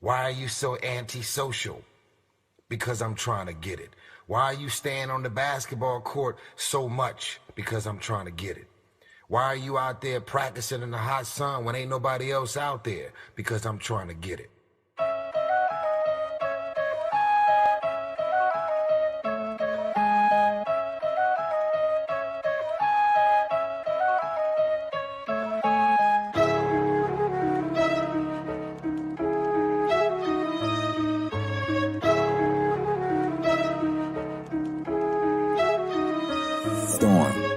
Why are you so antisocial? Because I'm trying to get it. Why are you staying on the basketball court so much? Because I'm trying to get it. Why are you out there practicing in the hot sun when ain't nobody else out there? Because I'm trying to get it. Storm.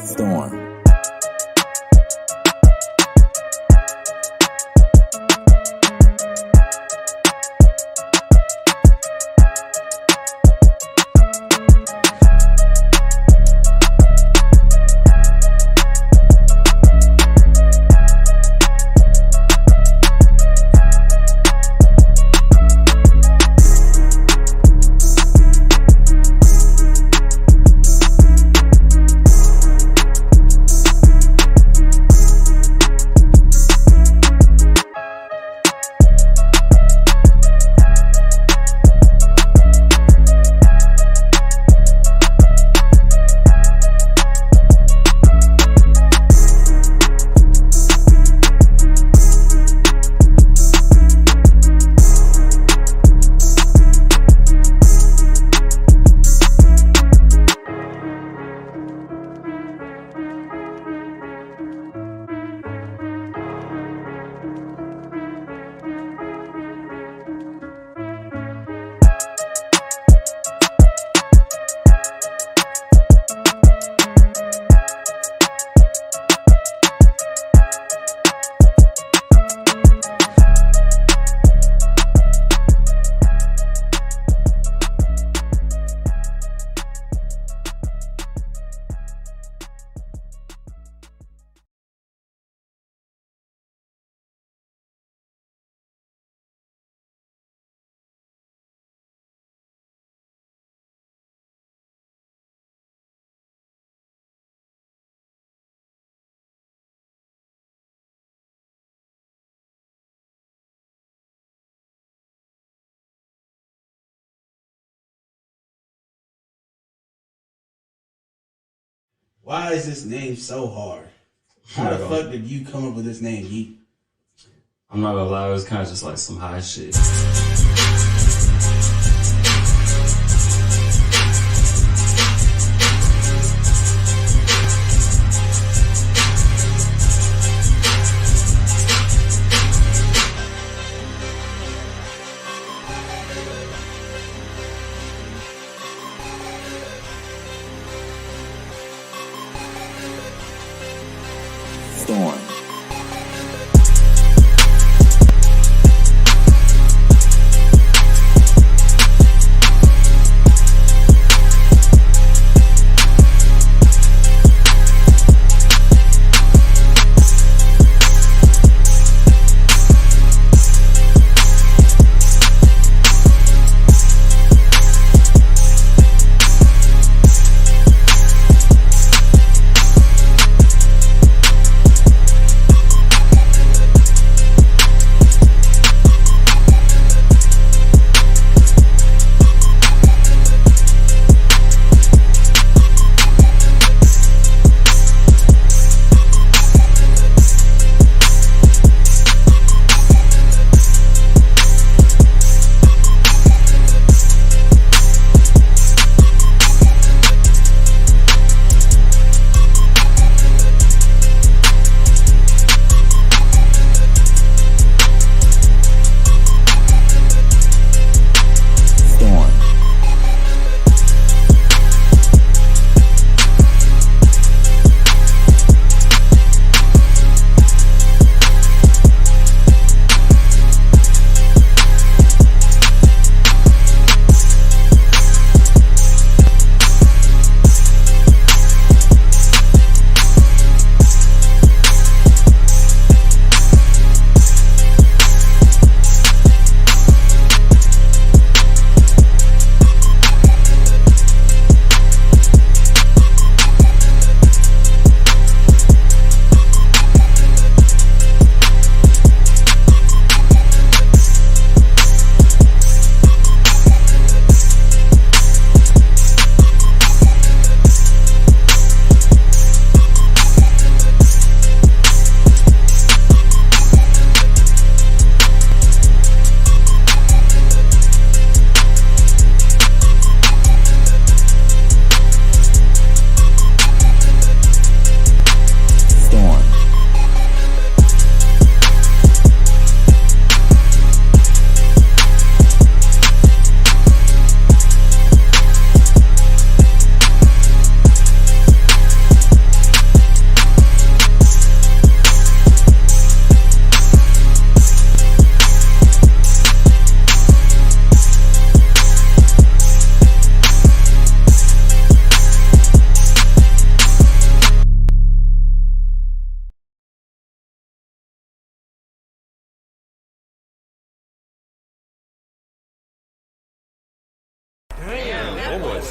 Storm. Why is this name so hard? How the fuck did you come up with this name, Yeet? I'm not gonna lie, it was kind of just like some high shit. Storm.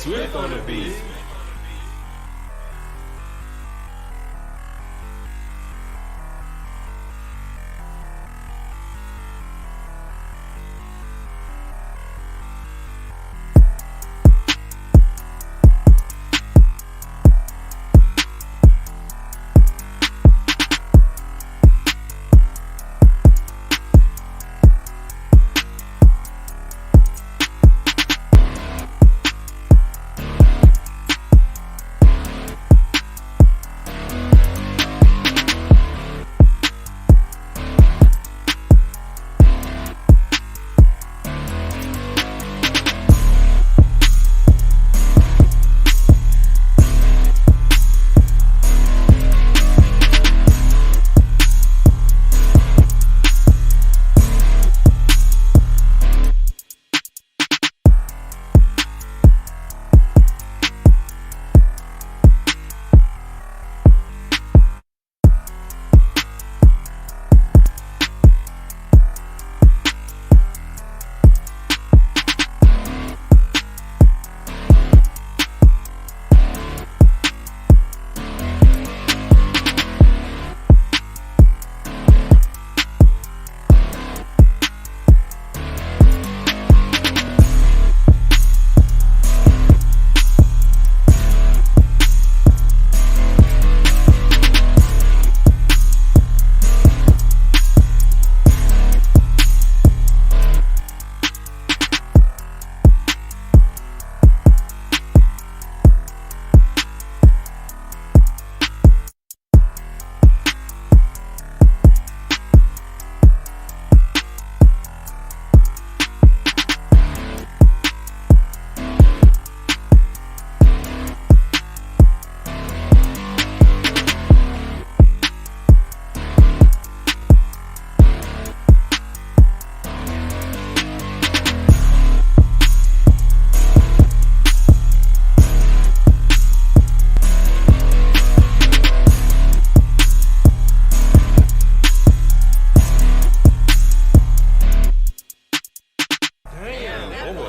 Swift on the beat.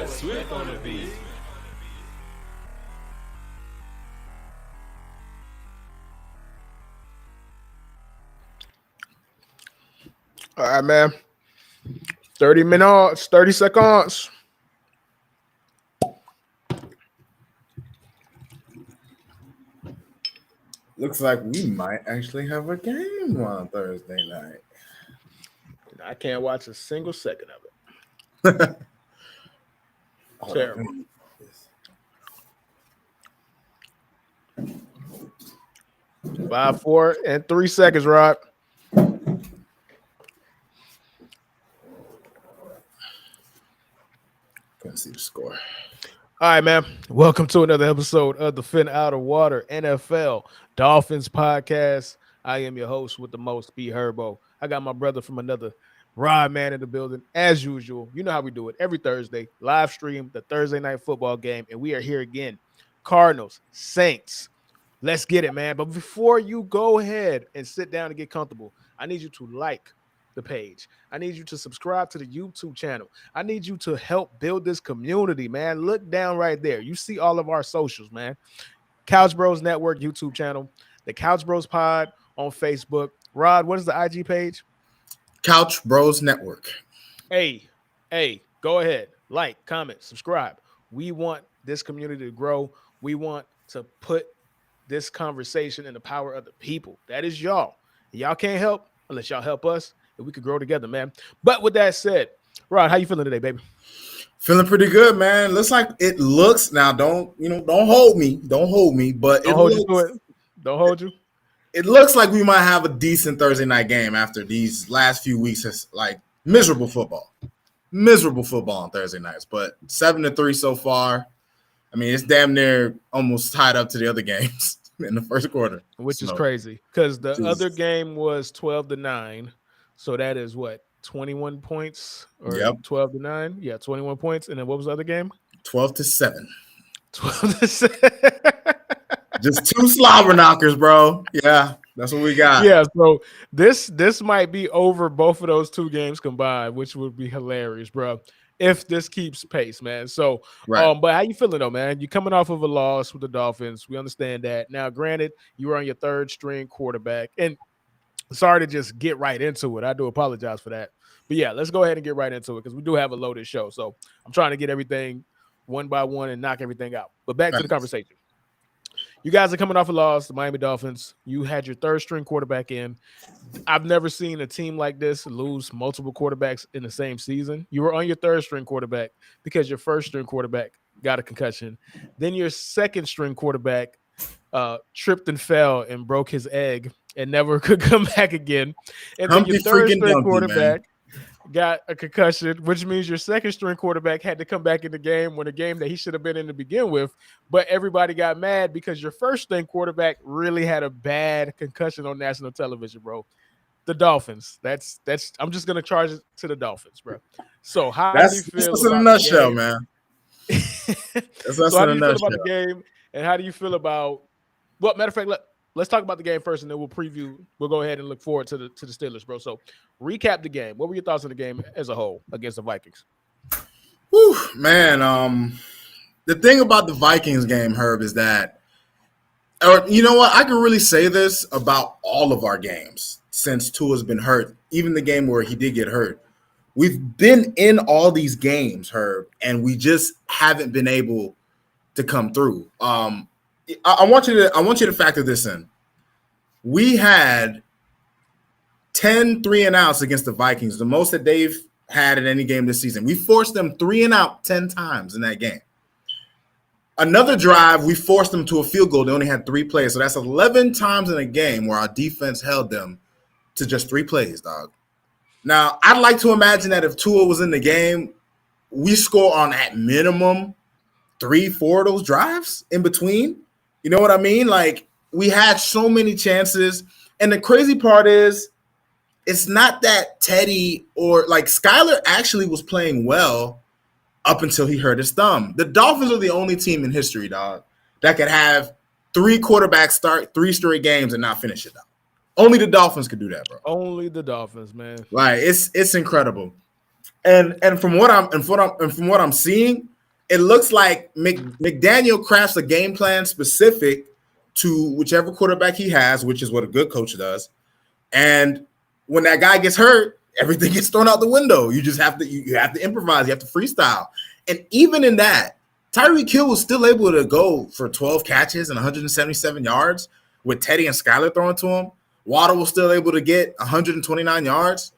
Swift on the beat. All right, man. 30 minutes, 30 seconds. Looks like we might actually have a game on Thursday night. I can't watch a single second of it. Terrible. 5, 4, and 3 seconds, Rod. Couldn't see the score. All right, man. Welcome to another episode of the Phin, Outta, NFL Dolphins podcast. I am your host with the most, B. Herbo. I got my brother from another Rod man in the building. As usual, you know how we do it. Every Thursday, live stream the Thursday night football game, and we are here again. Cardinals, Saints. Let's get it, man. But before you go ahead and sit down and get comfortable, I need you to like the page. I need you to subscribe to the YouTube channel. I need you to help build this community, man. Look down right there. You see all of our socials, man. Couch Bros Network YouTube channel, the Couch Bros Pod on Facebook. Rod, what is the IG page? Couch Bros Network. Hey, go ahead. Like, comment, subscribe. We want this community to grow. We want to put this conversation in the power of the people. That is y'all. Y'all can't help unless y'all help us, and we could grow together, man. But with that said, Rod, how you feeling today, baby? Feeling pretty good, man. It looks now. Don't hold me. But Don't hold you to it. Don't hold you. It looks like we might have a decent Thursday night game after these last few weeks. It's like miserable football on Thursday nights. But 7-3 so far. I mean, it's damn near almost tied up to the other games in the first quarter, which is crazy because the other game was 12-9. So that is what, 21 points or 12-9? Yeah, 21 points. And then what was the other game? 12-7. 12-7. Just two slobber knockers, bro. Yeah. That's what we got. Yeah, so this might be over both of those two games combined, which would be hilarious, bro. If this keeps pace, man. So, Right. but how you feeling though, man? You're coming off of a loss with the Dolphins. We understand that. Now, granted, you were on your third string quarterback, and sorry to just get right into it. I do apologize for that. But yeah, let's go ahead and get right into it because we do have a loaded show. So I'm trying to get everything one by one and knock everything out. But back to the conversation. You guys are coming off a loss, the Miami Dolphins. You had your third string quarterback in. I've never seen a team like this lose multiple quarterbacks in the same season. You were on your third string quarterback because your first string quarterback got a concussion. Then your second string quarterback tripped and fell and broke his egg and never could come back again. And then your third string quarterback got a concussion, which means your second string quarterback had to come back in the game when a game that he should have been in to begin with. But everybody got mad because your first string quarterback really had a bad concussion on national television, bro. The Dolphins. That's I'm just gonna charge it to the Dolphins, bro. So how do you feel that's about in a nutshell, the game? man. So how do you feel about the game, and how do you feel about? Well, matter of fact, let's talk about the game first, and then we'll preview. We'll go ahead and look forward to the Steelers, bro. So, recap the game. What were your thoughts on the game as a whole against the Vikings? Whew, man, the thing about the Vikings game, Herb, is that, or you know what? I can really say this about all of our games since Tua's been hurt. Even the game where he did get hurt, we've been in all these games, Herb, and we just haven't been able to come through. I want you to factor this in. We had 10 3-and-outs against the Vikings, the most that they've had in any game this season. We forced them 3-and-out 10 times in that game. Another drive, we forced them to a field goal. They only had 3 plays. So that's 11 times in a game where our defense held them to just 3 plays, dog. Now, I'd like to imagine that if Tua was in the game, we score on at minimum 3-4 of those drives in between. You know what I mean? Like, we had so many chances. And the crazy part is, it's not that Teddy or like Skyler actually was playing well up until he hurt his thumb. The Dolphins are the only team in history, dog, that could have 3 quarterbacks start 3 straight games and not finish it, dog. Only the Dolphins could do that, bro. Only the Dolphins, man. Like, it's incredible. And from what I'm seeing, it looks like McDaniel crafts a game plan specific to whichever quarterback he has, which is what a good coach does. And when that guy gets hurt, everything gets thrown out the window. You just have to you have to improvise, you have to freestyle. And even in that, Tyreek Hill was still able to go for 12 catches and 177 yards with Teddy and Skyler throwing to him. Waddle was still able to get 129 yards.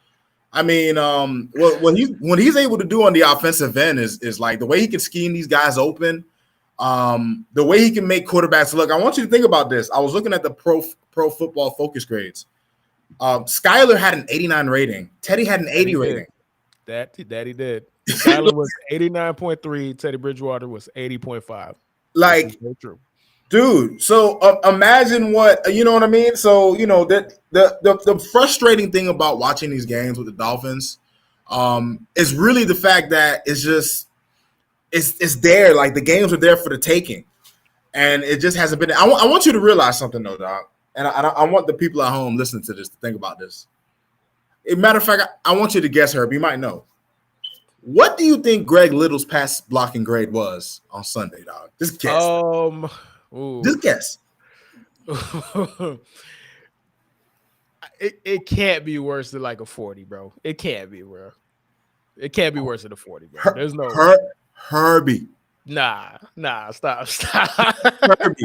I mean, what he's able to do on the offensive end is like the way he can scheme these guys open, the way he can make quarterbacks look. I want you to think about this. I was looking at the Pro Football Focus grades. Skyler had an 89 rating. Teddy had an 80 rating. That he did. Skyler was 89.3. Teddy Bridgewater was 80.5. Like, true. Dude, so imagine what, you know what I mean? So, you know, the frustrating thing about watching these games with the Dolphins is really the fact that it's there. Like, the games are there for the taking. And it just hasn't been. I want you to realize something, though, dog. And I want the people at home listening to this to think about this. As a matter of fact, I want you to guess, Herb. You might know. What do you think Greg Little's pass blocking grade was on Sunday, dog? Just guess. Just guess. It can't be worse than like a 40, bro. It can't be, bro. It can't be worse than a 40, bro. There's no Herbie. Nah, stop. Herbie.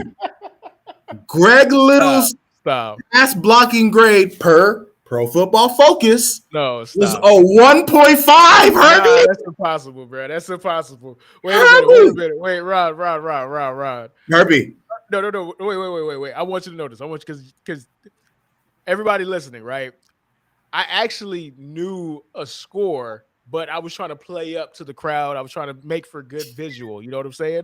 Greg Little's pass blocking grade per Pro Football Focus was a 1.5, Herbie. Nah, that's impossible, bro. That's impossible. Wait a minute. Wait, Rod. Herbie. No. Wait. I want you to know this. I want you because everybody listening, right? I actually knew a score, but I was trying to play up to the crowd. I was trying to make for good visual. You know what I'm saying?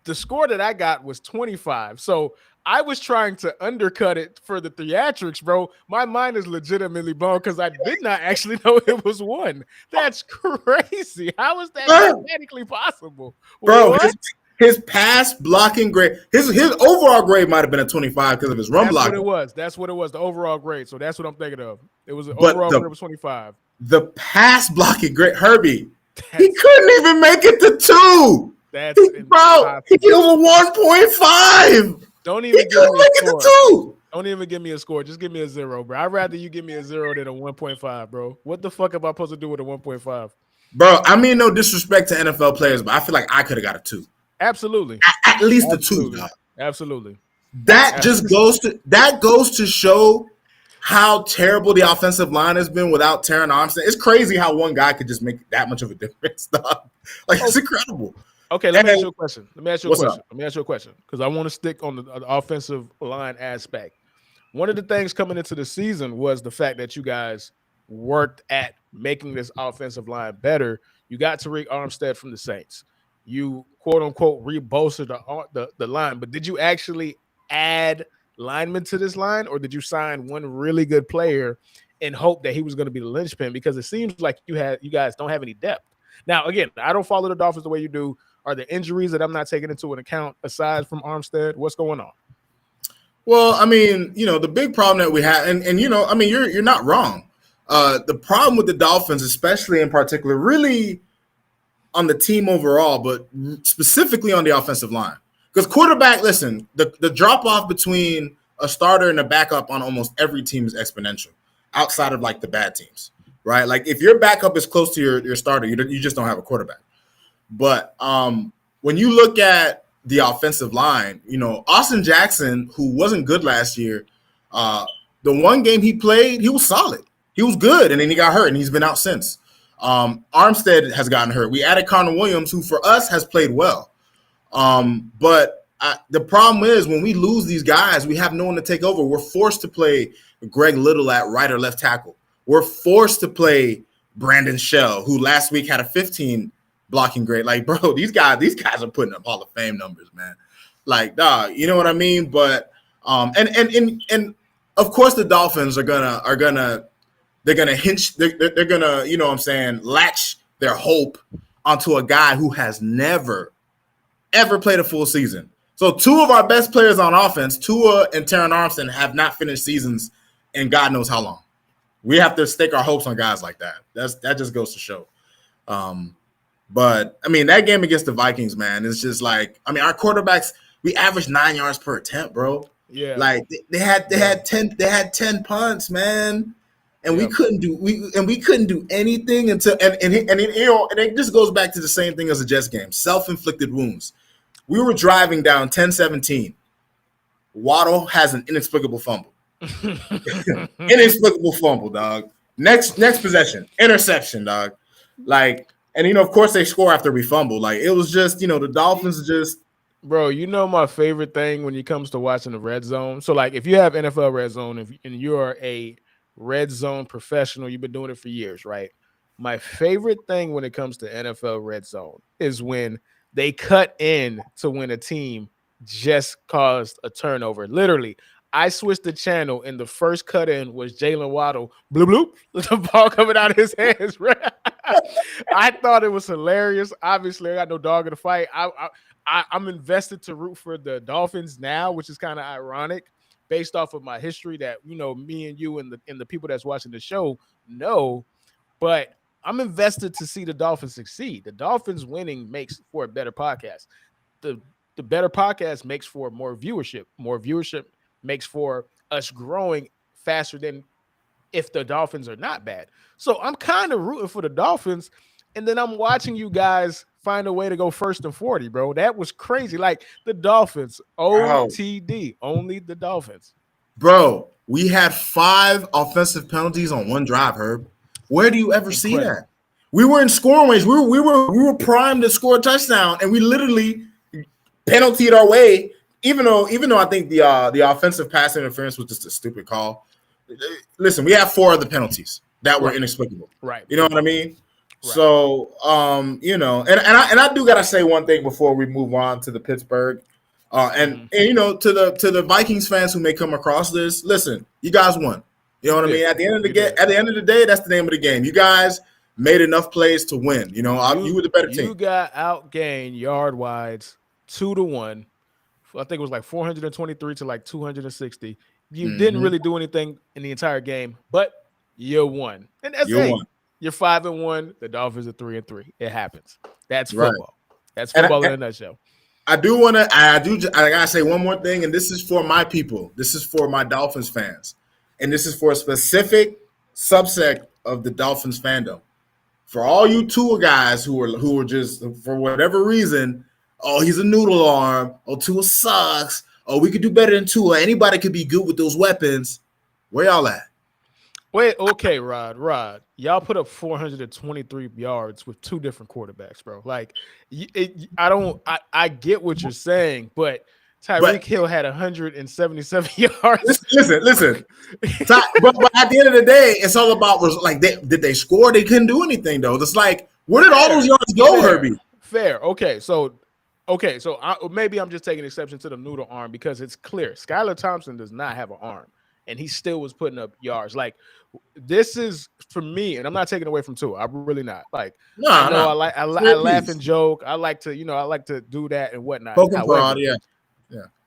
The score that I got was 25. So I was trying to undercut it for the theatrics, bro. My mind is legitimately blown because I did not actually know it was 1. That's crazy. How is that mathematically possible? Bro, what? his pass blocking grade, his overall grade might have been a 25 because of his run blocking. That's what it was. The overall grade. So that's what I'm thinking of. It was an But overall grade was 25. The pass blocking grade, Herbie, he couldn't even make it to 2. Bro, he was 1.5. Don't even give me a score. Don't even give me a score. Just give me a 0, bro. I'd rather you give me a 0 than a 1.5, bro. What the fuck am I supposed to do with a 1.5? Bro, I mean no disrespect to NFL players, but I feel like I could have got a 2. Absolutely. At least a 2, dog. Absolutely. That goes to show how terrible the offensive line has been without Terran Armstead. It's crazy how one guy could just make that much of a difference, dog. Like, it's incredible. Okay, let me ask you a question. Let me ask you a question because I want to stick on the offensive line aspect. One of the things coming into the season was the fact that you guys worked at making this offensive line better. You got Tariq Armstead from the Saints. You quote unquote rebolstered the line, but did you actually add linemen to this line, or did you sign one really good player and hope that he was going to be the linchpin? Because it seems like you guys don't have any depth. Now, again, I don't follow the Dolphins the way you do. Are there injuries that I'm not taking into an account aside from Armstead? What's going on? Well, I mean, the big problem that we have, and I mean, you're not wrong. The problem with the Dolphins, especially in particular, really on the team overall, but specifically on the offensive line. Because quarterback, listen, the drop-off between a starter and a backup on almost every team is exponential, outside of, like, the bad teams, right? Like, if your backup is close to your starter, you just don't have a quarterback. But when you look at the offensive line, Austin Jackson, who wasn't good last year, the one game he played, he was solid. He was good, and then he got hurt, and he's been out since. Armstead has gotten hurt. We added Connor Williams, who for us has played well. But the problem is when we lose these guys, we have no one to take over. We're forced to play Greg Little at right or left tackle. We're forced to play Brandon Shell, who last week had a 15 blocking grade. Like, bro, these guys are putting up Hall of Fame numbers, man. Like, dog, you know what I mean? But and of course the Dolphins are gonna latch their hope onto a guy who has never ever played a full season. So 2 of our best players on offense, Tua and Terran Armstead, have not finished seasons in God knows how long. We have to stake our hopes on guys like that. That just goes to show. But I mean, that game against the Vikings, man, it's just like, I mean, our quarterbacks, we averaged 9 yards per attempt, bro. Yeah. Like they had 10 punts, man. And we couldn't do anything until and it just goes back to the same thing as the Jets game. Self-inflicted wounds. We were driving down 10-17. Waddle has an inexplicable fumble. Inexplicable fumble, dog. Next possession, interception, dog. Like, and of course they score after we fumble. Like, it was just, the Dolphins just. Bro, my favorite thing when it comes to watching the red zone. So, like, if you have NFL red zone, and you're a red zone professional, you've been doing it for years, right? My favorite thing when it comes to NFL red zone is when they cut in to when a team just caused a turnover. Literally, I switched the channel and the first cut in was Jalen Waddle, bloop, bloop, the ball coming out of his hands. I thought it was hilarious. Obviously, I got no dog in the fight. I'm invested to root for the Dolphins now, which is kind of ironic based off of my history that, me and you and the people that's watching the show know. But I'm invested to see the Dolphins succeed. The Dolphins winning makes for a better podcast. The better podcast makes for more viewership. More viewership makes for us growing faster than if the Dolphins are not bad. So I'm kind of rooting for the Dolphins, and then I'm watching you guys find a way to go 1st and 40, bro. That was crazy. Like, the Dolphins, OTD, only the Dolphins. Bro, we had 5 offensive penalties on one drive, Herb. Where do you ever see that? We were in scoring range. We were primed to score a touchdown, and we literally penaltied our way. Even though I think the offensive pass interference was just a stupid call. Listen, we have 4 of the penalties that were inexplicable. Right. You know what I mean? Right. So, and I do gotta say one thing before we move on to the Pittsburgh, and to the Vikings fans who may come across this. Listen, you guys won. You know what I mean? At the end of the day, that's the name of the game. You guys made enough plays to win. You were the better team. You got outgained yard wides 2-1. I think it was like 423 to like 260. You didn't really do anything in the entire game, but you won. And that's You're 5-1. The Dolphins are 3-3. It happens. That's football. That's football in a nutshell. I gotta say one more thing, and this is for my people. This is for my Dolphins fans, and this is for a specific subset of the Dolphins fandom. For all you Tua guys who are just for whatever reason, oh, he's a noodle arm. Oh, Tua sucks. Oh, we could do better than Tua. Anybody could be good with those weapons. Where y'all at? Wait, okay, Rod. Y'all put up 423 yards with two different quarterbacks, bro. Like, I get what you're saying, but Tyreek Hill had 177 yards. Listen. but at the end of the day, it's all about like, did they score? They couldn't do anything though. It's like, where did all those yards go, Herbie? Fair. Okay, so maybe I'm just taking exception to the noodle arm because it's clear Skylar Thompson does not have an arm, and he still was putting up yards. Like, this is for me, and I'm not taking away from Tua. I'm really not. Like, I laugh and joke. I like to do that and whatnot. However, yeah.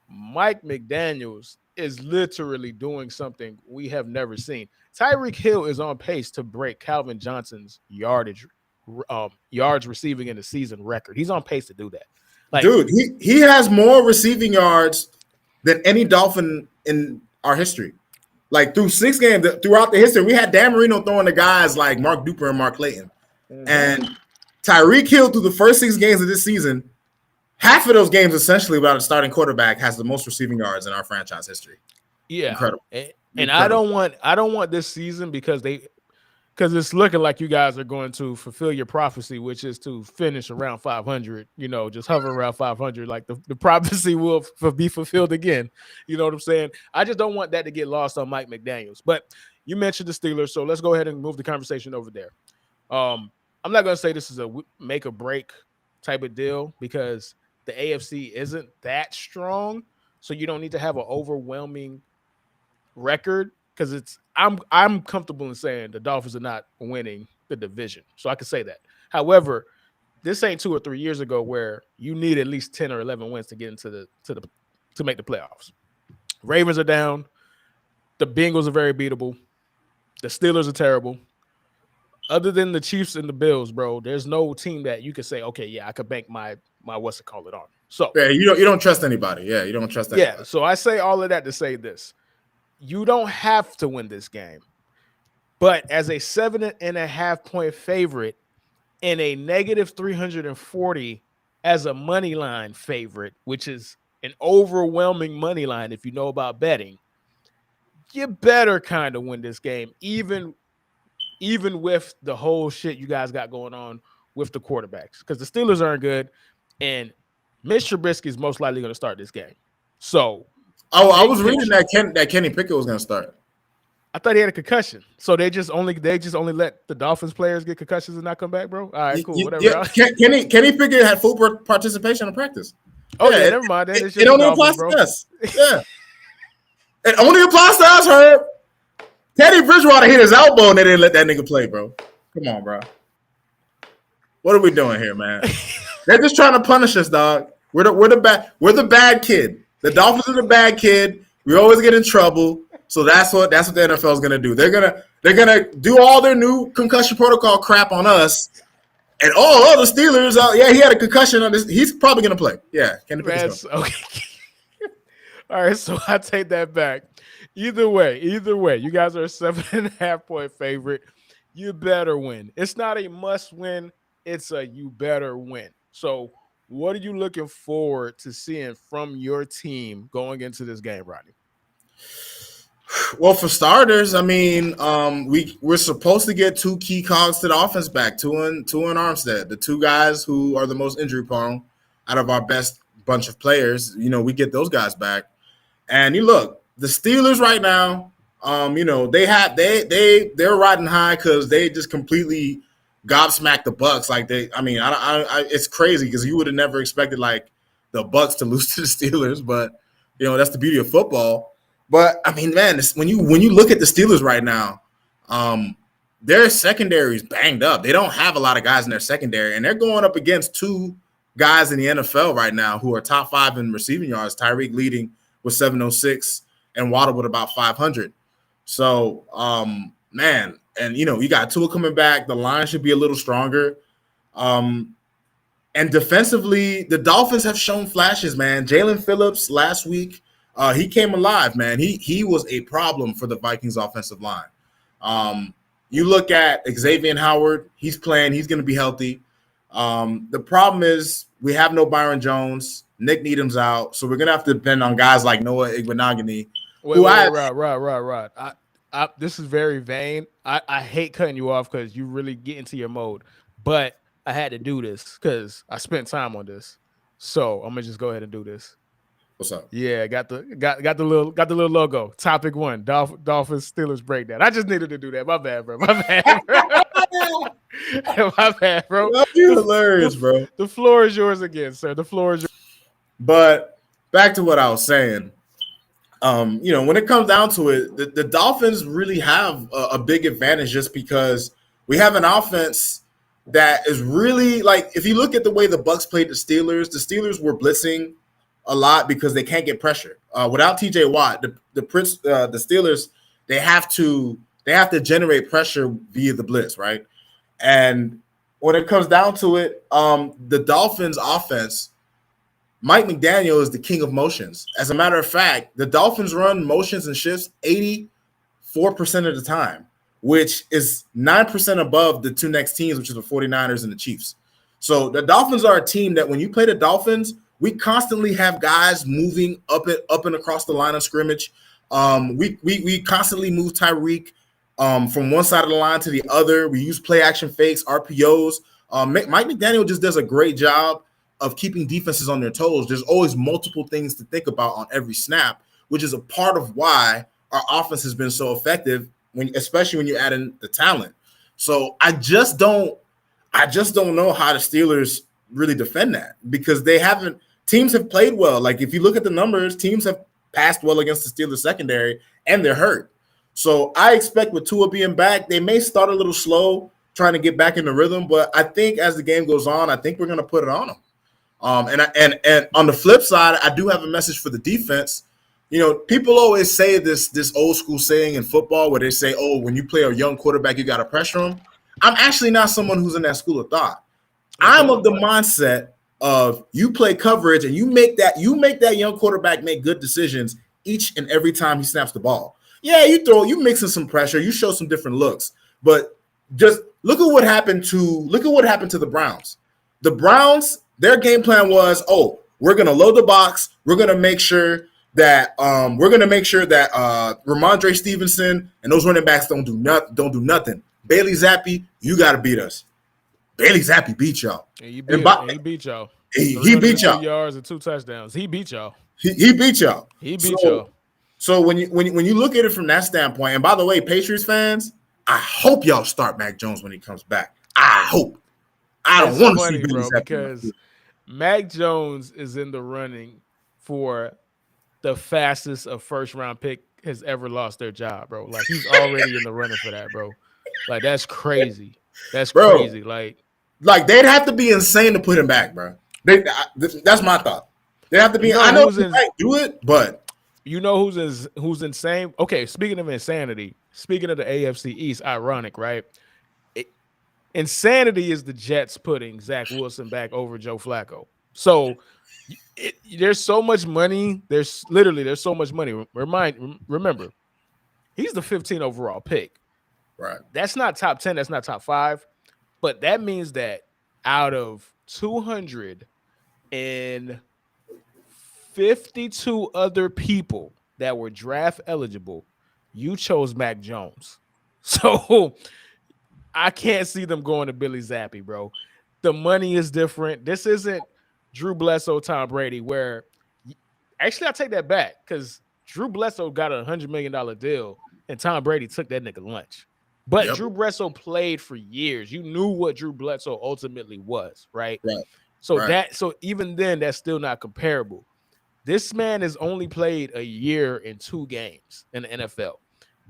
Mike McDaniels is literally doing something we have never seen. Tyreek Hill is on pace to break Calvin Johnson's yards receiving in the season record. He's on pace to do that. Like, dude, he has more receiving yards than any Dolphin in our history. Like, through 6 games, throughout the history, we had Dan Marino throwing to guys like Mark Duper and Mark Clayton. Mm-hmm. And Tyreek Hill, through the first 6 games of this season, half of those games, essentially, without a starting quarterback, has the most receiving yards in our franchise history. Yeah, incredible. And I don't want this season because it's looking like you guys are going to fulfill your prophecy, which is to finish around 500. Just hover around 500. Like the prophecy will be fulfilled again. You know what I'm saying? I just don't want that to get lost on Mike McDaniels. But you mentioned the Steelers, so let's go ahead and move the conversation over there. I'm not going to say this is a make or break type of deal because the AFC isn't that strong, so you don't need to have an overwhelming record because I'm comfortable in saying the Dolphins are not winning the division, so I can say that. However, this ain't 2 or 3 years ago where you need at least 10 or 11 wins to get into to make the playoffs. Ravens are down, the Bengals are very beatable, the Steelers are terrible. Other than the Chiefs and the Bills, bro, there's no team that you could say, okay, yeah, I could bank my what's it called it on. So yeah, you don't trust anybody. Yeah, you don't trust anybody. Yeah, so I say all of that to say this. You don't have to win this game. But as a 7.5-point favorite and a negative 340 as a money line favorite, which is an overwhelming money line if you know about betting, you better kind of win this game, even with the whole shit you guys got going on with the quarterbacks, because the Steelers aren't good, and Mitch Trubisky is most likely going to start this game. So, I was reading that Kenny Pickett was going to start. I thought he had a concussion, so they just only let the Dolphins players get concussions and not come back, bro. All right, cool, whatever. Yeah, Kenny Pickett had full participation in practice. Oh yeah, never mind. It only applies to us. Yeah, it only applies to us, Herb. Teddy Bridgewater hit his elbow and they didn't let that nigga play, bro. Come on, bro. What are we doing here, man? They're just trying to punish us, dog. We're the bad kid. The Dolphins are the bad kid. We always get in trouble. So that's what the NFL is gonna do. They're gonna do all their new concussion protocol crap on us. And the Steelers, he had a concussion on this. He's probably gonna play. Yeah, okay. All right, so I take that back. Either way, you guys are a 7.5-point favorite. You better win. It's not a must win. It's a you better win. So what are you looking forward to seeing from your team going into this game, Rodney? Well, for starters, I mean, we're supposed to get 2 key cogs to the offense back, Tua and Armstead, the 2 guys who are the most injury prone out of our best bunch of players. We get those guys back. And you look, the Steelers right now, they're riding high because they just completely gobsmacked the Bucs. Like it's crazy because you would have never expected like the Bucs to lose to the Steelers, but that's the beauty of football. But I mean, man, when you look at the Steelers right now, their secondary is banged up. They don't have a lot of guys in their secondary, and they're going up against 2 guys in the NFL right now who are top 5 in receiving yards. Tyreek leading with 706 and Waddle with about 500. So, man, and you got Tua coming back. The line should be a little stronger. And defensively, the Dolphins have shown flashes, man. Jalen Phillips last week, he came alive, man. He was a problem for the Vikings offensive line. You look at Xavier Howard, he's playing, he's going to be healthy. The problem is we have no Byron Jones. Nick Needham's out, so we're going to have to depend on guys like Noah Igbenogany. Right. This is very vain. I hate cutting you off because you really get into your mode, but I had to do this because I spent time on this. So I'm gonna just go ahead and do this. What's up? Yeah, got the little logo. Topic 1, Dolphins Steelers breakdown. I just needed to do that. My bad, bro. My bad, bro. You're hilarious, bro. The floor is yours again, sir. The floor is yours. But back to what I was saying. When it comes down to it, the Dolphins really have a big advantage just because we have an offense that is really like, if you look at the way the Bucs played the Steelers were blitzing a lot because they can't get pressure. Without TJ Watt, the Steelers, they have to generate pressure via the blitz, right? And when it comes down to it, the Dolphins offense, Mike McDaniel is the king of motions. As a matter of fact, the Dolphins run motions and shifts 84% of the time, which is 9% above the 2 next teams, which is the 49ers and the Chiefs. So the Dolphins are a team that when you play the Dolphins, we constantly have guys moving up and across the line of scrimmage. We constantly move Tyreek from one side of the line to the other. We use play action fakes, RPOs. Mike McDaniel just does a great job of keeping defenses on their toes. There's always multiple things to think about on every snap, which is a part of why our offense has been so effective, especially when you add in the talent. So I just don't know how the Steelers really defend that because teams have played well. Like if you look at the numbers, teams have passed well against the Steelers secondary and they're hurt. So I expect with Tua being back, they may start a little slow trying to get back in the rhythm, but I think as the game goes on, I think we're going to put it on them. And on the flip side, I do have a message for the defense. People always say this old school saying in football where they say, oh, when you play a young quarterback, you got to pressure him. I'm actually not someone who's in that school of thought. I'm of the mindset of you play coverage and you make that young quarterback make good decisions each and every time he snaps the ball. Yeah, you mix in some pressure, you show some different looks, but just look at what happened to the Browns. The Browns, their game plan was, oh, we're gonna load the box, we're gonna make sure that Ramondre Stevenson and those running backs don't do nothing. Bailey Zappi, you got to beat us. Bailey Zappi beat y'all. Yeah, he beat y'all. He beat y'all. 2 yards and 2 touchdowns. He beat y'all. He beat y'all. He beat y'all. So when you look at it from that standpoint, and by the way, Patriots fans, I hope y'all start Mac Jones when he comes back. I hope. I don't want to see Bailey Zappi because Mac Jones is in the running for the fastest a first-round pick has ever lost their job, bro. Like he's already in the running for that, bro. Like that's crazy. That's crazy. Like they'd have to be insane to put him back, bro. That's my thought. They have to be. I know they might do it, but you know who's insane? Okay, speaking of insanity, speaking of the AFC East, ironic, right? Insanity is the Jets putting Zach Wilson back over Joe Flacco. So there's so much money. There's so much money. Remember, he's the 15 overall pick. Right. That's not top 10. That's not top 5. But that means that out of 252 other people that were draft eligible, you chose Mac Jones. So I can't see them going to Billy Zappi, bro. The money is different. This isn't Drew Bledsoe, Tom Brady, where actually I take that back because Drew Bledsoe got a $100 million deal and Tom Brady took that nigga lunch. But Drew Bledsoe played for years. You knew what Drew Bledsoe ultimately was, right? So even then, that's still not comparable. This man has only played a year and 2 games in the NFL.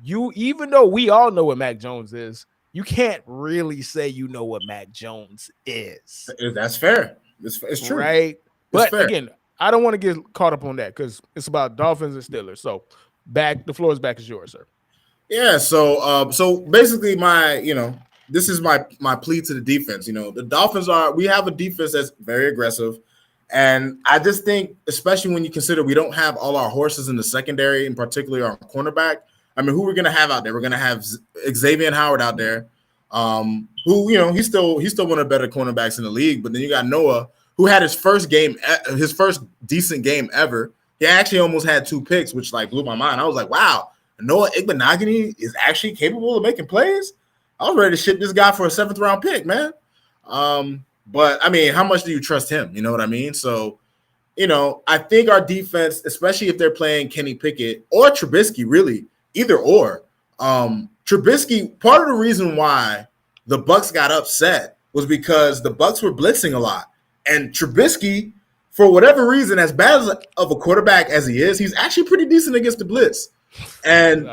Even though we all know what Mac Jones is, you can't really say you know what Mac Jones is. That's fair. It's true. Right. It's But fair. again, I don't want to get caught up on that because it's about Dolphins and Steelers. So the floor is back is yours, sir. Yeah, so basically this is my plea to the defense. The Dolphins we have a defense that's very aggressive, and I just think, especially when you consider we don't have all our horses in the secondary, and particularly our cornerback. I mean, who we're gonna have out there? We're gonna have Xavier Howard out there, who he's still one of the better cornerbacks in the league. But then you got Noah, who had his first decent game ever. He actually almost had 2 picks, which like blew my mind. I was like, wow. Noah Igbenogany is actually capable of making plays. I was ready to ship this guy for a 7th round pick, man. But I mean, how much do you trust him? You know what I mean? So, I think our defense, especially if they're playing Kenny Pickett or Trubisky, really either or. Trubisky, part of the reason why the Bucs got upset was because the Bucs were blitzing a lot, and Trubisky, for whatever reason, as bad of a quarterback as he is, he's actually pretty decent against the blitz. And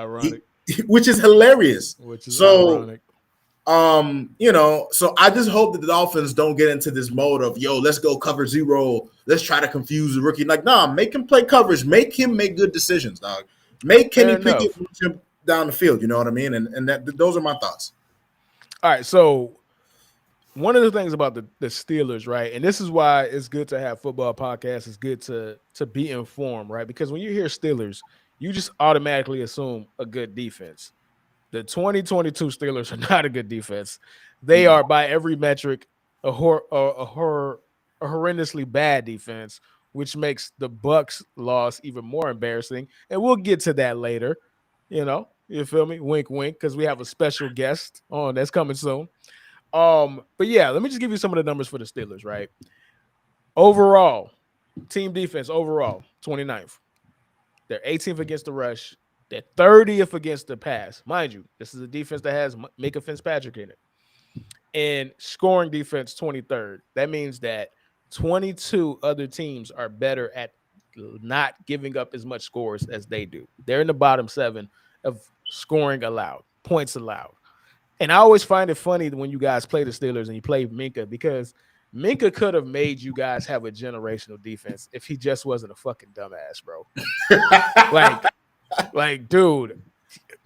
which is hilarious. Ironic. So I just hope that the Dolphins don't get into this mode of, let's go cover 0. Let's try to confuse the rookie. Like, nah, make him play coverage. Make him make good decisions, dog. Make Kenny Pickett push him down the field. You know what I mean? And those are my thoughts. All right. So one of the things about the Steelers, right? And this is why it's good to have football podcasts. It's good to be informed, right? Because when you hear Steelers, you just automatically assume a good defense. The 2022 Steelers are not a good defense. They are, by every metric, a horrendously bad defense, which makes the Bucs loss even more embarrassing. And we'll get to that later. You feel me? Wink, wink, because we have a special guest on that's coming soon. But yeah, let me just give you some of the numbers for the Steelers, right? Overall, team defense, 29th. They're 18th against the rush. They're 30th against the pass. Mind you, this is a defense that has Micah Fitzpatrick in it. And scoring defense, 23rd. That means that 22 other teams are better at not giving up as much scores as they do. They're in the bottom 7 of scoring allowed, points allowed. And I always find it funny when you guys play the Steelers and you play Minka, because Minka could have made you guys have a generational defense if he just wasn't a fucking dumbass, bro. like, dude,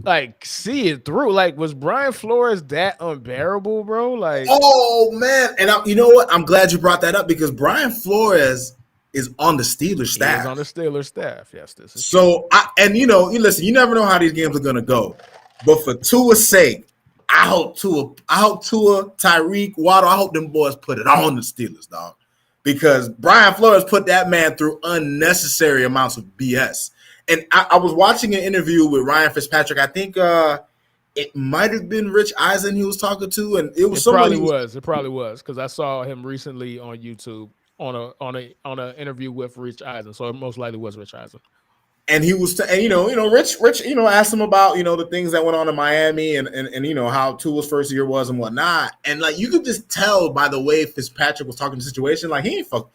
like, see it through. Like, was Brian Flores that unbearable, bro? Like, oh man, and you know what? I'm glad you brought that up because Brian Flores is on the Steelers staff. He's on the Steelers staff. Yes, this is so. You listen. You never know how these games are gonna go, but for Tua's sake, I hope Tua, Tyreek, Waddle, I hope them boys put it on the Steelers, dog. Because Brian Flores put that man through unnecessary amounts of BS. And I was watching an interview with Ryan Fitzpatrick. I think it might have been Rich Eisen he was talking to, and it probably was because I saw him recently on YouTube on an interview with Rich Eisen. So it most likely was Rich Eisen. And he was, Rich, asked him about, the things that went on in Miami and how Tua's first year was and whatnot. And like, you could just tell by the way Fitzpatrick was talking the situation, like he ain't fuck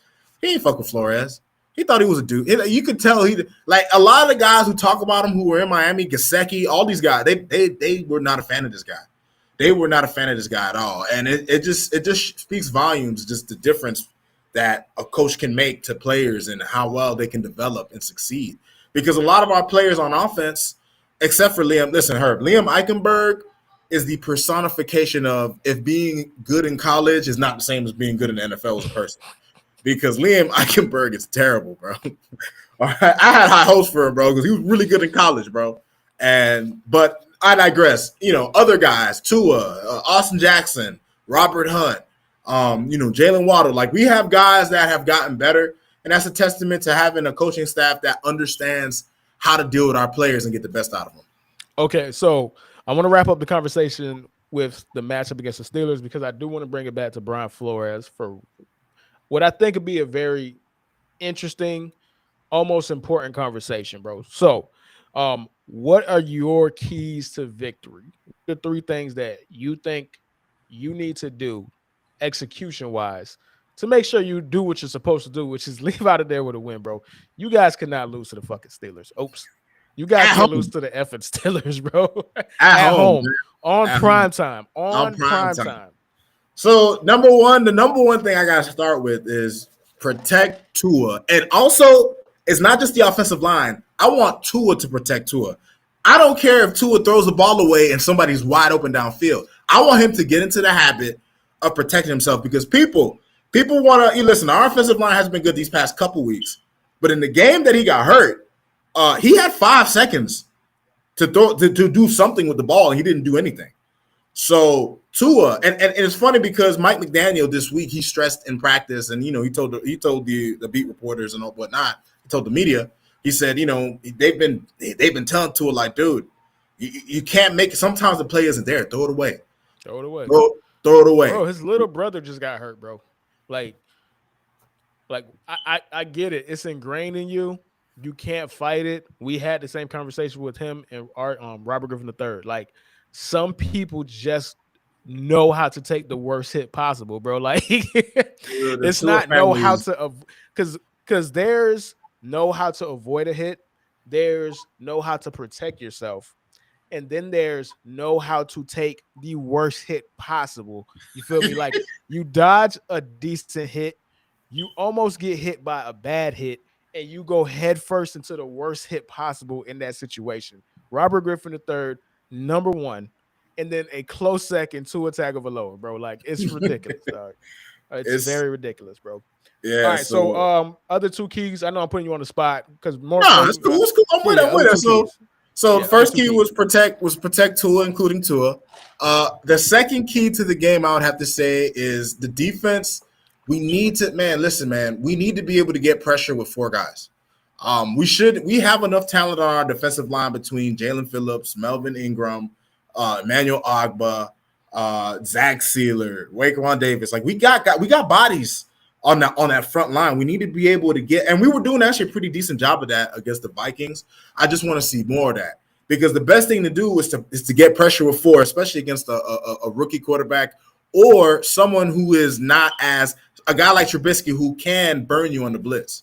with Flores. He thought he was a dude. You could tell like a lot of the guys who talk about him who were in Miami, Gesicki, all these guys, they were not a fan of this guy. They were not a fan of this guy at all. And it just speaks volumes, just the difference that a coach can make to players and how well they can develop and succeed. Because a lot of our players on offense, except for Liam Eichenberg is the personification of if being good in college is not the same as being good in the NFL as a person. Because Liam Eichenberg is terrible, bro. I had high hopes for him, bro, because he was really good in college, bro. But I digress. Other guys, Tua, Austin Jackson, Robert Hunt, Jalen Waddle. Like, we have guys that have gotten better. And that's a testament to having a coaching staff that understands how to deal with our players and get the best out of them. Okay, so I want to wrap up the conversation with the matchup against the Steelers because I do want to bring it back to Brian Flores for what I think would be a very interesting, almost important conversation, bro. So, what are your keys to victory? The 3 things that you think you need to do execution-wise to make sure you do what you're supposed to do, which is leave out of there with a win, bro. You guys cannot lose to the fucking Steelers. Oops. You guys can lose to the effing Steelers, bro. At home. On prime time. So the number one thing I gotta start with is protect Tua. And also, it's not just the offensive line. I want Tua to protect Tua. I don't care if Tua throws the ball away and somebody's wide open downfield. I want him to get into the habit of protecting himself because people want to listen. Our offensive line has been good these past couple weeks, but in the game that he got hurt, he had 5 seconds to do something with the ball, and he didn't do anything. So Tua, and it's funny because Mike McDaniel this week he stressed in practice, and he told the beat reporters and whatnot. He told the media. He said, they've been telling Tua like, dude, you can't make it. Sometimes the play isn't there. Throw it away. Throw it away. Throw it away. Bro, his little brother just got hurt, bro. Like I get it. It's ingrained in you. You can't fight it. We had the same conversation with him and our Robert Griffin III. Like, some people just know how to take the worst hit possible, bro. Like, it's not know how to, because there's know how to avoid a hit. There's know how to protect yourself. And then there's know how to take the worst hit possible. You feel me? Like, you dodge a decent hit, you almost get hit by a bad hit, and you go head first into the worst hit possible in that situation. Robert Griffin III, number one, and then a close second to a Tagovailoa, bro. Like, it's ridiculous, dog. It's very ridiculous, bro. Yeah. All right, so other two keys. I know I'm putting you on the spot because more. It's cool. It's cool. I'm with it. So first key was protect Tua, including Tua. The second key to the game, I would have to say, is the defense. We need to, we need to be able to get pressure with 4 guys. We have enough talent on our defensive line between Jalen Phillips, Melvin Ingram, Emmanuel Ogba, Zach Sealer, Waquan Davis. Like, we got bodies on that front line. We need to be able to get, and we were doing actually a pretty decent job of that against the Vikings. I just want to see more of that because the best thing to do is to get pressure with 4, especially against a rookie quarterback or someone who is not as a guy like Trubisky who can burn you on the blitz.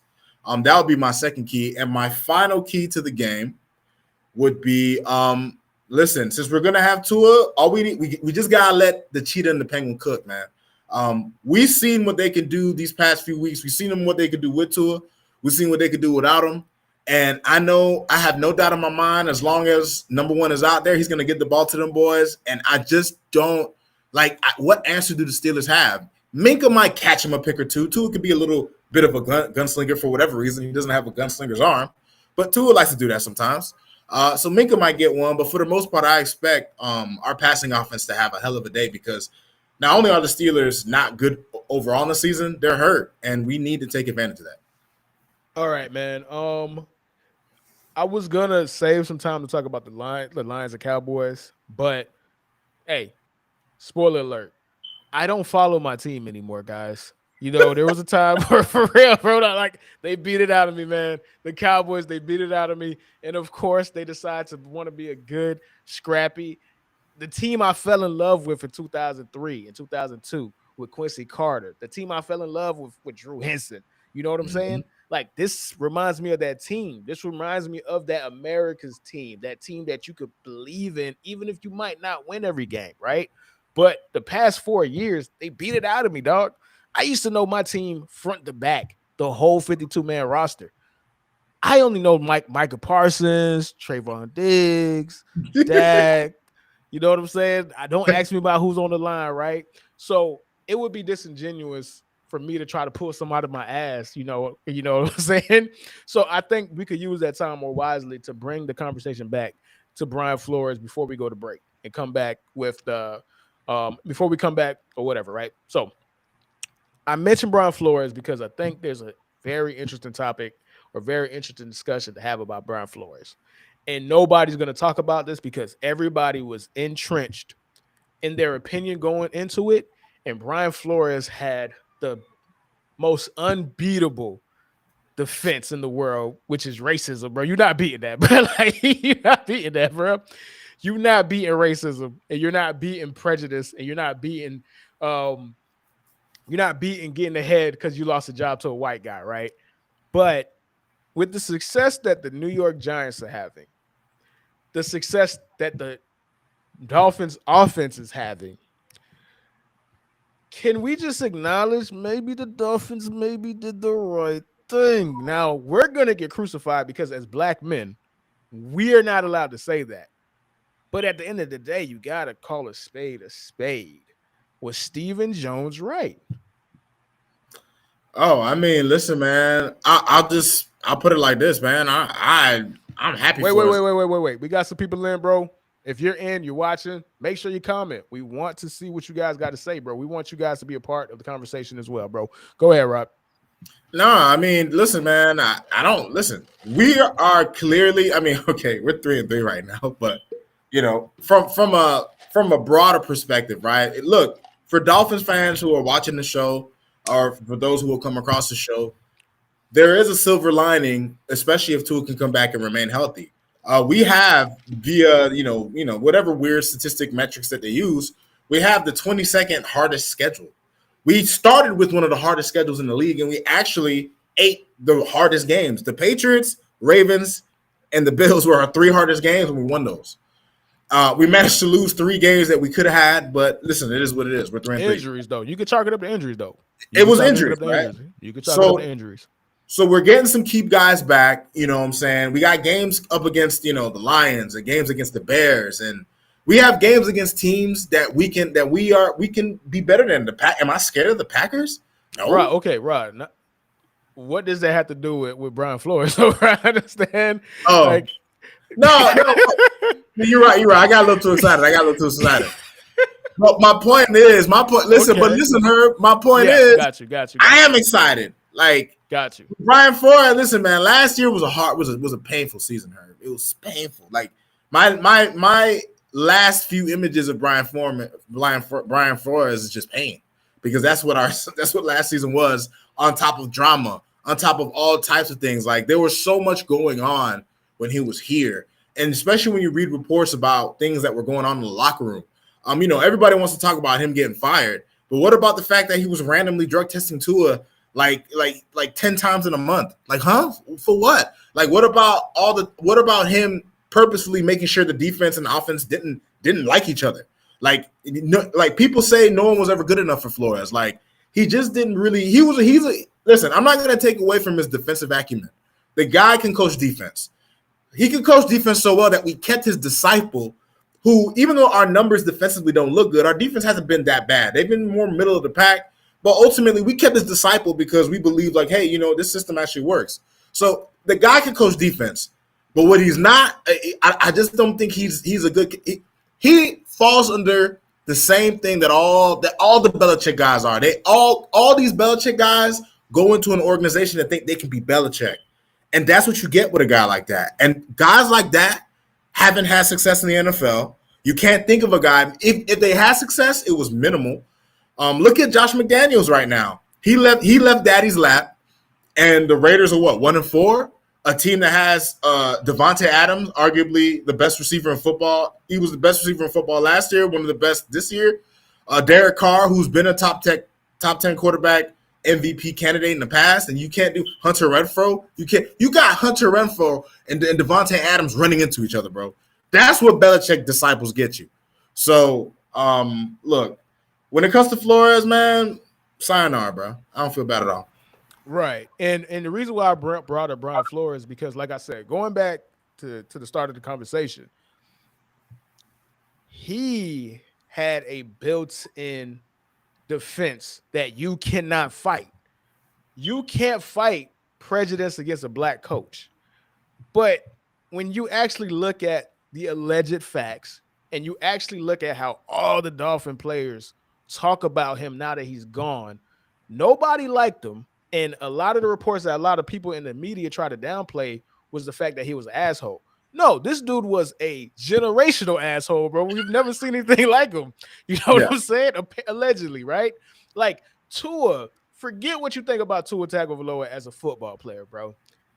That would be my second key. And my final key to the game would be, listen, since we're gonna have Tua, all we need, we just gotta let the cheetah and the penguin cook, man. We've seen what they can do these past few weeks. We've seen them what they could do with Tua. We've seen what they could do without him. And I have no doubt in my mind, as long as number 1 is out there, he's gonna get the ball to them boys. And I just don't what answer do the Steelers have? Minka might catch him a pick or two. Tua could be a little bit of a gunslinger for whatever reason. He doesn't have a gunslinger's arm, but Tua likes to do that sometimes. So Minka might get one, but for the most part, I expect our passing offense to have a hell of a day because not only are the Steelers not good overall in the season, they're hurt, and we need to take advantage of that. All right, man. I was gonna save some time to talk about the Lions and Cowboys, but hey, spoiler alert. I don't follow my team anymore, guys. There was a time where, for real, bro, like, they beat it out of me, man. The Cowboys, they beat it out of me. And, of course, they decide to want to be a good, scrappy. The team I fell in love with in 2003 and 2002 with Quincy Carter. The team I fell in love with Drew Henson. You know what I'm saying? Like, this reminds me of that team. This reminds me of that America's team, that team that you could believe in, even if you might not win every game, right? But the past 4 years, they beat it out of me, dog. I used to know my team front to back, the whole 52-man roster. I only know Micah Parsons, Trayvon Diggs, Dak. You know what I'm saying? Don't ask me about who's on the line, right? So it would be disingenuous for me to try to pull some out of my ass, you know what I'm saying? So I think we could use that time more wisely to bring the conversation back to Brian Flores before we go to break and come back with the before we come back or whatever, right? So I mentioned Brian Flores because I think there's a very interesting topic or very interesting discussion to have about Brian Flores. And nobody's going to talk about this because everybody was entrenched in their opinion going into it. And Brian Flores had the most unbeatable defense in the world, which is racism, bro. You're not beating that, bro. Like, you're not beating that, bro. You're not beating racism, and you're not beating prejudice, and you're not beating getting ahead because you lost a job to a white guy, right? But with the success that the New York Giants are having, the success that the Dolphins offense is having, can we just acknowledge maybe the Dolphins maybe did the right thing? Now we're gonna get crucified because as black men, we are not allowed to say that. But at the end of the day, you gotta call a spade a spade. Was Stephen Jones right? Oh, I mean, listen, man. I'll put it like this, man. I'm happy Wait, for us. wait. We got some people in, bro. If you're in, you're watching, make sure you comment. We want to see what you guys got to say, bro. We want you guys to be a part of the conversation as well, bro. Go ahead, Rob. No, I mean, listen, man. I don't listen. We are clearly. I mean, okay, we're 3-3 right now, but from a broader perspective, right? Look, for Dolphins fans who are watching the show, or for those who will come across the show, there is a silver lining, especially if Tua can come back and remain healthy. We have via whatever weird statistic metrics that they use, we have the 22nd hardest schedule. We started with one of the hardest schedules in the league, and we actually ate the hardest games. The Patriots, Ravens, and the Bills were our 3 hardest games, and we won those. We managed to lose 3 games that we could have had, but listen, it is what it is. We're 3-3. Injuries, though. You could chalk it up to injuries, though. It was injuries, right? You could chalk it up to injuries. So we're getting some keep guys back, you know what I'm saying? We got games up against, the Lions and games against the Bears, and we have games against teams that we can be better than the Pack. Am I scared of the Packers? No. Right, okay, right. Now, what does that have to do with Brian Flores? So I understand. Oh, no. You're right. I got a little too excited. But my point is, listen, Herb, my point is, got you. I am excited. Like, got you. Brian Flores, listen, man, last year was a painful season, Herb. It was painful. Like my last few images of Brian Flores is just pain, because that's what last season was, on top of drama, on top of all types of things. Like, there was so much going on when he was here, and especially when you read reports about things that were going on in the locker room. Everybody wants to talk about him getting fired, but what about the fact that he was randomly drug testing Tua like 10 times in a month? Like, huh? For what? Like, what about him purposefully making sure the defense and the offense didn't like each other? Like people say no one was ever good enough for Flores. Like, he just didn't really. Listen, I'm not going to take away from his defensive acumen. The guy can coach defense. He can coach defense so well that we kept his disciple, who, even though our numbers defensively don't look good, our defense hasn't been that bad. They've been more middle of the pack. But ultimately, we kept his disciple because we believe, like, hey, this system actually works. So the guy can coach defense, but what he's not, I just don't think he's a good. He falls under the same thing that all the Belichick guys are. They all these Belichick guys go into an organization that think they can be Belichick, and that's what you get with a guy like that. And guys like that haven't had success in the NFL. You can't think of a guy. If they had success, it was minimal. Look at Josh McDaniels right now. He left Daddy's lap, and the Raiders are what, 1-4? A team that has Devontae Adams, arguably the best receiver in football. He was the best receiver in football last year, one of the best this year. Derek Carr, who's been a top 10 quarterback MVP candidate in the past, and you can't do Hunter Renfrow. You got Hunter Renfrow and Devontae Adams running into each other, bro. That's what Belichick disciples get you. So, look, when it comes to Flores, man, sayonara, bro. I don't feel bad at all. Right. And the reason why I brought up Brian Flores, because, like I said, going back to the start of the conversation, he had a built-in defense that you cannot fight. You can't fight prejudice against a black coach. But when you actually look at the alleged facts, and you actually look at how all the Dolphin players talk about him now that he's gone, nobody liked him. And a lot of the reports that a lot of people in the media try to downplay was the fact that he was an asshole. No, this dude was a generational asshole, bro. We've never seen anything like him. You know what I'm saying? Allegedly, right? Like, Tua, forget what you think about Tua Tagovailoa as a football player, bro.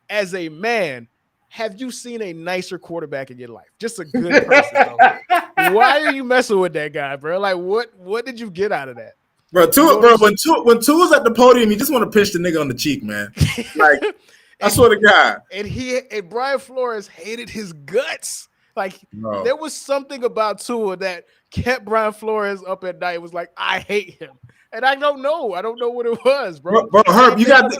As a man, have you seen a nicer quarterback in your life? Just a good person, bro. Why are you messing with that guy, bro? Like, what did you get out of that? Bro, when Tua's at the podium, you just want to pinch the nigga on the cheek, man. Like, I swear to God. And Brian Flores hated his guts. Like, there was something about Tua that kept Brian Flores up at night. It was like, I hate him. And I don't know. I don't know what it was, bro. Bro, Herb, you got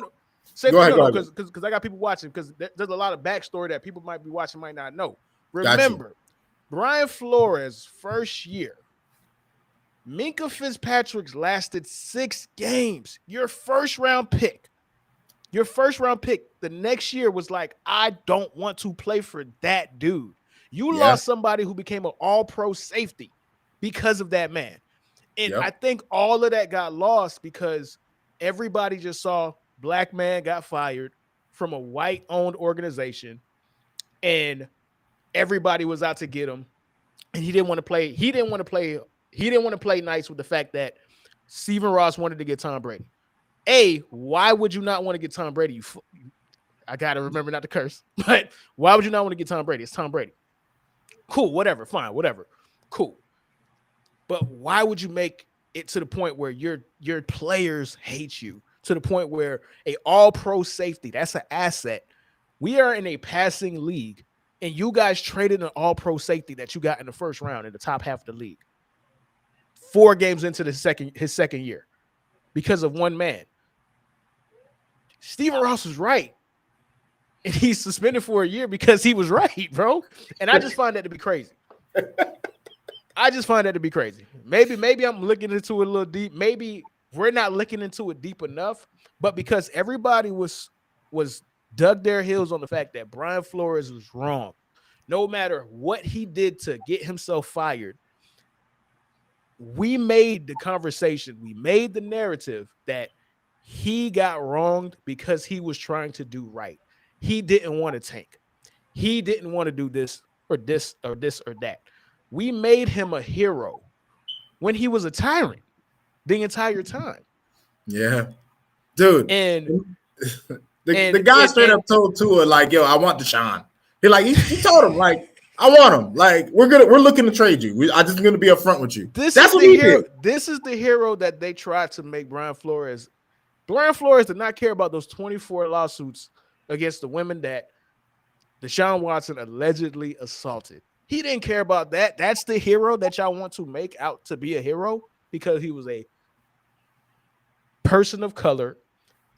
Same Go thing, ahead, no, go ahead. because I got people watching, because there's a lot of backstory that people might be watching, might not know. Got you. Remember, Brian Flores' first year, Minka Fitzpatrick's lasted 6 games. Your first round pick. The next year was like, I don't want to play for that dude. You lost somebody who became an all-pro safety because of that man. And I think all of that got lost because everybody just saw black man got fired from a white-owned organization, and everybody was out to get him. And he didn't want to play. He didn't want to play nice with the fact that Stephen Ross wanted to get Tom Brady. Why would you not want to get Tom Brady? I got to remember not to curse, but why would you not want to get Tom Brady? It's Tom Brady. Cool, whatever, fine, whatever. Cool. But why would you make it to the point where your players hate you, to the point where a all-pro safety, that's an asset. We are in a passing league, and you guys traded an all-pro safety that you got in the first round in the top half of the league 4 games into his second year because of one man. Stephen Ross was right. And he's suspended for a year because he was right, bro. And I just find that to be crazy. Maybe I'm looking into it a little deep. Maybe we're not looking into it deep enough. But because everybody was dug their heels on the fact that Brian Flores was wrong, no matter what he did to get himself fired, we made the conversation, we made the narrative that he got wronged because he was trying to do right. He didn't want to tank. He didn't want to do this or this or this or that. We made him a hero when he was a tyrant the entire time. Yeah. Dude. And the guy straight up told Tua, like, yo, I want Deshaun. He told him, like, I want him. Like, we're looking to trade you. I just gonna be upfront with you. That's what he did. This is the hero that they tried to make Brian Flores. Brian Flores did not care about those 24 lawsuits against the women that Deshaun Watson allegedly assaulted. He didn't care about that. That's the hero that y'all want to make out to be a hero because he was a person of color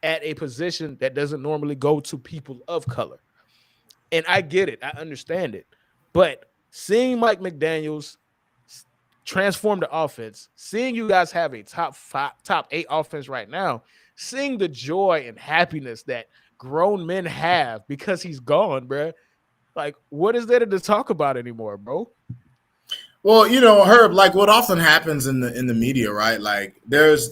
at a position that doesn't normally go to people of color. And I get it. I understand it. But seeing Mike McDaniels transform the offense, seeing you guys have a top 8 offense right now, seeing the joy and happiness that grown men have because he's gone, bro. Like, what is there to talk about anymore, bro? Well, Herb, like what often happens in the media, right? Like there is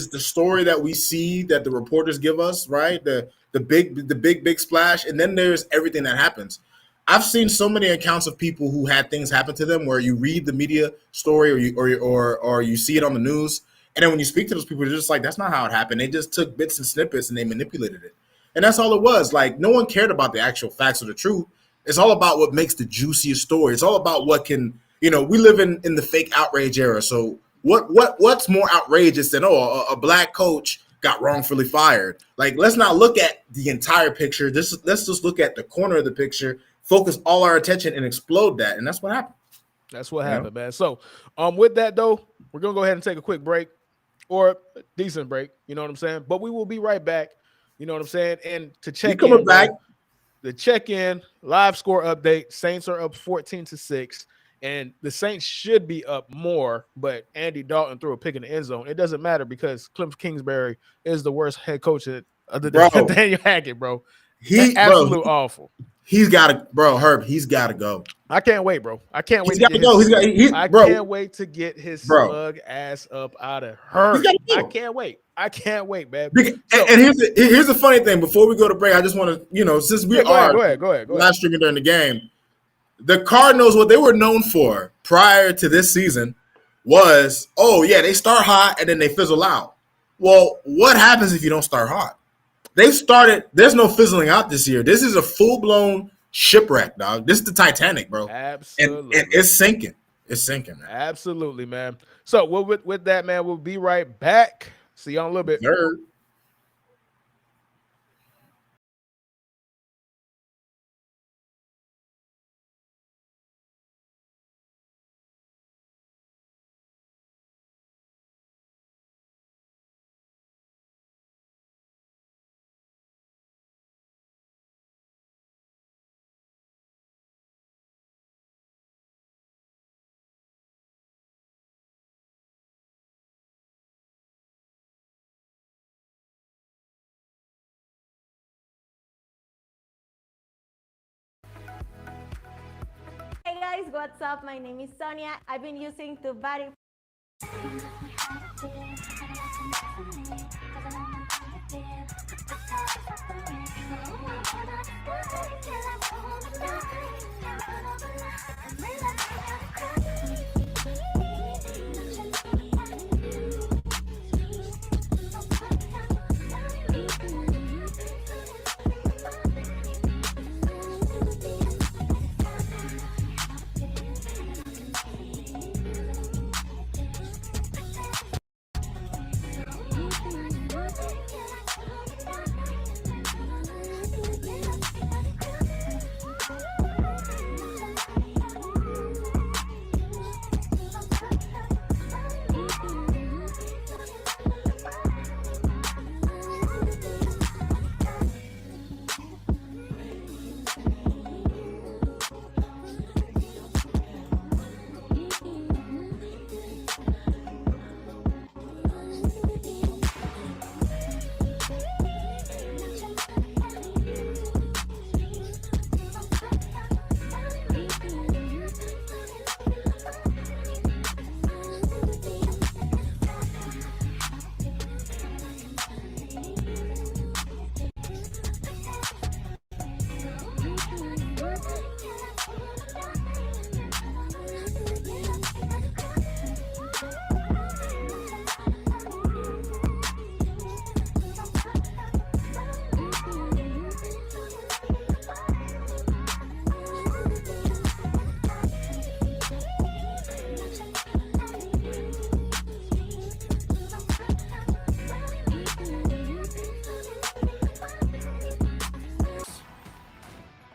the story that we see that the reporters give us, right? The big splash, and then there's everything that happens. I've seen so many accounts of people who had things happen to them where you read the media story or you see it on the news, and then when you speak to those people, they're just like, that's not how it happened. They just took bits and snippets and they manipulated it. And that's all it was. Like, no one cared about the actual facts or the truth. It's all about what makes the juiciest story. It's all about what can, we live in the fake outrage era. So what's more outrageous than, a black coach got wrongfully fired? Like, let's not look at the entire picture. Let's just look at the corner of the picture, focus all our attention and explode that. And that's what happened. That's what happened, man. So with that, though, we're going to go ahead and take a quick break, or a decent break. You know what I'm saying? But we will be right back. You know what I'm saying? And to check in, back. The check-in live score update, Saints are up 14-6, and the Saints should be up more, but Andy Dalton threw a pick in the end zone. It doesn't matter because Cliff Kingsbury is the worst head coach other than Daniel Hackett, bro. He's absolute awful. He's got to, bro, Herb, he's got to go. I can't wait, bro. I can't wait. I can't wait to get his slug ass up out of her. I can't wait. I can't wait, man. And here's the funny thing. Before we go to break, I just want to, since we are go ahead. live streaming during the game, the Cardinals, what they were known for prior to this season was, they start hot and then they fizzle out. Well, what happens if you don't start hot? There's no fizzling out this year. This is a full-blown shipwreck, dog. This is the Titanic, bro. Absolutely. And it's sinking. It's sinking, man. Absolutely, man. So with that, man, we'll be right back. See y'all in a little bit. Nerd. guys, what's up? My name is Sonia. I've been using the body.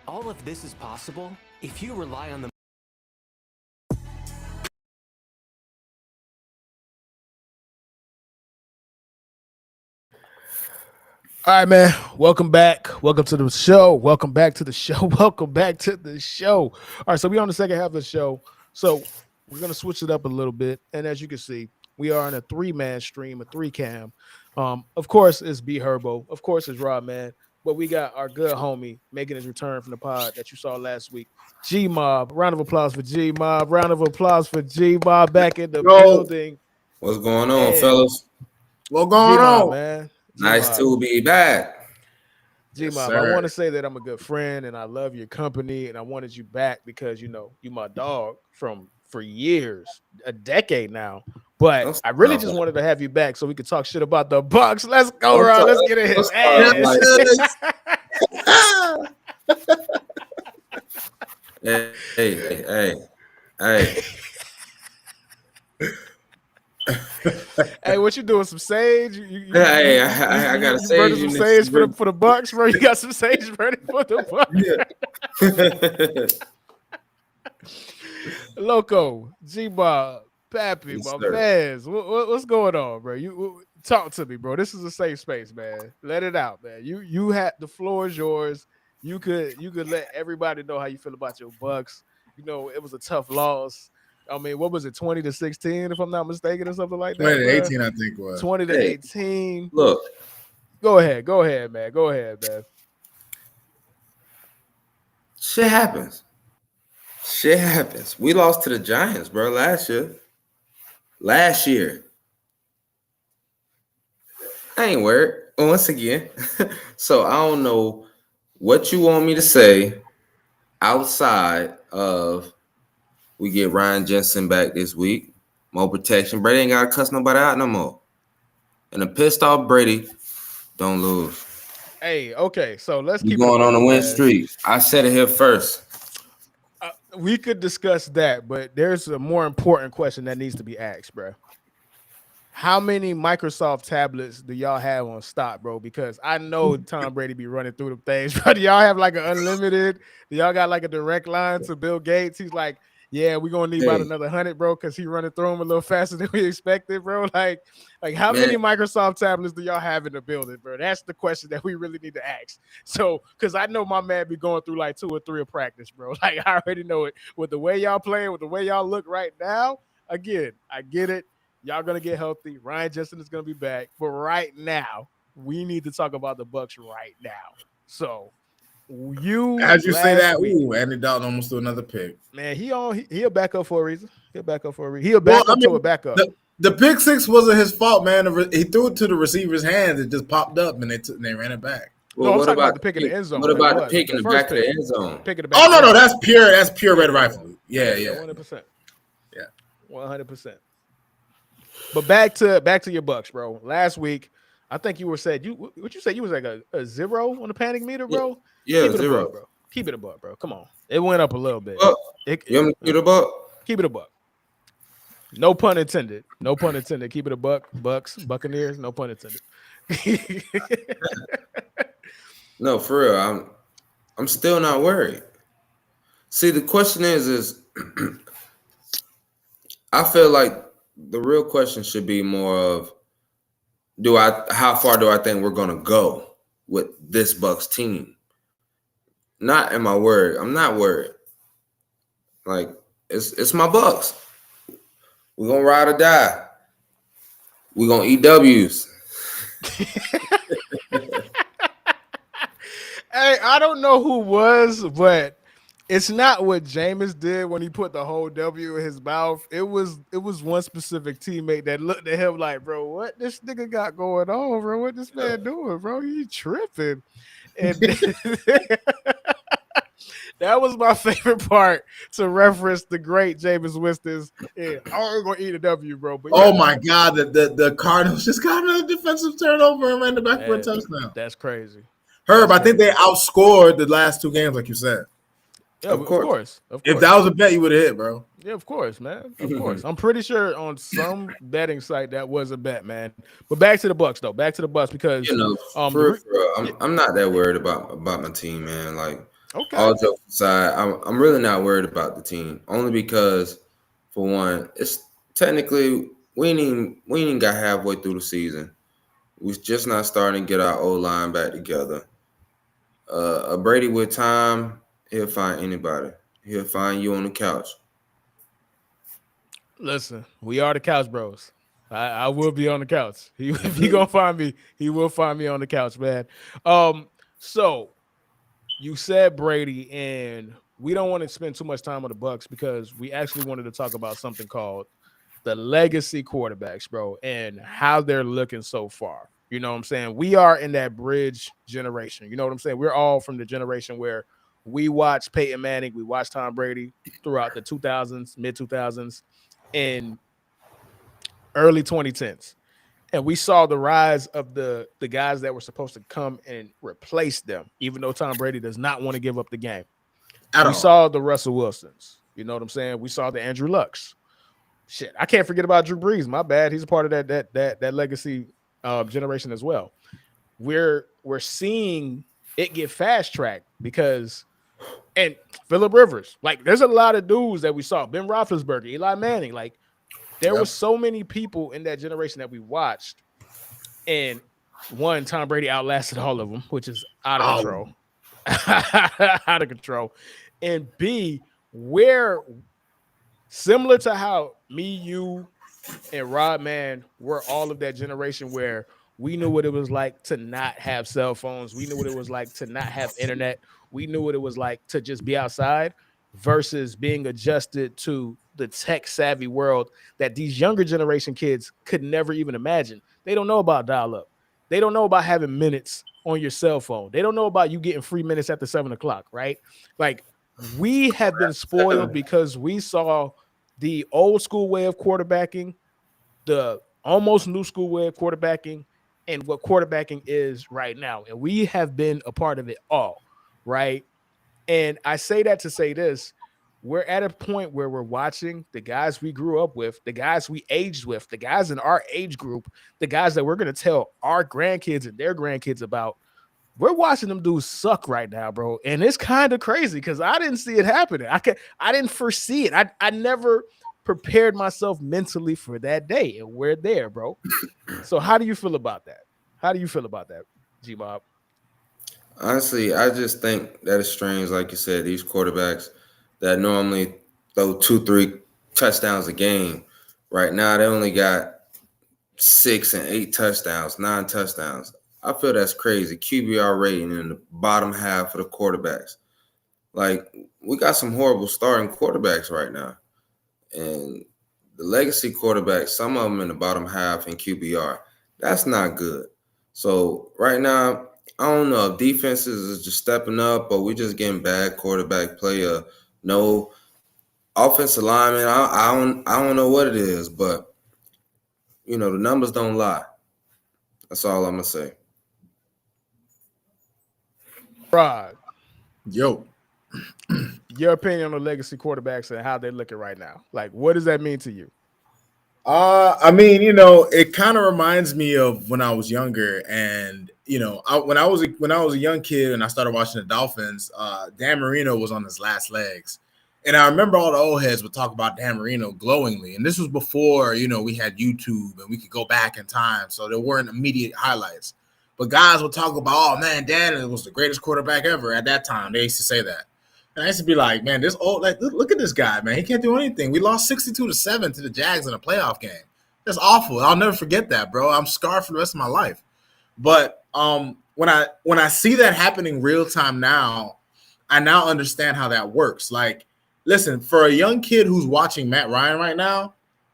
All of this is possible if you rely on the All right, man. Welcome back. Welcome to the show. Welcome back to the show. Welcome back to the show. All right, so we're on the second half of the show. So we're gonna switch it up a little bit. And as you can see, we are in a 3-man stream, a 3-cam. Of course, it's B Herbo. Of course, it's Rob Man. But we got our good homie making his return from the pod that you saw last week. G Mob. Round of applause for G Mob. Round of applause for G Mob back in the building. What's going on, fellas? What's going on, man? Nice to be back. G-Mob, I want to say that I'm a good friend and I love your company and I wanted you back because, you know, you my dog for years, a decade now. But I really just wanted to have you back so we could talk shit about the Bucks. Let's go, Rob. Let's get it. Hey. Hey, what you doing? Some sage? I got some sage. Some sage for the Bucks, bro. You got some sage ready for the Bucks? Yeah. Loco, G-Bob, Pappy, my man. What's going on, bro? You talk to me, bro. This is a safe space, man. Let it out, man. You had the floor is yours. You could let everybody know how you feel about your Bucks. You know, it was a tough loss. I mean, what was it, 20-16, if I'm not mistaken, or something like that? 20-18, I think it was. 20-18. Look. Go ahead, man. Shit happens. We lost to the Giants, bro, last year. I ain't worried. Once again. So I don't know what you want me to say outside of we get Ryan Jensen back this week. More protection. Brady ain't got to cuss nobody out no more. And a pissed off Brady don't lose. Hey, okay. So let's keep going on a win streak. I said it here first. We could discuss that, but there's a more important question that needs to be asked, bro. How many Microsoft tablets do y'all have on stock, bro? Because I know Tom Brady be running through them things. But do y'all have like an unlimited? Do y'all got like a direct line to Bill Gates? He's like, yeah, we're gonna need about another 100, bro, because he running through them a little faster than we expected, bro. Like how many Microsoft tablets do y'all have in the building, bro? That's the question that we really need to ask. So, because I know my man be going through like 2 or 3 of practice, bro. Like I already know it. With the way y'all playing, with the way y'all look right now, again, I get it. Y'all gonna get healthy. Ryan Jensen is gonna be back, but right now, we need to talk about the Bucks right now. So, As you say that, week, Andy Dalton almost threw another pick. man, he'll back up for a reason. He'll back up for a reason. He'll back up to a backup. The pick six wasn't his fault, man. He threw it to the receiver's hands. It just popped up, and they ran it back. Well, no, I'm talking about the pick in the end zone. What about the pick in the back of the end zone? Oh no, that's pure red rifle. Yeah, 100%. Yeah, 100%. But back to your Bucks, bro. Last week, I think you said you was like a 0 on the panic meter, bro. Yeah, keep it 0, above, bro. Keep it above, bro. Come on, it went up a little bit. You want me to keep it above? Keep it a buck. No pun intended. No pun intended. Keep it a buck. Bucks, Buccaneers. No pun intended. No, for real. I'm still not worried. See, the question is I feel like the real question should be more of how far do I think we're gonna go with this Bucks team? Not am I worried? I'm not worried. Like it's my Bucks. We're gonna ride or die. We're gonna eat W's. Hey, I don't know who was, but it's not what Jameis did when he put the whole W in his mouth. It was one specific teammate that looked at him like, bro, what this nigga got going on, bro? What this man doing, bro? He tripping. And that was my favorite part to reference the great Jameis Winston's. Yeah, I'm gonna eat a W, bro. But oh my God, the Cardinals just got another defensive turnover and ran the back for a touchdown. That's crazy. Herb, I think they outscored the last two games, like you said. Yeah, of course. If that was a bet, you would have hit, bro. Yeah, of course, man. Of course. I'm pretty sure on some betting site that was a bet, man. But back to the Bucks, though. Back to the Bucks because I'm not that worried about my team, man. Like, okay. All jokes aside, I'm really not worried about the team. Only because, for one, it's technically we ain't even got halfway through the season. We're just not starting to get our O-line back together. A Brady with time, he'll find anybody. He'll find you on the couch. Listen, we are the Couch Bros. I will be on the couch. If he gonna find me, he will find me on the couch, man. So you said Brady, and we don't want to spend too much time on the Bucks because we actually wanted to talk about something called the legacy quarterbacks, bro, and how they're looking so far. You know what I'm saying? We are in that bridge generation. You know what I'm saying? We're all from the generation where we watched Peyton Manning, we watched Tom Brady throughout the 2000s, mid-2000s, and early 2010s. And we saw the rise of the guys that were supposed to come and replace them, even though Tom Brady does not want to give up the game. We saw the Russell Wilsons. You know what I'm saying? We saw the Andrew Lucks. Shit, I can't forget about Drew Brees. My bad. He's a part of that legacy generation as well. We're seeing it get fast tracked because, and Phillip Rivers, like there's a lot of dudes that we saw. Ben Roethlisberger, Eli Manning, like there were so many people in that generation that we watched, and one, Tom Brady outlasted all of them, which is out of control, out of control, and B, we're similar to how me, you, and Rod Man were all of that generation where we knew what it was like to not have cell phones. We knew what it was like to not have internet. We knew what it was like to just be outside versus being adjusted to the tech-savvy world that these younger generation kids could never even imagine. They don't know about dial-up. They don't know about having minutes on your cell phone. They don't know about you getting free minutes after 7 o'clock, right? Like, we have been spoiled because we saw the old school way of quarterbacking, the almost new school way of quarterbacking, and what quarterbacking is right now. And we have been a part of it all, right? And I say that to say this. We're at a point where we're watching the guys we grew up with, the guys we aged with, the guys in our age group, the guys that we're going to tell our grandkids and their grandkids about. We're watching them dudes suck right now, bro. And it's kind of crazy because I didn't see it happening. I didn't foresee it. I never prepared myself mentally for that day, and we're there, bro. So how do you feel about that? How do you feel about that, G-Bob? Honestly, I just think that it's strange, like you said, these quarterbacks that normally throw 2-3 touchdowns a game. Right now, they only got 6 and 8 touchdowns, 9 touchdowns. I feel that's crazy. QBR rating in the bottom half of the quarterbacks. Like, we got some horrible starting quarterbacks right now. And the legacy quarterbacks, some of them in the bottom half in QBR. That's not good. So right now, I don't know if defenses is just stepping up, but we're just getting bad quarterback play. No offensive lineman. I don't know what it is, but the numbers don't lie. That's all I'm gonna say. Rod, Yo, your opinion on the legacy quarterbacks and how they're looking right now. Like, what does that mean to you? I mean, it kind of reminds me of when I was younger, and when I was a young kid and I started watching the Dolphins. Dan Marino was on his last legs, and I remember all the old heads would talk about Dan Marino glowingly. And this was before we had YouTube and we could go back in time, so there weren't immediate highlights. But guys would talk about, oh man, Dan was the greatest quarterback ever at that time. They used to say that. And I used to be like, man, look at this guy, man. He can't do anything. We lost 62-7 to the Jags in a playoff game. That's awful. I'll never forget that, bro. I'm scarred for the rest of my life. But when I see that happening real time now, I now understand how that works. Like, listen, for a young kid who's watching Matt Ryan right now,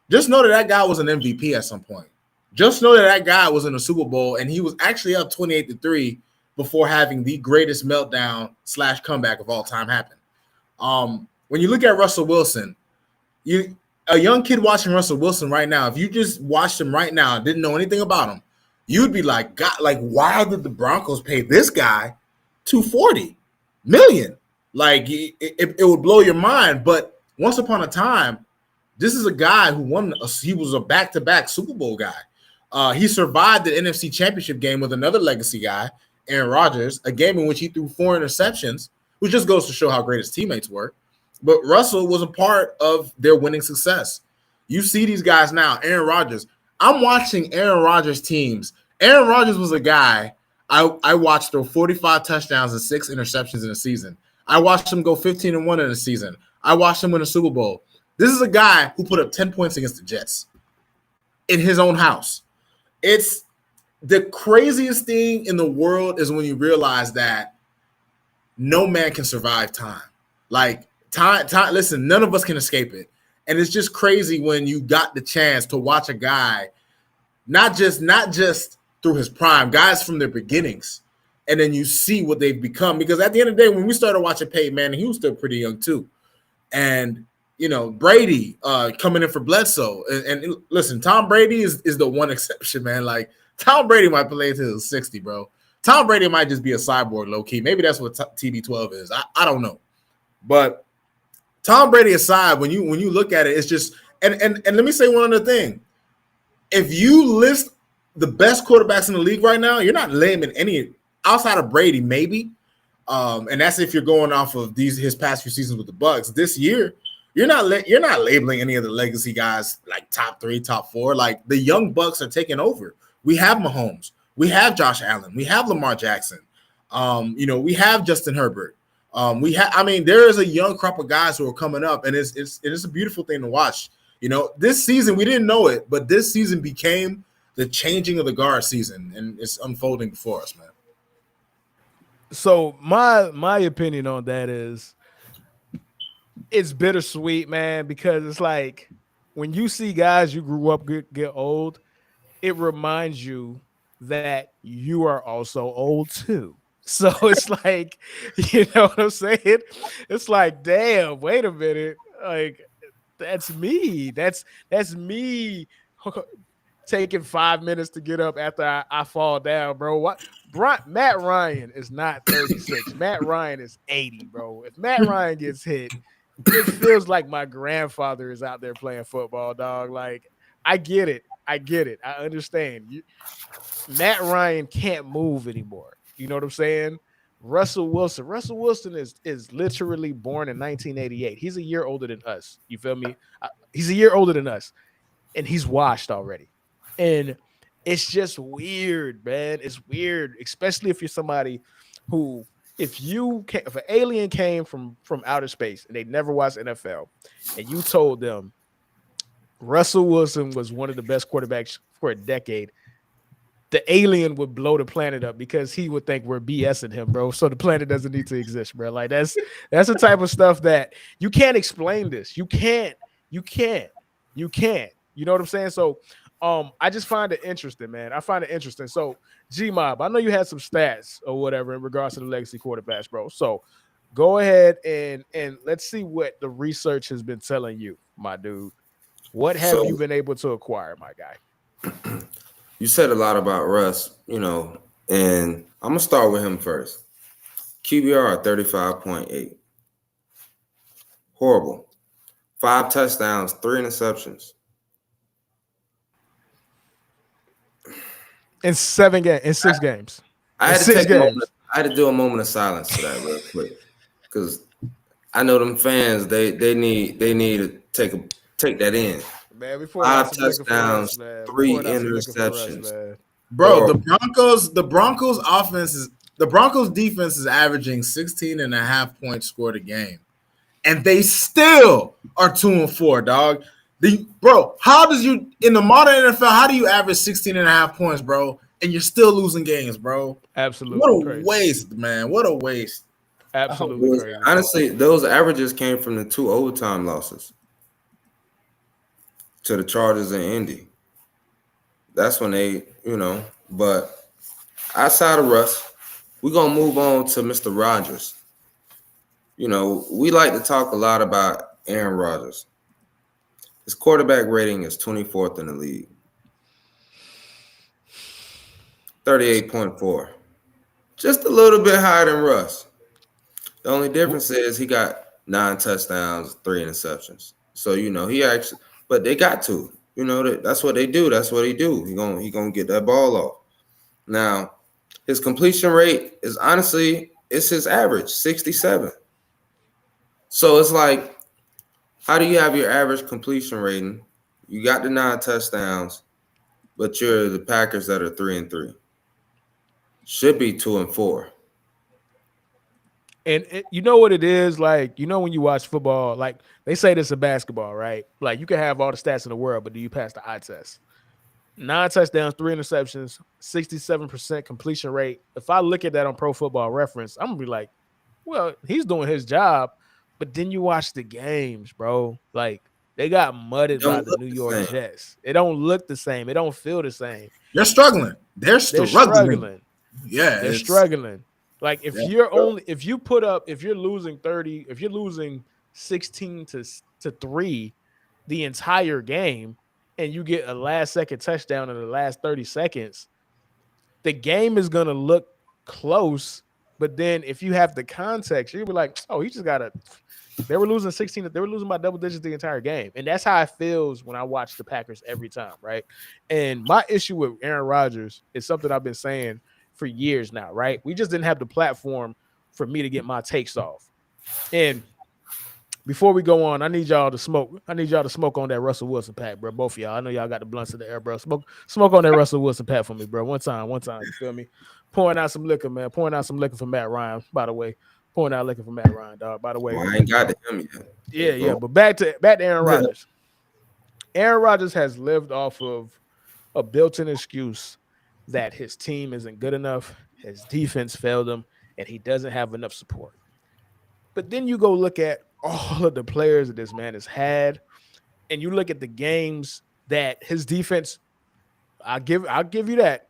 just know that guy was an MVP at some point. Just know that guy was in a Super Bowl, and he was actually up 28-3 before having the greatest meltdown / comeback of all time happen. When you look at Russell Wilson, a young kid watching Russell Wilson right now, if you just watched him right now and didn't know anything about him, you'd be like, God, like, why did the Broncos pay this guy $240 million? Like, it would blow your mind. But once upon a time, this is a guy who he was a back-to-back Super Bowl guy. He survived the NFC Championship game with another legacy guy, Aaron Rodgers, a game in which he threw 4 interceptions, which just goes to show how great his teammates were. But Russell was a part of their winning success. You see these guys now, Aaron Rodgers. I'm watching Aaron Rodgers teams. Aaron Rodgers was a guy I watched throw 45 touchdowns and 6 interceptions in a season. I watched him go 15-1 in a season. I watched him win a Super Bowl. This is a guy who put up 10 points against the Jets in his own house. It's the craziest thing in the world is when you realize that no man can survive time. Like, time, listen, none of us can escape it. And it's just crazy when you got the chance to watch a guy, not just through his prime, guys from their beginnings, and then you see what they've become. Because at the end of the day, when we started watching Peyton Manning, he was still pretty young too. And Brady coming in for Bledsoe. And listen, Tom Brady is the one exception, man. Like, Tom Brady might play until he was 60, bro. Tom Brady might just be a cyborg low-key. Maybe that's what TB12 is. I don't know. But Tom Brady aside, when you look at it, it's just and let me say one other thing. If you list the best quarterbacks in the league right now, you're not naming any outside of Brady, maybe. And that's if you're going off of his past few seasons with the Bucs. This year, you're not labeling any of the legacy guys like top 3, top 4. Like, the young Bucs are taking over. We have Mahomes, we have Josh Allen, we have Lamar Jackson, we have Justin Herbert. There is a young crop of guys who are coming up, and it's a beautiful thing to watch. This season we didn't know it, but this season became the changing of the guard season, and it's unfolding before us, man. So my opinion on that is it's bittersweet, man, because it's like when you see guys you grew up get old, it reminds you that you are also old too. So it's like, you know what I'm saying? It's like, damn, wait a minute. Like, that's me. That's me taking 5 minutes to get up after I fall down, bro. Matt Ryan is not 36. Matt Ryan is 80, bro. If Matt Ryan gets hit, it feels like my grandfather is out there playing football, dog. Like, I get it. I understand. Matt Ryan can't move anymore. You know what I'm saying? Russell Wilson is literally born in 1988. He's a year older than us. You feel me? He's a year older than us, and he's washed already. And it's just weird, man. It's weird, especially if you're somebody who, if an alien came from outer space and they never watched NFL, and you told them Russell Wilson was one of the best quarterbacks for a decade, the alien would blow the planet up because he would think we're BSing him, bro. So the planet doesn't need to exist, bro. Like that's the type of stuff that you can't explain this. You can't. You know what I'm saying? So I just find it interesting, man. I find it interesting. So G-Mob, I know you had some stats or whatever in regards to the legacy quarterbacks, bro. So go ahead and let's see what the research has been telling you, my dude. What have you been able to acquire, my guy? You said a lot about Russ, you know, and I'm going to start with him first. QBR 35.8. Horrible. 5 touchdowns, 3 interceptions. In 6 games. I had to do a moment of silence for that real quick. Because I know them fans, they need to take that in. Man, 5 touchdowns, 3 interceptions. Bro, the Broncos offense the Broncos defense is averaging 16.5 points scored a game. And they still are 2-4, dog. Bro, how does you in the modern NFL, how do you average 16.5 points, bro? And you're still losing games, bro. Absolutely. What a waste, man. What a waste. Absolutely crazy. Honestly, those averages came from the 2 overtime losses to the Chargers and Indy. That's when they, you know, but outside of Russ, we're going to move on to Mr. Rodgers. You know, we like to talk a lot about Aaron Rodgers. His quarterback rating is 24th in the league. 38.4. Just a little bit higher than Russ. The only difference is he got 9 touchdowns, 3 interceptions. So, you know, he actually, but they got to. You know, that's what they do. That's what he do. He gonna get that ball off. Now, his completion rate is honestly, it's his average, 67. So it's like, how do you have your average completion rating? You got the 9 touchdowns, but you're the Packers that are 3-3. Should be 2-4. And you know what it is? Like, you know, when you watch football, like they say this in basketball, right? Like you can have all the stats in the world, but do you pass the eye test? 9 touchdowns, 3 interceptions, 67% completion rate. If I look at that on Pro Football Reference, I'm gonna be like, well, he's doing his job. But then you watch the games, bro. Like they got mudded by the New York Jets. It don't look the same. It don't feel the same. They're struggling. They're struggling. Yeah, they're struggling. Like if you're losing 30, if you're losing 16 to 3 the entire game, and you get a last second touchdown in the last 30 seconds, the game is gonna look close. But then if you have the context, you'll be like, oh, he just gotta. They were losing 16. They were losing by double digits the entire game. And that's how it feels when I watch the Packers every time, right? And my issue with Aaron Rodgers is something I've been saying for years now, right? We just didn't have the platform for me to get my takes off. And before we go on, I need y'all to smoke. I need y'all to smoke on that Russell Wilson pack, bro. Both of y'all. I know y'all got the blunts in the air, bro. Smoke on that Russell Wilson pack for me, bro. One time. You feel me? Pouring out some liquor, man. Pouring out some liquor for Matt Ryan, by the way. Pouring out liquor for Matt Ryan, dog. By the way. Well, I ain't got to him yet. Yeah. But back to Aaron Rodgers. Aaron Rodgers has lived off of a built-in excuse that his team isn't good enough, his defense failed him, and he doesn't have enough support. But then you go look at all of the players that this man has had, and you look at the games that his defense, I'll give you that,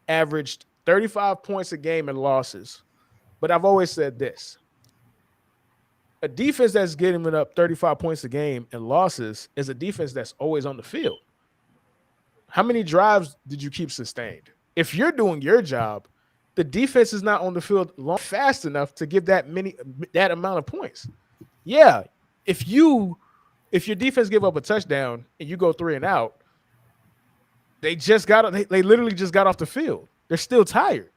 averaged 35 points a game in losses. But I've always said this. A defense that's getting up 35 points a game in losses is a defense that's always on the field. How many drives did you keep sustained? If you're doing your job, the defense is not on the field fast enough to give that amount of points. Yeah, if your defense give up a touchdown and you go 3 and out, they literally just got off the field. They're still tired.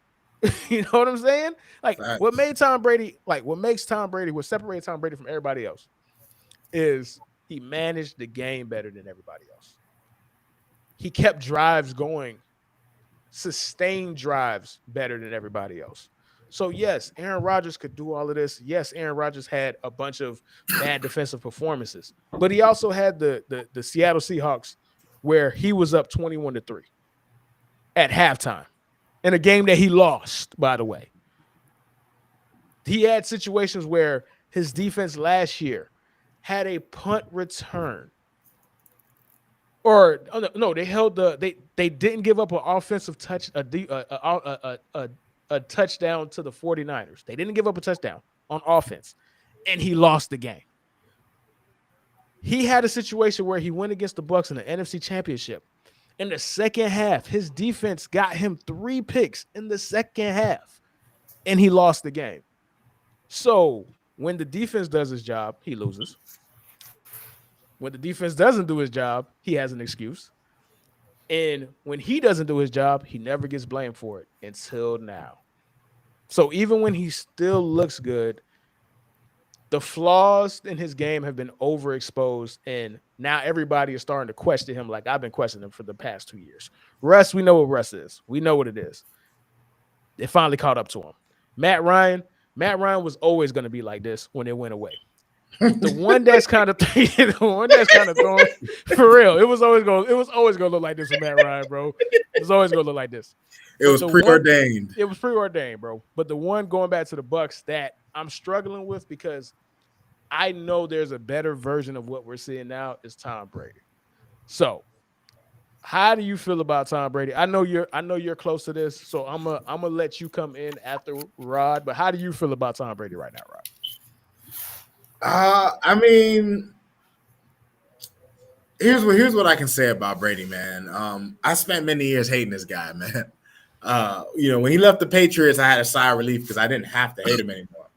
You know what I'm saying? Like what separated Tom Brady from everybody else is he managed the game better than everybody else. He kept drives going, sustained drives better than everybody else. So yes, Aaron Rodgers could do all of this. Yes, Aaron Rodgers had a bunch of bad defensive performances, but he also had the Seattle Seahawks where he was up 21-3 at halftime. in a game that he lost, by the way. He had situations where his defense last year had a punt return. Or no, they held they didn't give up an offensive touch a touchdown to the 49ers. They didn't give up a touchdown on offense, and he lost the game. He had a situation where he went against the Bucs in the NFC Championship. In the second half, his defense got him 3 picks in the second half, and he lost the game. So when the defense does his job, he loses. When the defense doesn't do his job, he has an excuse. And when he doesn't do his job, he never gets blamed for it until now. So even when he still looks good, the flaws in his game have been overexposed, and now everybody is starting to question him like I've been questioning him for the past 2 years. Russ, we know what Russ is. We know what it is. It finally caught up to him. Matt Ryan was always going to be like this when it went away. The one that's kind of throwing for real. It was always going to look like this with Matt Ryan, bro. It was always going to look like this. It was preordained. It was preordained, bro. But the one going back to the Bucs that I'm struggling with because I know there's a better version of what we're seeing now is Tom Brady. So, how do you feel about Tom Brady? I know you're close to this, so I'm gonna let you come in after Rod. But how do you feel about Tom Brady right now, Rod? I mean, here's what I can say about Brady, man. I spent many years hating this guy, man. When he left the Patriots, I had a sigh of relief because I didn't have to hate him anymore,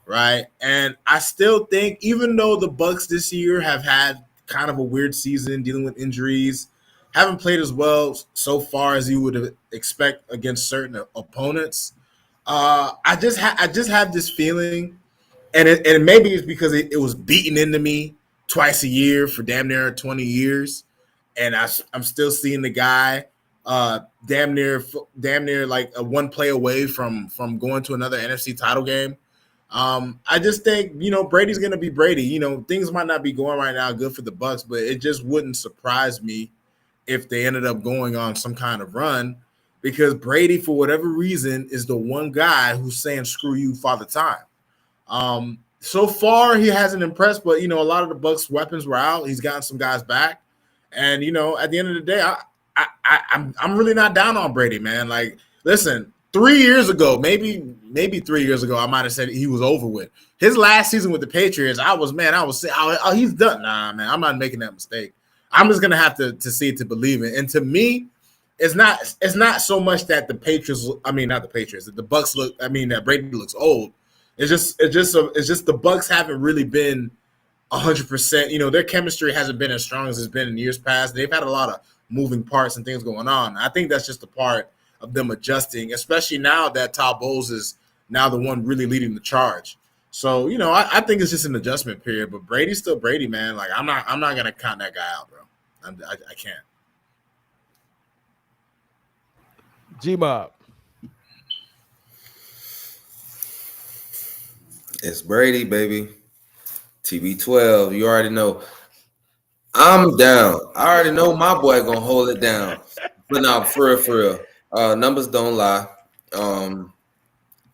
right? And I still think, even though the Bucs this year have had kind of a weird season dealing with injuries, haven't played as well so far as you would expect against certain opponents. I just have this feeling. And maybe it's because it was beaten into me twice a year for damn near 20 years. And I'm still seeing the guy damn near like a one play away from going to another NFC title game. I just think, Brady's going to be Brady. Things might not be going right now good for the Bucs, but it just wouldn't surprise me if they ended up going on some kind of run, because Brady, for whatever reason, is the one guy who's saying, screw you, Father Time. So far he hasn't impressed, but a lot of the Bucs weapons were out. He's gotten some guys back, and at the end of the day, I'm really not down on Brady, man. Like, listen, 3 years ago, maybe 3 years ago, I might have said he was over with. His last season with the Patriots, I was saying, oh, he's done. Nah, man, I'm not making that mistake. I'm just gonna have to see it to believe it. And to me, it's not so much that not the Patriots, that the Bucs look. That Brady looks old. It's just the Bucs haven't really been 100%. Their chemistry hasn't been as strong as it's been in years past. They've had a lot of moving parts and things going on. I think that's just a part of them adjusting, especially now that Todd Bowles is now the one really leading the charge. So I think it's just an adjustment period. But Brady's still Brady, man. Like, I'm not gonna count that guy out, bro. I can't. G-Mob. It's Brady, baby. TB12. You already know. I'm down. I already know my boy gonna hold it down. But now, for real. Numbers don't lie.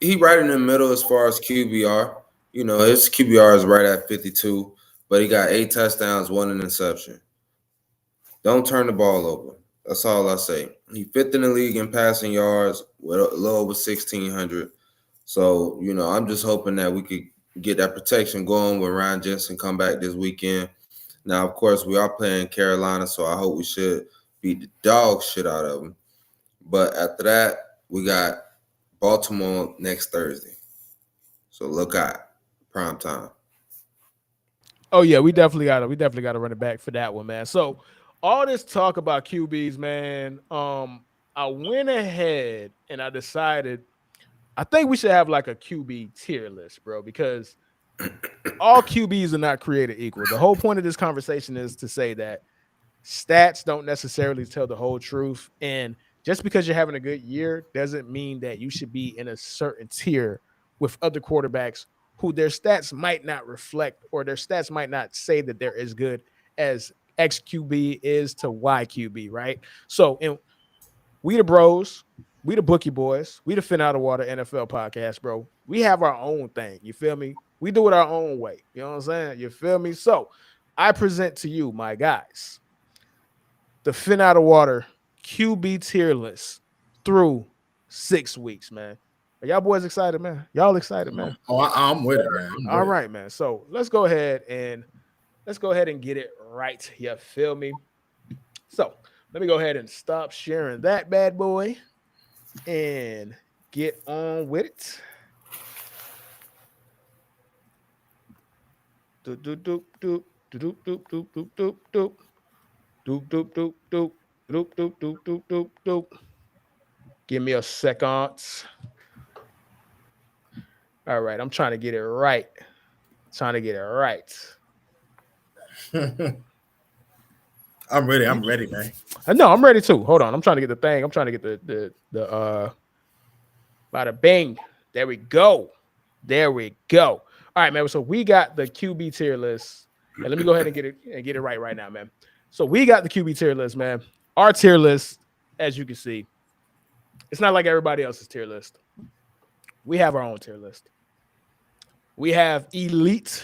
He right in the middle as far as QBR. His QBR is right at 52, but he got 8 touchdowns, 1 interception. Don't turn the ball over. That's all I say. He 5th in the league in passing yards with a little over 1,600. So, I'm just hoping that we could get that protection going when Ryan Jensen come back this weekend. Now, of course, we are playing Carolina, so I hope we should beat the dog shit out of them. But after that, we got Baltimore next Thursday. So look out. Prime time. Oh yeah, we definitely got to run it back for that one, man. So all this talk about QBs, man. I went ahead and I decided I think we should have like a QB tier list, bro, because all QBs are not created equal. The whole point of this conversation is to say that stats don't necessarily tell the whole truth, and just because you're having a good year doesn't mean that you should be in a certain tier with other quarterbacks who their stats might not reflect, or their stats might not say that they're as good as XQB is to YQB, right? So we the bros, We the Bookie Boys. We the Phin Outta Water NFL podcast, bro. We have our own thing. You feel me? We do it our own way. You know what I'm saying? You feel me? So I present to you, my guys, the Phin Outta Water QB tier list through 6 weeks, man. Are y'all boys excited, man? Y'all excited, man? Oh, I'm with it, man. All right, man. So let's go ahead and get it right. You feel me? So let me go ahead and stop sharing that bad boy and get on with it. Doop doop doop doop doop doop doop doop doop doop doop doop doop doop doop doop doop doop doop doop. Give me a second. All right, I'm trying to get it right. I'm ready, man. No, I'm ready too. Hold on. I'm trying to get the thing. I'm trying to get the bada bing. There we go. All right, man. So we got the QB tier list. And let me go ahead and get it right now, man. So we got the QB tier list, man. Our tier list, as you can see, it's not like everybody else's tier list. We have our own tier list. We have elite.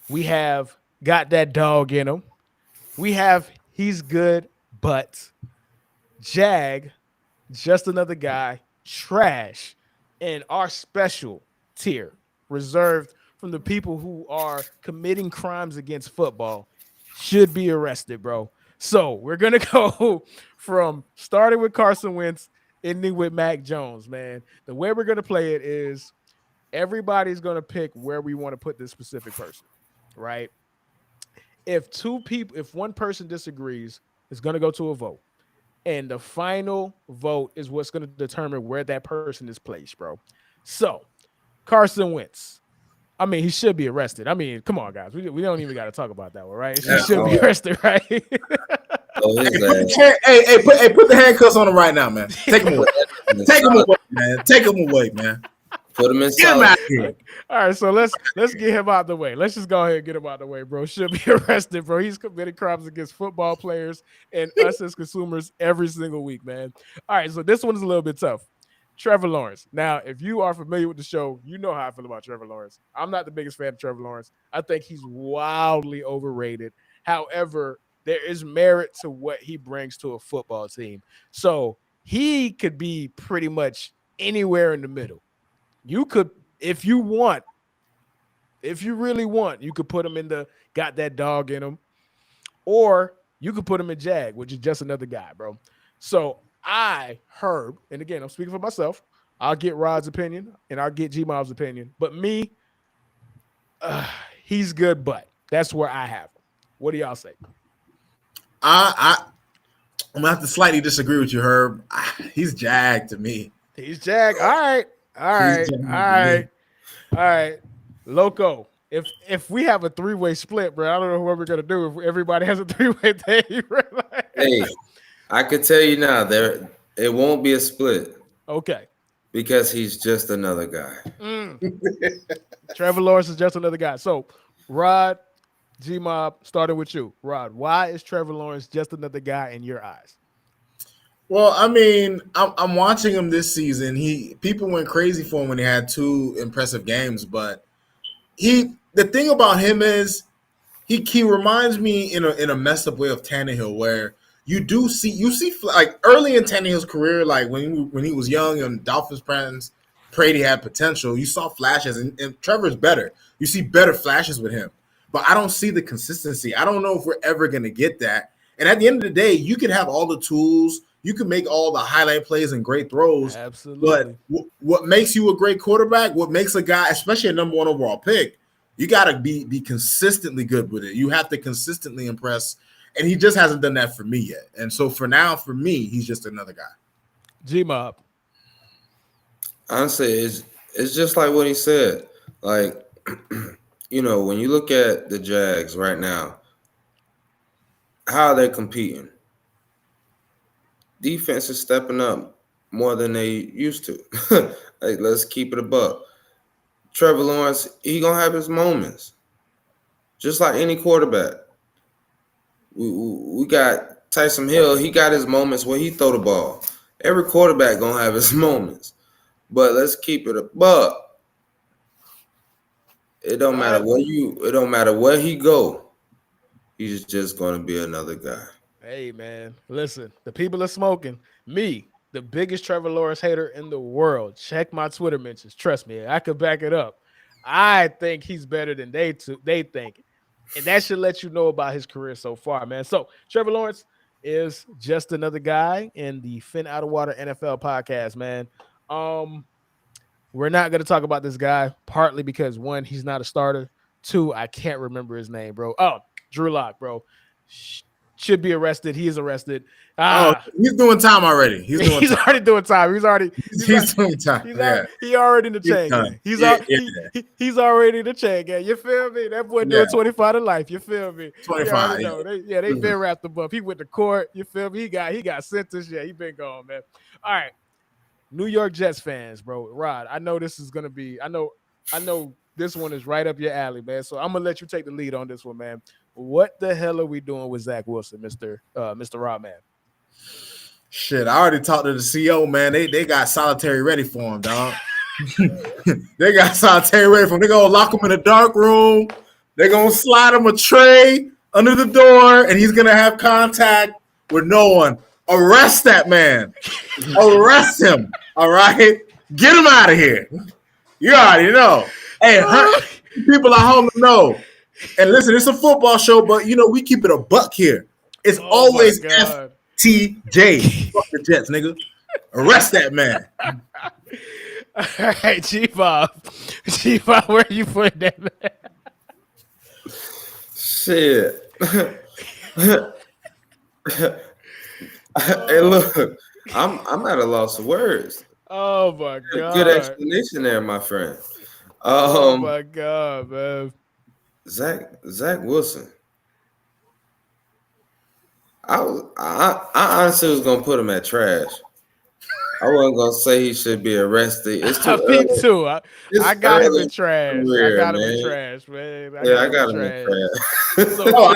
We have got that dog in him. We have he's good, but Jag, just another guy, trash, and our special tier reserved from the people who are committing crimes against football should be arrested, bro. So we're gonna go from starting with Carson Wentz, ending with Mac Jones, man. The way we're gonna play it is everybody's gonna pick where we want to put this specific person, right? If one person disagrees, it's gonna go to a vote. And the final vote is what's gonna determine where that person is placed, bro. So Carson Wentz. I mean, he should be arrested. I mean, come on, guys. We don't even got to talk about that one, right? He should be arrested, right? Hey, put the handcuffs on him right now, man. Take him away. Take him away, man. Put him in Get him out here. All right, so let's get him out the way. Let's just go ahead and get him out the way, bro. Should be arrested, bro. He's committed crimes against football players and us as consumers every single week, man. All right, so this one is a little bit tough. Trevor Lawrence. Now, if you are familiar with the show, you know how I feel about Trevor Lawrence. I'm not the biggest fan of Trevor Lawrence. I think he's wildly overrated. However, there is merit to what he brings to a football team. So he could be pretty much anywhere in the middle. You could, if you really want, you could put him in the got that dog in him, or you could put him in Jag, which is just another guy, bro. So Herb, and again, I'm speaking for myself. I'll get Rod's opinion and I'll get G-Mob's opinion. But me, he's good, but that's where I have him. What do y'all say? I'm gonna have to slightly disagree with you, Herb. He's Jag to me. He's Jag. All right. Loco. If we have a three-way split, bro, I don't know what we're gonna do if everybody has a three-way thing. Hey, I could tell you now, it won't be a split. Okay. Because he's just another guy. Trevor Lawrence is just another guy. So, Rod, G-Mob, starting with you. Rod, why is Trevor Lawrence just another guy in your eyes? Well, I mean, I'm watching him this season. People went crazy for him when he had 2 impressive games, but the thing about him is he reminds me in a messed up way of Tannehill, where you see like early in Tannehill's career, like when he was young and Dolphins fans prayed he had potential, you saw flashes, and Trevor's better. You see better flashes with him, but I don't see the consistency. I don't know if we're ever going to get that. And at the end of the day, you can have all the tools, you can make all the highlight plays and great throws. Absolutely. But what makes you a great quarterback, what makes a guy, especially a number 1 overall pick, you got to be consistently good with it. You have to consistently impress. And he just hasn't done that for me yet. And so for me, he's just another guy. G-Mob. Honestly, it's just like what he said. Like, when you look at the Jags right now, how are they competing? Defense is stepping up more than they used to. Like, let's keep it a buck. Trevor Lawrence, he going to have his moments. Just like any quarterback. We got Tyson Hill. He got his moments where he throw the ball, Every quarterback gonna have his moments, but let's keep it a buck. It don't matter where It don't matter where he go. He's just gonna be another guy. Hey man, listen, the people are smoking. Me, the biggest Trevor Lawrence hater in the world. Check my Twitter mentions. Trust me, I could back it up. I think he's better than they think. And that should let you know about his career so far, man. So Trevor Lawrence is just another guy in the Phin Outta NFL podcast, man. We're not going to talk about this guy, partly because one, he's not a starter. Two, I can't remember his name, bro. Oh, Drew Lock, bro. Should be arrested. He is arrested. He's doing time already. He's already doing time. He's doing time. He already in the chain gang. He's already in the chain gang. You feel me? That boy doing 25 to life. You feel me? 25. They been wrapped him up. He went to court. You feel me? He got sentenced. Yeah, he been gone, man. All right. New York Jets fans, bro. Rod, I know this is gonna be. I know this one is right up your alley, man. So I'm gonna let you take the lead on this one, man. What the hell are we doing with Zach Wilson, Mr. Rod, man? Shit, I already talked to the CEO, man. They got solitary ready for him, dog. They got solitary ready for him. They're gonna lock him in a dark room. They're gonna slide him a tray under the door, and he's gonna have contact with no one. Arrest that man. Arrest him. All right. Get him out of here. You already know. Hey, people at home know. And listen, it's a football show, but we keep it a buck here. It's always FTJ. Fuck the Jets, nigga. Arrest that man. All right, G-Bob, where you put that man? Shit. Hey, look, I'm at a loss of words. Oh my god! Good explanation there, my friend. Oh my god, man! Zach Wilson. I honestly was gonna put him at trash. I wasn't gonna say he should be arrested. It's too Me too. I got him in trash. Career, I got him in trash, man. I got him in trash. So,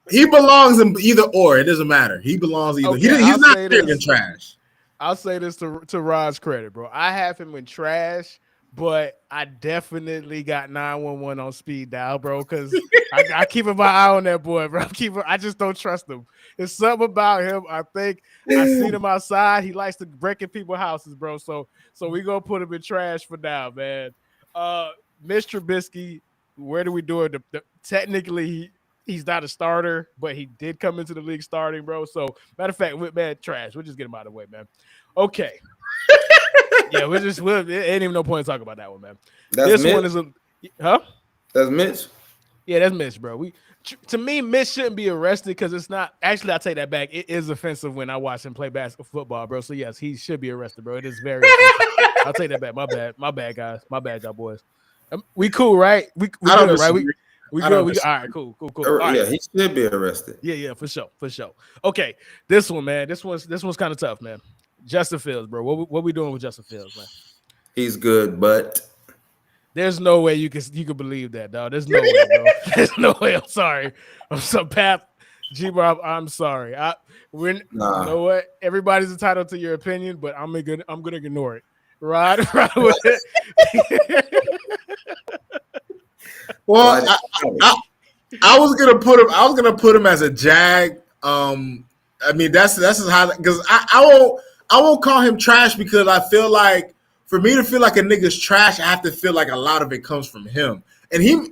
he belongs in either or. It doesn't matter. He belongs either. Okay, He's not in trash. I'll say this to Rod's credit, bro. I have him in trash, but I definitely got 911 on speed dial, bro, because I keep my eye on that boy, bro. I just don't trust him. It's something about him. I think I seen him outside. He likes to break in people's houses, bro. So we gonna put him in trash for now, man. Mr. Trubisky, where do we do it? Technically, he's not a starter, but he did come into the league starting, bro. So, matter of fact, man, trash. We'll just get him out of the way, man. Okay. Yeah, it ain't even no point in talking about that one, man. That's Mitch? One is huh? That's Mitch? Yeah, that's Mitch, bro. To me, Mitch shouldn't be arrested because it's not. Actually, I take that back. It is offensive when I watch him play football, bro. So yes, he should be arrested, bro. It is very offensive. I'll take that back. My bad, guys. My bad, y'all boys. We cool, right? We good, right? We good. All right, cool. All right. Yeah, he should be arrested. Yeah, for sure. Okay, this one, man. This one's kind of tough, man. Justin Fields, bro. What we doing with Justin Fields, man? He's good, but there's no way you could believe that, dog. There's no way, bro. There's no way. I'm sorry. I'm so Pap, G-Bob. I'm sorry. You know what? Everybody's entitled to your opinion, but I'm gonna ignore it. Rod with it. Well, I was gonna put him. I was gonna put him as a Jag. I mean, that's how, because I won't call him trash, because I feel like for me to feel like a nigga's trash, I have to feel like a lot of it comes from him. And he's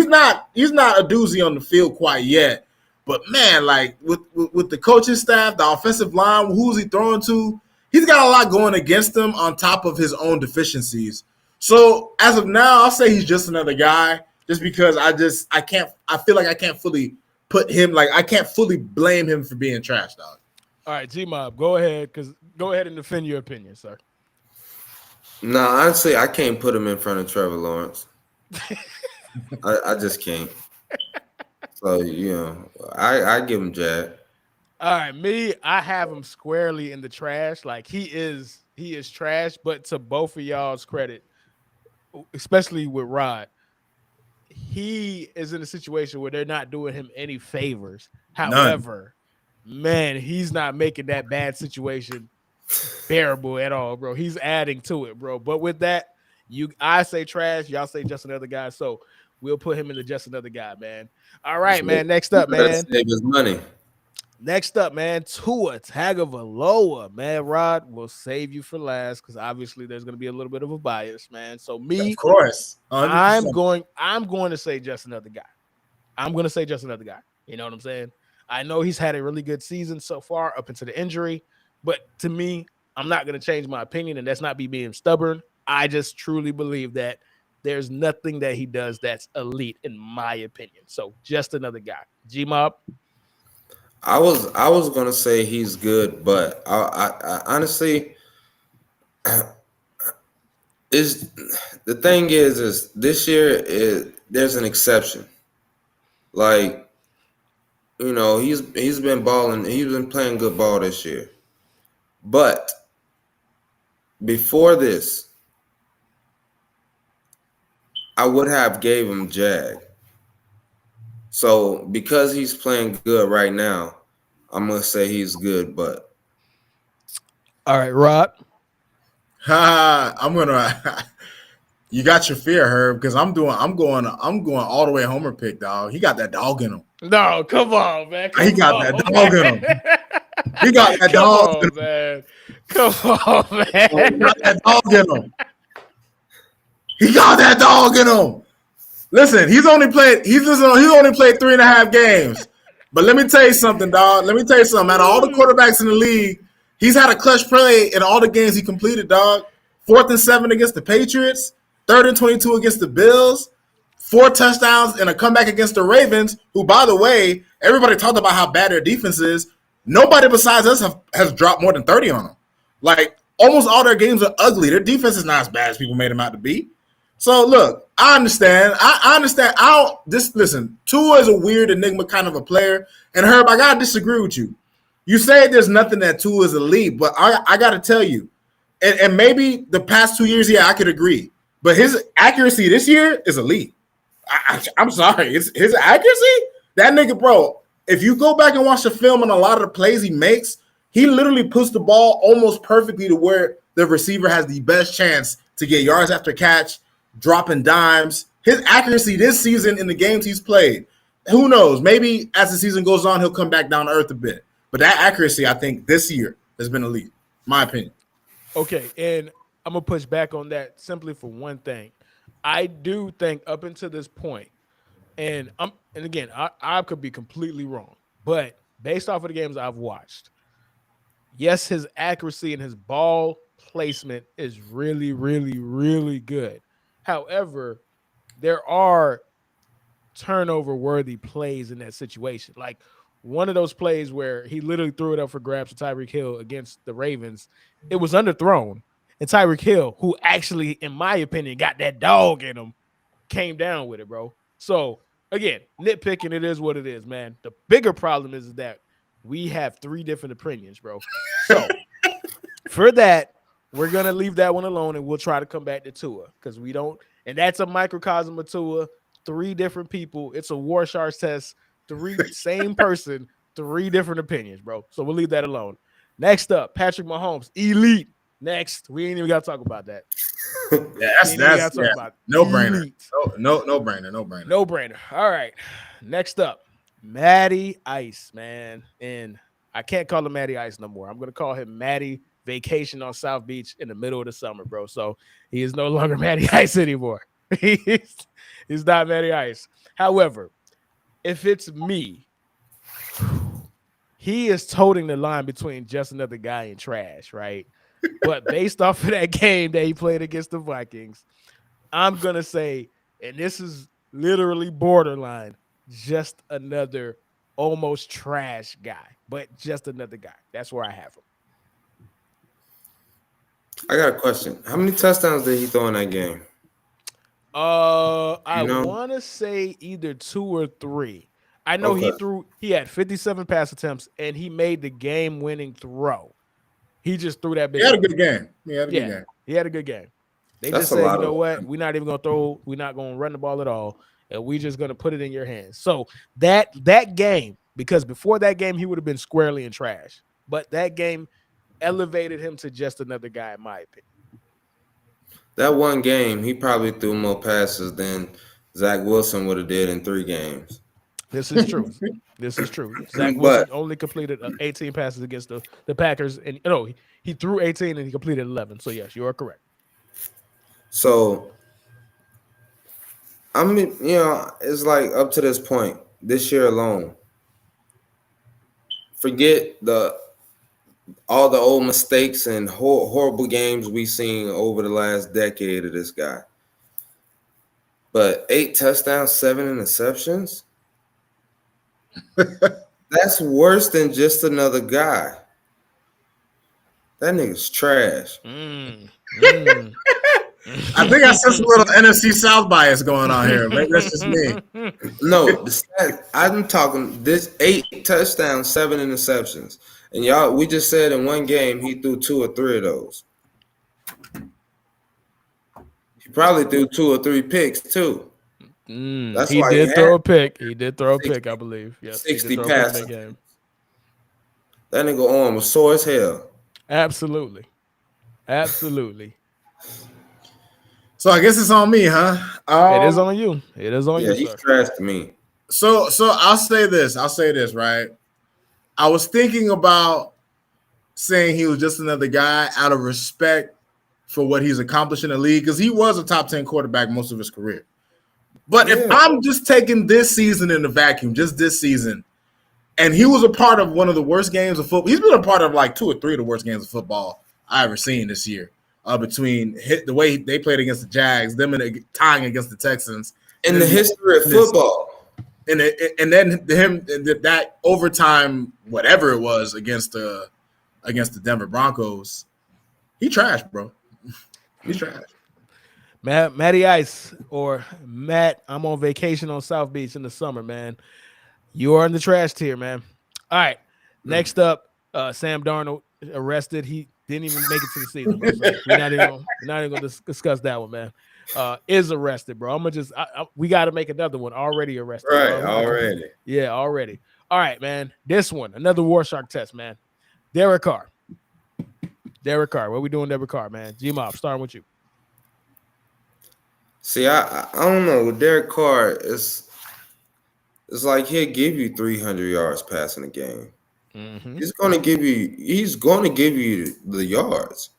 not a doozy on the field quite yet. But man, like with the coaching staff, the offensive line, who's he throwing to? He's got a lot going against him on top of his own deficiencies. So as of now, I'll say he's just another guy, just because I feel like I can't fully put him, like I can't fully blame him for being trash, dog. All right, G-Mob, go ahead and defend your opinion, sir. No, honestly, I can't put him in front of Trevor Lawrence. I just can't. So, I give him Jag. All right, me, I have him squarely in the trash. Like he is trash, but to both of y'all's credit, especially with Rod, he is in a situation where they're not doing him any favors. However, man, he's not making that bad situation bearable at all, bro. He's adding to it, bro. But with that, I say trash, y'all say just another guy. So we'll put him in the just another guy, man. All right, man. Next up, man. Save his money. Next up, man. Tua Tagovailoa, man. Rod will save you for last because obviously there's going to be a little bit of a bias, man. So Of course, 100%. I'm going to say just another guy. I'm going to say just another guy. You know what I'm saying? I know he's had a really good season so far up into the injury, but to me, I'm not going to change my opinion, and that's not me being stubborn. I just truly believe that there's nothing that he does that's elite, in my opinion. So just another guy. G-Mob? I was gonna say he's good, but I honestly is the thing is this year there's an exception. Like, you know, he's been balling, he's been playing good ball this year. But before this, I would have gave him Jag. So because he's playing good right now, I'm gonna say he's good. But all right, Rod. I'm gonna. You got your fear, Herb, because I'm going all the way Homer pick, dog. He got that dog in him. No, come on, man. He got that dog in him. He got that dog in him, man. Come on, man. He got that dog in him. He got that dog in him. Listen, he's only played 3.5 games. But let me tell you something, dog. Let me tell you something. Out of all the quarterbacks in the league, he's had a clutch play in all the games he completed, dog. 4th and 7 against the Patriots, 3rd and 22 against the Bills, 4 touchdowns and a comeback against the Ravens, who, by the way, everybody talked about how bad their defense is. Nobody besides us has dropped more than 30 on them. Like, almost all their games are ugly. Their defense is not as bad as people made them out to be. So, look, I understand. I understand. Listen, Tua is a weird enigma kind of a player. And, Herb, I got to disagree with you. You say there's nothing that Tua is elite, but I got to tell you, and maybe the past 2 years, yeah, I could agree. But his accuracy this year is elite. I'm sorry. His accuracy? That nigga, bro, if you go back and watch the film on a lot of the plays he makes, he literally puts the ball almost perfectly to where the receiver has the best chance to get yards after catch, dropping dimes. His accuracy this season in the games he's played, who knows? Maybe as the season goes on, he'll come back down to earth a bit. But that accuracy, I think, this year has been elite, my opinion. Okay, and I'm going to push back on that simply for one thing. I do think up until this point, and again, I could be completely wrong, but based off of the games I've watched, yes, his accuracy and his ball placement is really, really, really good. However, there are turnover-worthy plays in that situation. Like one of those plays where he literally threw it up for grabs to Tyreek Hill against the Ravens, it was underthrown. And Tyreek Hill, who actually, in my opinion, got that dog in him, came down with it, bro. So, again, nitpicking, it is what it is, man. The bigger problem is that we have 3 different opinions, bro. So, for that, we're going to leave that one alone, and we'll try to come back to Tua because we don't – and that's a microcosm of Tua. 3 different people. It's a Warshar's test. 3 same person, 3 different opinions, bro. So, we'll leave that alone. Next up, Patrick Mahomes, elite. Next, we ain't even got to talk about that. Yeah, that's no brainer. No brainer. All right. Next up, Matty Ice, man. And I can't call him Matty Ice no more. I'm going to call him Matty Vacation on South Beach in the middle of the summer, bro. So he is no longer Matty Ice anymore. He's not Matty Ice. However, if it's me, he is toting the line between just another guy and trash, right? But based off of that game that he played against the Vikings, I'm going to say, and this is literally borderline, just another almost trash guy, but just another guy. That's where I have him. I got a question. How many touchdowns did he throw in that game? I want to say either 2 or 3. I know he had 57 pass attempts, and he made the game-winning throw. He just threw that big. He had a good game. He had a good game. They just said, you know what? We're not even going to throw. We're not going to run the ball at all. and we just gonna put it in your hands. So that game, because before that game he would have been squarely in trash, but that game elevated him to just another guy, in my opinion. That one game, he probably threw more passes than Zach Wilson would have did in 3 games. This is true. This is true. Zach But- Wilson only completed 18 passes against the Packers, and he threw 18 and he completed 11. So yes, you are correct. So, I mean, it's like up to this point, this year alone, forget all the old mistakes and horrible games we've seen over the last decade of this guy. But 8 touchdowns, 7 interceptions, that's worse than just another guy. That nigga's trash. I think I sense a little NFC South bias going on here. Maybe that's just me. No, I'm talking this 8 touchdowns, 7 interceptions. And y'all, we just said in one game he threw 2 or 3 of those. He probably threw 2 or 3 picks too. That's He why did he throw a had pick. He did throw a pick, I believe. Yes, 60 he did throw a pick in passes. that game. That nigga arm was sore as hell. Absolutely. Absolutely. So I guess it's on me, huh? It is on you. It is on Yeah, you, he's sir. trash to me. So I'll say this, right? I was thinking about saying he was just another guy out of respect for what he's accomplished in the league, because he was a top 10 quarterback most of his career. But if I'm just taking this season in the vacuum, just this season, and he was a part of one of the worst games of football. He's been a part of like 2 or 3 of the worst games of football I ever seen this year. Between the way they played against the Jags, them tying against the Texans. In the history of football. And then that overtime, whatever it was against the Denver Broncos, he trashed, bro. He's trash. Matty Ice or Matt, I'm on vacation on South Beach in the summer, man. You are in the trash tier, man. All right. Next up, Sam Darnold arrested. He didn't even make it to the season, bro. So we're not even going to discuss that one, man. Is arrested, bro. I'm gonna we got to make another one. Already arrested, Right? bro. Already. Yeah, already. All right, man. This one, another Warshark test, man. Derek Carr. What we doing, Derek Carr, man? G-Mob, starting with you. See, I don't know. With Derek Carr, it's like he'll give you 300 yards passing a game. Mm-hmm. He's going to give you the yards,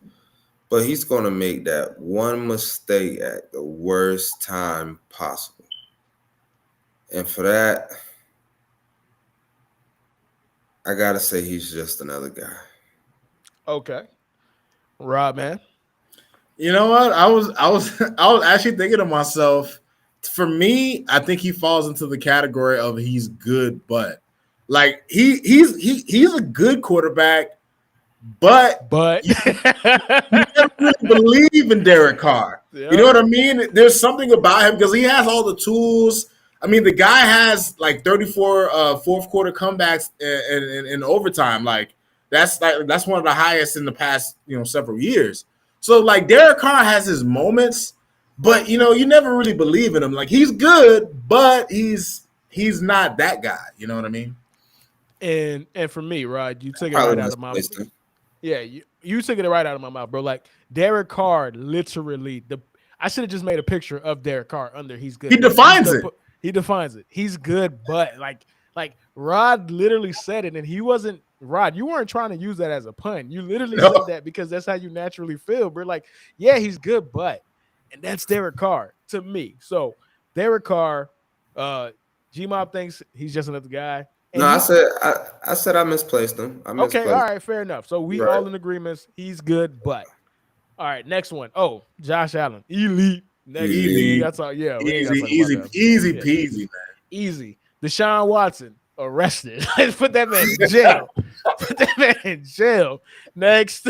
but he's going to make that one mistake at the worst time possible. And for that, I got to say he's just another guy. Okay. Rob, man. You know what? I was actually thinking to myself, for me, I think he falls into the category of he's good, but like he's a good quarterback, but you never really believe in Derek Carr. Yeah. You know what I mean? There's something about him because he has all the tools. I mean, the guy has like 34 fourth quarter comebacks in overtime. Like that's one of the highest in the past, several years. So like Derek Carr has his moments, but you never really believe in him. Like he's good, but he's not that guy. You know what I mean? And for me, Rod, you took it right out of my mouth. Yeah, you took it right out of my mouth, bro. Like Derek Carr, literally, I should have just made a picture of Derek Carr under he's good. He defines it. He defines it. He's good, but like Rod literally said it, and he wasn't. Rod, you weren't trying to use that as a pun. You literally said that because that's how you naturally feel. We're like, yeah, he's good, but, and that's Derek Carr to me. So Derek Carr, G-Mob thinks he's just another guy. And no, I said I misplaced him. Okay, all right, fair enough. So we all in agreement. He's good, but all right, next one. Oh, Josh Allen, elite. Next, Easy. That's all. Yeah, Easy peasy, man. Easy. Deshaun Watson arrested. Let's put that man in jail. Put that man in jail. Next.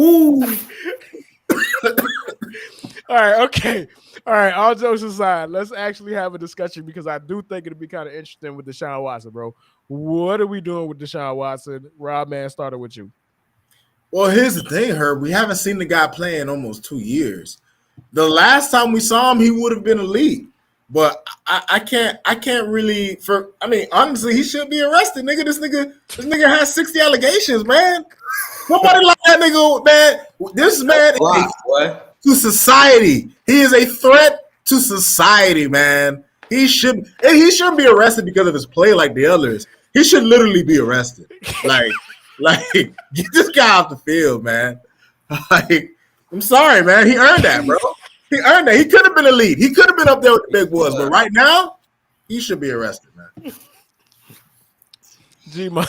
Ooh. All right, okay. All right, all jokes aside, let's actually have a discussion because I do think it'll be kind of interesting with Deshaun Watson, bro. What are we doing with Deshaun Watson? Rob, man, started with you. Well, here's the thing, Herb. We haven't seen the guy play in almost 2 years. The last time we saw him, he would have been elite. But I can't really honestly, he should be arrested, nigga. This nigga has 60 allegations, man. Nobody like that nigga, man. This man to society. He is a threat to society, man. He shouldn't be arrested because of his play like the others. He should literally be arrested. Like get this guy off the field, man. Like, I'm sorry, man. He earned that, bro. He earned that. He could have been elite. He could have been up there with the big boys, but right now, he should be arrested, man. G-Ma.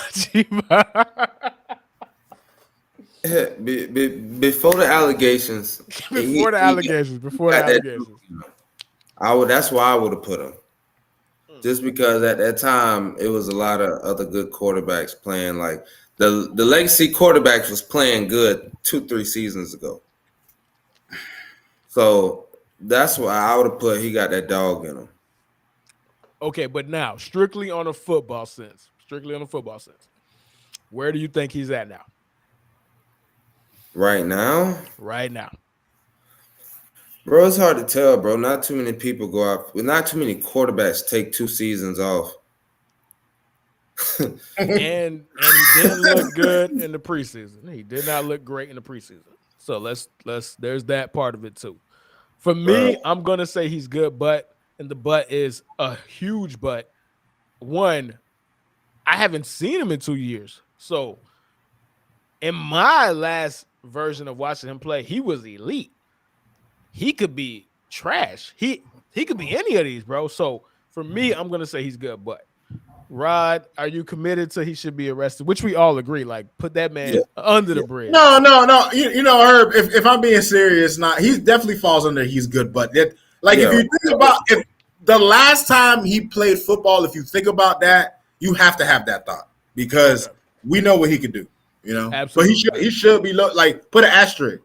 Before the allegations. Before the allegations. That's why I would have put him. Just because at that time it was a lot of other good quarterbacks playing. Like the legacy quarterbacks was playing good 2-3 seasons ago. So that's why I would have put he got that dog in him. Okay, but now strictly on a football sense, where do you think he's at now? Right now, bro, it's hard to tell, bro. Not too many people go out. Not too many quarterbacks take 2 seasons off. and he didn't look good in the preseason. He did not look great in the preseason. So let's there's that part of it too. For me, I'm gonna say he's good, but the but is a huge but. One, I haven't seen him in 2 years. So in my last version of watching him play, he was elite. He could be trash. He could be any of these, bro. So for me, I'm gonna say he's good, but Rod, are you committed to he should be arrested? Which we all agree, like put that man under the bridge. No. You know, Herb, if I'm being serious, he definitely falls under he's good, but if you think about if the last time he played football, if you think about that, you have to have that thought because we know what he could do, you know. Absolutely. But he should be put an asterisk.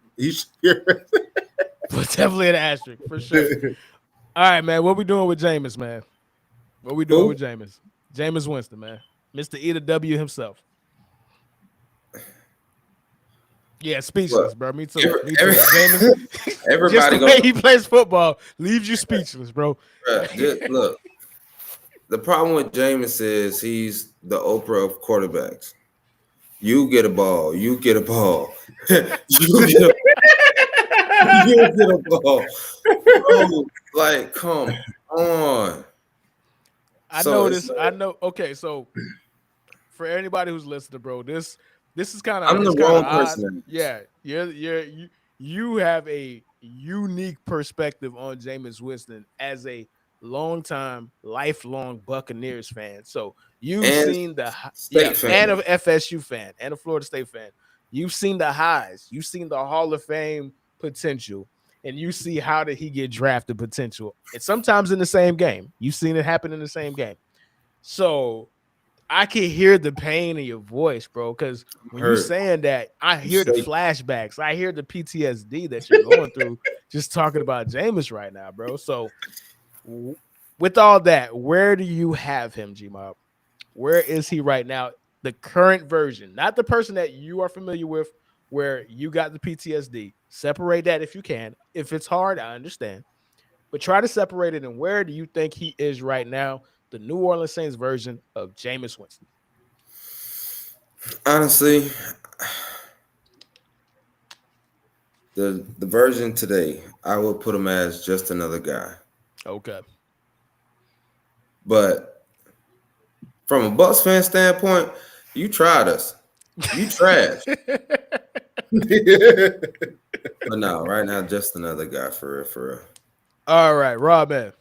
But definitely an asterisk for sure. All right, man. What we doing with Jameis, man? What we doing with Jameis? Jameis Winston, man. Mr. E to W himself. Yeah, speechless, bro. Me too. Jameis, everybody just the way he plays football leaves you speechless, bro. Look, the problem with Jameis is he's the Oprah of quarterbacks. You get a ball. You get a ball. You get a ball. Bro, like, come on. I know this. I know. Okay, so for anybody who's listening, bro, this is kind of. I'm the wrong person. Yeah, you have a unique perspective on Jameis Winston as a lifelong Buccaneers fan. So you've seen the fan of FSU fan and a Florida State fan. You've seen the highs. You've seen the Hall of Fame potential. And you see how did he get drafted potential. And sometimes in the same game. You've seen it happen in the same game. So I can hear the pain in your voice, bro, because when you're saying that, I hear the flashbacks. I hear the PTSD that you're going through just talking about Jameis right now, bro. So with all that, where do you have him, G-Mob? Where is he right now? The current version, not the person that you are familiar with, where you got the PTSD. Separate that if you can. If it's hard, I understand. But try to separate it. And where do you think he is right now? The New Orleans Saints version of Jameis Winston. Honestly, the version today, I would put him as just another guy. Okay. But from a Bucs fan standpoint, you tried us. You trash. But no, right now, just another guy for real. All right, Rob, man.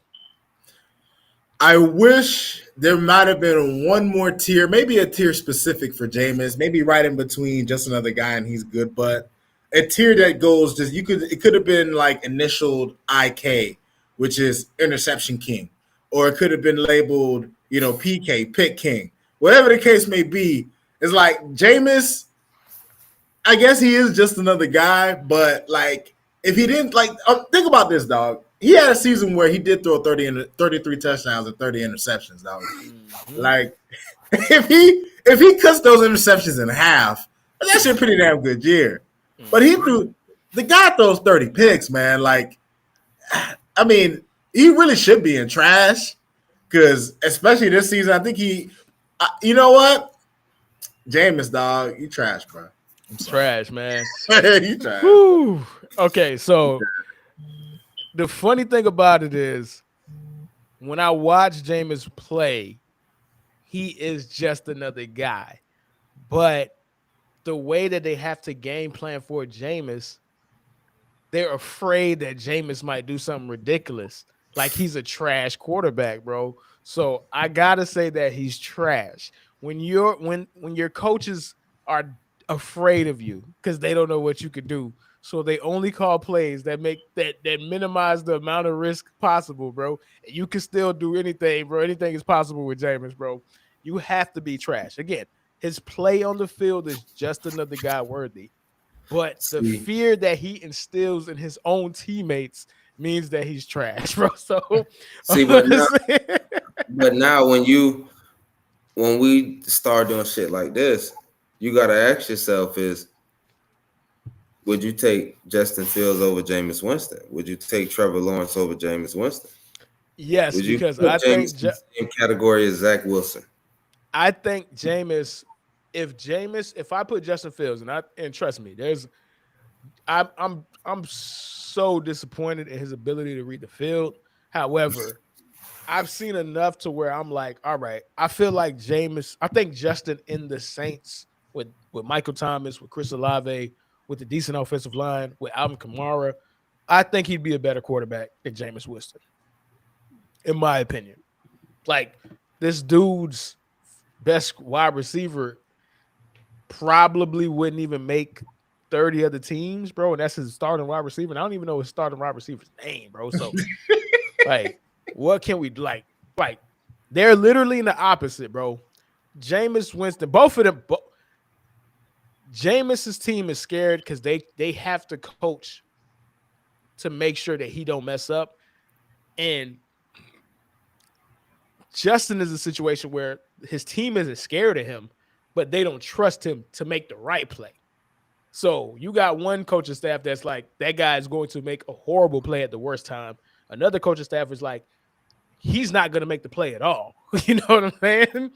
I wish there might have been one more tier, maybe a tier specific for Jameis, maybe right in between just another guy and he's good, but a tier that goes it could have been like initialed IK, which is interception king, or it could have been labeled, PK, pick king. Whatever the case may be, it's like Jameis, I guess he is just another guy, but like if he didn't think about this, dog. He had a season where he did throw 33 touchdowns and 30 interceptions, dog. Mm-hmm. Like if he cuts those interceptions in half, that's a pretty damn good year. Mm-hmm. But the guy throws 30 picks, man. Like I mean, he really should be in trash because, especially this season, I think you know what? Jameis, dog, you trash, bro. I'm sorry. Trash, man. You trash. Whew. Okay, so the funny thing about it is when I watch Jameis play, he is just another guy. But the way that they have to game plan for Jameis, they're afraid that Jameis might do something ridiculous. Like he's a trash quarterback, bro. So I gotta say that he's trash. When your coaches are afraid of you because they don't know what you could do, so they only call plays that minimize the amount of risk possible, bro. You can still do anything, bro. Anything is possible with Jameis, bro. You have to be trash. Again, his play on the field is just another guy worthy. But the fear that he instills in his own teammates means that he's trash, bro. So but now when we start doing shit like this, you gotta ask yourself would you take Justin Fields over Jameis Winston? Would you take Trevor Lawrence over Jameis Winston? Yes, would you because put I Jameis think in the same category as Zach Wilson. I think Jameis, if I put Justin Fields and trust me, I'm so disappointed in his ability to read the field. However, I've seen enough to where I'm like, all right, I feel like Jameis. I think Justin in the Saints with Michael Thomas, with Chris Olave, with the decent offensive line, with Alvin Kamara, I think he'd be a better quarterback than Jameis Winston, in my opinion. Like this dude's best wide receiver probably wouldn't even make 30 other teams, bro, and that's his starting wide receiver. And I don't even know his starting wide receiver's name, bro. So, like, what can we like? They're literally in the opposite, bro. Jameis Winston, both of them. Jameis's team is scared because they have to coach to make sure that he don't mess up, and Justin is a situation where his team isn't scared of him, but they don't trust him to make the right play. So you got one coaching staff that's like, that guy is going to make a horrible play at the worst time. Another coaching staff is like, he's not going to make the play at all. You know what I'm saying?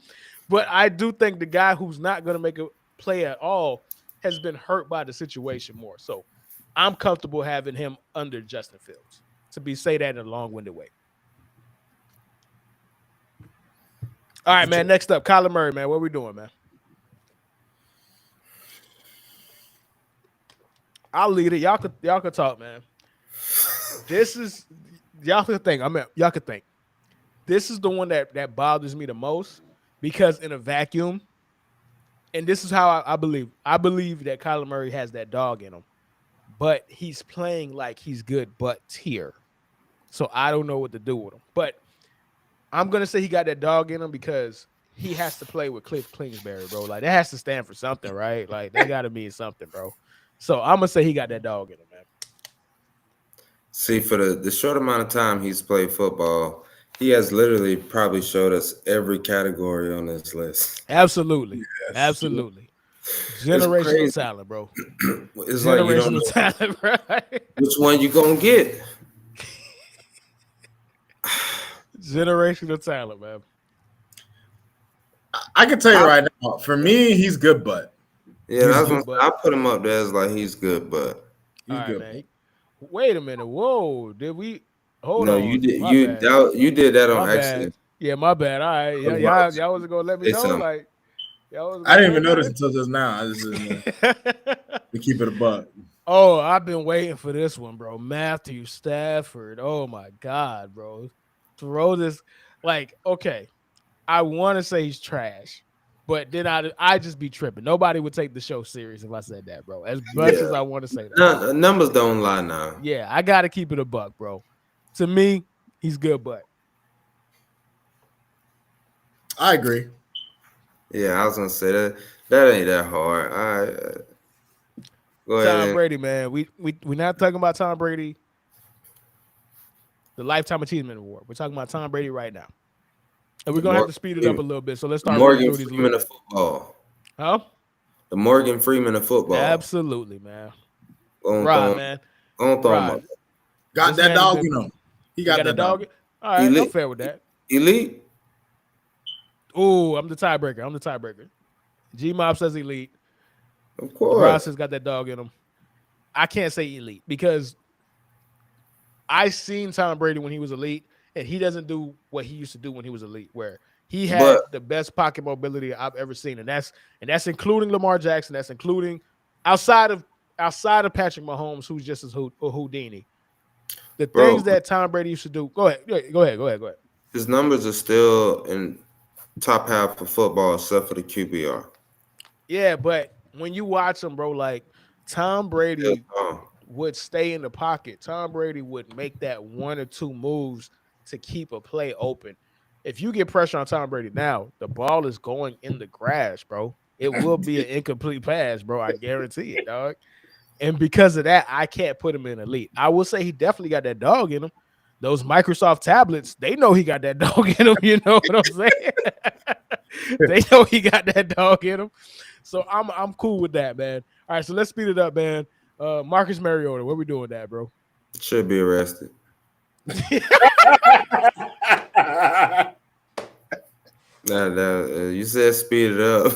But I do think the guy who's not going to make a play at all has been hurt by the situation more. So I'm comfortable having him under Justin Fields, say that in a long-winded way. All right, man. Next up, Kyler Murray, man. What we doing, man? I'll lead it. Y'all could talk, man. This is y'all could think. Y'all could think. This is the one that bothers me the most because in a vacuum, and this is how I believe. I believe that Kyler Murray has that dog in him, but he's playing like he's good, but tier. So I don't know what to do with him. But I'm gonna say he got that dog in him because he has to play with Cliff Kingsbury, bro. Like that has to stand for something, right? Like that got to mean something, bro. So I'm gonna say he got that dog in him, man. See, for the short amount of time he's played football, he has literally probably showed us every category on this list. Absolutely, yes. Absolutely. Generational talent, bro. It's like you don't know talent, right? Which one you gonna get? Generational talent, man. I can tell you right now, for me, he's good, but I put him up there as like he's good, but he's good. Man. Wait a minute. Whoa, did we hold on? No, you did. You did that on accident. Yeah, my bad. All right. Y'all wasn't gonna let me know. Like, I didn't even notice until just now. I just to keep it a buck. Oh, I've been waiting for this one, bro. Matthew Stafford. Oh my God, bro. Throw this. Like, okay. I want to say he's trash, but then I just be tripping. Nobody would take the show serious if I said that, bro. As much as I want to say that. No, numbers don't lie now. Yeah, I got to keep it a buck, bro. To me, he's good, but I agree. Yeah, I was gonna say that ain't that hard. All right. Go ahead. Tom Brady, man. We're not talking about Tom Brady, the Lifetime Achievement Award. We're talking about Tom Brady right now. And we're going to have to speed it up a little bit. So let's start Morgan Freeman of football. Huh? The Morgan Freeman of football. Absolutely, man. Right, man. Don't throw him up. Got that dog in him. He got that dog. All right, Elite. I'm fair with that. Elite. Ooh, I'm the tiebreaker. G-Mob says elite. Of course. Ross has got that dog in him. I can't say elite because I seen Tom Brady when he was elite, and he doesn't do what he used to do when he was elite, where he had the best pocket mobility I've ever seen, and that's including Lamar Jackson. That's including outside of Patrick Mahomes, who's just as Houdini. The things that Tom Brady used to do. Go ahead. His numbers are still in top half of football, except for the QBR. Yeah, but when you watch him, bro, like Tom Brady would stay in the pocket. Tom Brady would make that one or two moves to keep a play open. If you get pressure on Tom Brady now, the ball is going in the grass, bro. It will be an incomplete pass, bro. I guarantee it, dog. And because of that, I can't put him in elite. I will say he definitely got that dog in him. Those Microsoft tablets, they know he got that dog in him. You know what I'm saying? They know he got that dog in him. So I'm cool with that, man. All right, so let's speed it up, man. Marcus Mariota, what we doing with that, bro? Should be arrested. You said speed it up.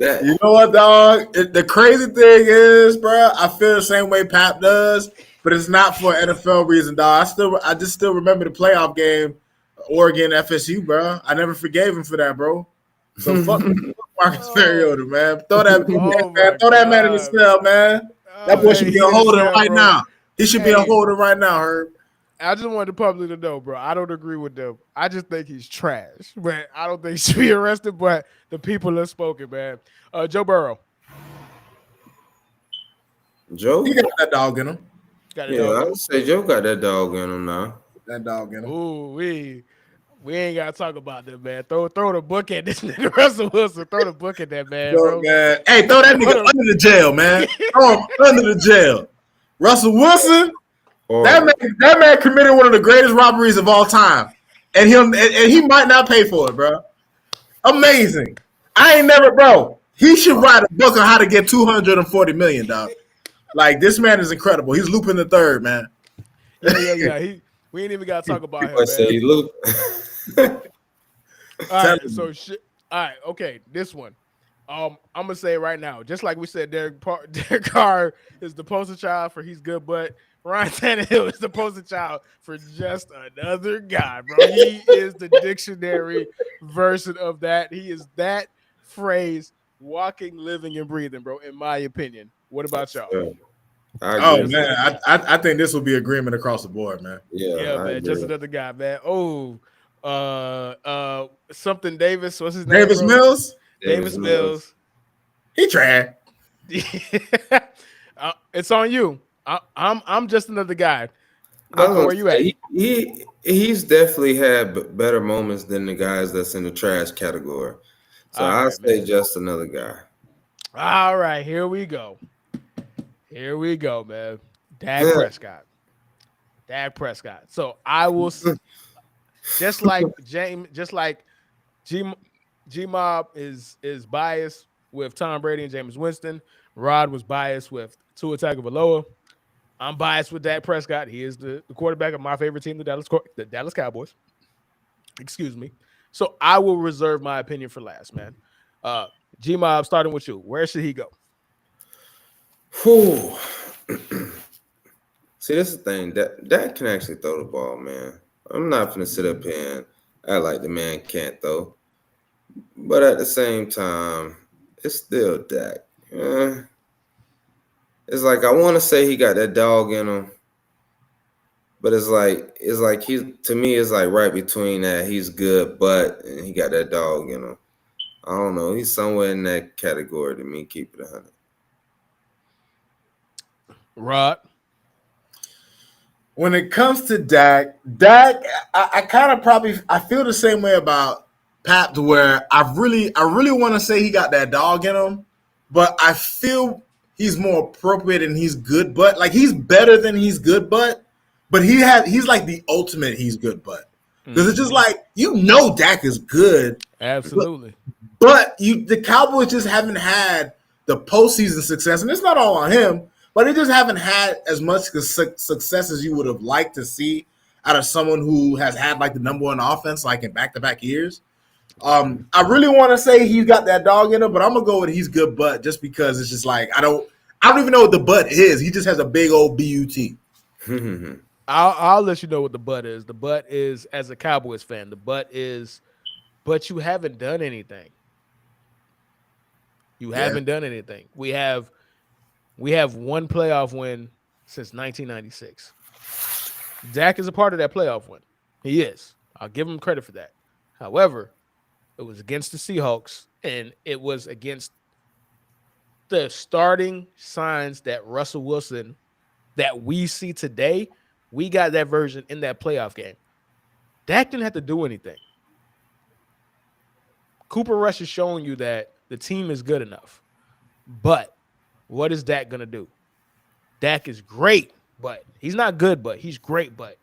You know what, dog? The crazy thing is, bro, I feel the same way Pap does, but it's not for an NFL reason, dog. I just still remember the playoff game, Oregon FSU, bro. I never forgave him for that, bro. So fuck Marcus Mariota, man. Throw that man in the cell, man. That boy should be a holder right now. He should be a holder right now, Herb. I just wanted the public to know, bro. I don't agree with them. I just think he's trash. But I don't think he should be arrested. But the people have spoken, man. Joe Burrow. Joe? He got that dog in him. I would say Joe got that dog in him now. That dog in him. Ooh, we ain't got to talk about that, man. Throw the book at this nigga Russell Wilson. Throw the book at that, man, bro. Man. Hey, throw that nigga under the jail, man. Throw him under the jail. Russell Wilson. That man committed one of the greatest robberies of all time, and he might not pay for it, bro. Amazing. I ain't never, bro. He should write a book on how to get $240 million, dog. Like, this man is incredible. He's looping the third, man. Yeah. We ain't even got to talk about him, I say he loop. All right, so shit. All right, okay. This one. I'm gonna say right now, just like we said, Derek Carr is the poster child for he's good, but Ryan Tannehill is the poster child for just another guy, bro. He is the dictionary version of that. He is that phrase, walking, living, and breathing, bro, in my opinion. What about y'all? I think this will be agreement across the board, man. Yeah, man. Just another guy, man. Something Davis. What's his name? Davis Mills. Davis Mills. He tried. It's on you. I'm just another guy. Where you at? He's definitely had better moments than the guys that's in the trash category. So I'll say just another guy. All right, here we go. Man. Dak Prescott. So I will just like G-Mob is biased with Tom Brady and Jameis Winston. Rod was biased with Tua Tagovailoa. I'm biased with Dak Prescott. He is the quarterback of my favorite team, the Dallas Cowboys. Excuse me. So I will reserve my opinion for last, man. G-Mob, starting with you. Where should he go? Whew. See, this is the thing. Dak can actually throw the ball, man. I'm not going to sit up here and act like the man can't throw. But at the same time, it's still Dak. It's like I want to say he got that dog in him, but it's like to me it's like right between that he's good, but and he got that dog in him. I don't know. He's somewhere in that category to me. Keep it 100. Rod. When it comes to Dak, I kind of I feel the same way about Pap, to where I really want to say he got that dog in him, but I feel he's more appropriate and he's good, but like he's better than he's good, but he's like the ultimate he's good, but because it's just like Dak is good, absolutely, but the Cowboys just haven't had the postseason success, and it's not all on him, but they just haven't had as much success as you would have liked to see out of someone who has had like the number one offense like in back-to-back years. I really want to say he's got that dog in him, but I'm gonna go with he's good butt just because it's just like I don't even know what the butt is. He just has a big old butt. I'll let you know what the butt is. The butt is, as a Cowboys fan, the butt is, but you haven't done anything. You haven't done anything. We have one playoff win since 1996. Dak is a part of that playoff win. He is. I'll give him credit for that. However, it was against the Seahawks, and it was against the starting signs that Russell Wilson that we see today. We got that version in that playoff game. Dak didn't have to do anything. Cooper Rush is showing you that the team is good enough. But what is Dak going to do? Dak is great, but he's not good, but he's great, but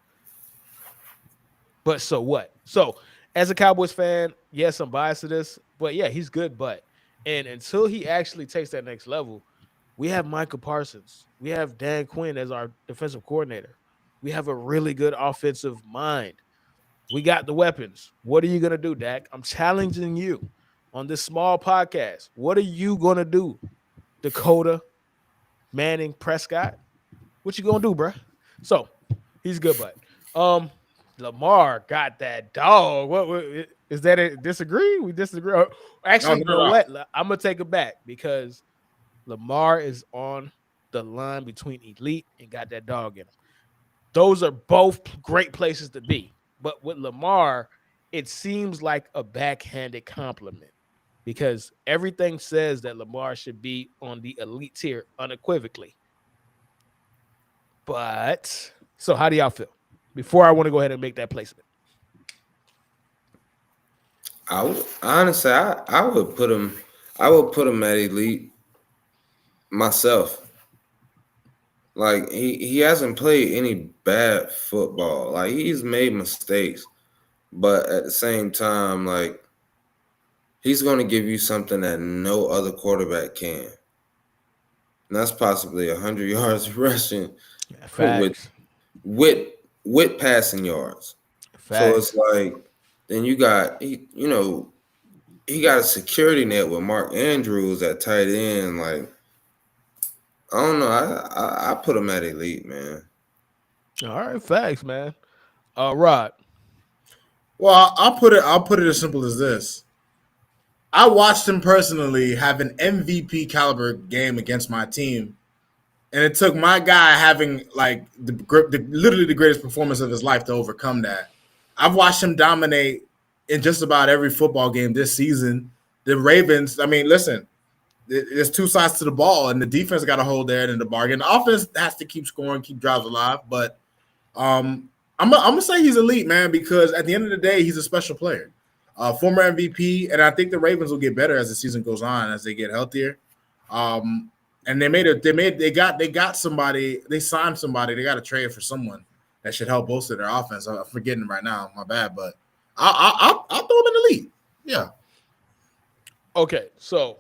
so what? So as a Cowboys fan, yes, I'm biased to this, but yeah, he's good, but. And until he actually takes that next level, we have Micah Parsons. We have Dan Quinn as our defensive coordinator. We have a really good offensive mind. We got the weapons. What are you going to do, Dak? I'm challenging you on this small podcast. What are you going to do, Dakota, Manning, Prescott? What you going to do, bro? So he's good, but Lamar got that dog. What is that? A disagree? We disagree. Actually, you know what? I'm gonna take it back because Lamar is on the line between elite and got that dog in him. Those are both great places to be. But with Lamar, it seems like a backhanded compliment because everything says that Lamar should be on the elite tier unequivocally. But so how do y'all feel? Before I want to go ahead and make that placement. I would put him at elite myself. Like he hasn't played any bad football. Like he's made mistakes, but at the same time, like he's going to give you something that no other quarterback can. And that's possibly 100 yards rushing with passing yards. Facts. So it's like, then you got he got a security net with Mark Andrews at tight end. Like, I don't know. I put him at elite, man. All right, facts, man. Rod. Well, I'll put it as simple as this. I watched him personally have an MVP caliber game against my team, and it took my guy having like literally the greatest performance of his life to overcome that. I've watched him dominate in just about every football game this season. The Ravens, I mean, listen, there's two sides to the ball, and the defense got to hold their end in the bargain. The offense has to keep scoring, keep drives alive, but I'm gonna say he's elite, man, because at the end of the day, he's a special player. Former MVP, and I think the Ravens will get better as the season goes on, as they get healthier. And they got somebody, they signed somebody, they got a trade for someone that should help bolster their offense. I'm forgetting right now, my bad, but I'll throw him in the league. Yeah. Okay, so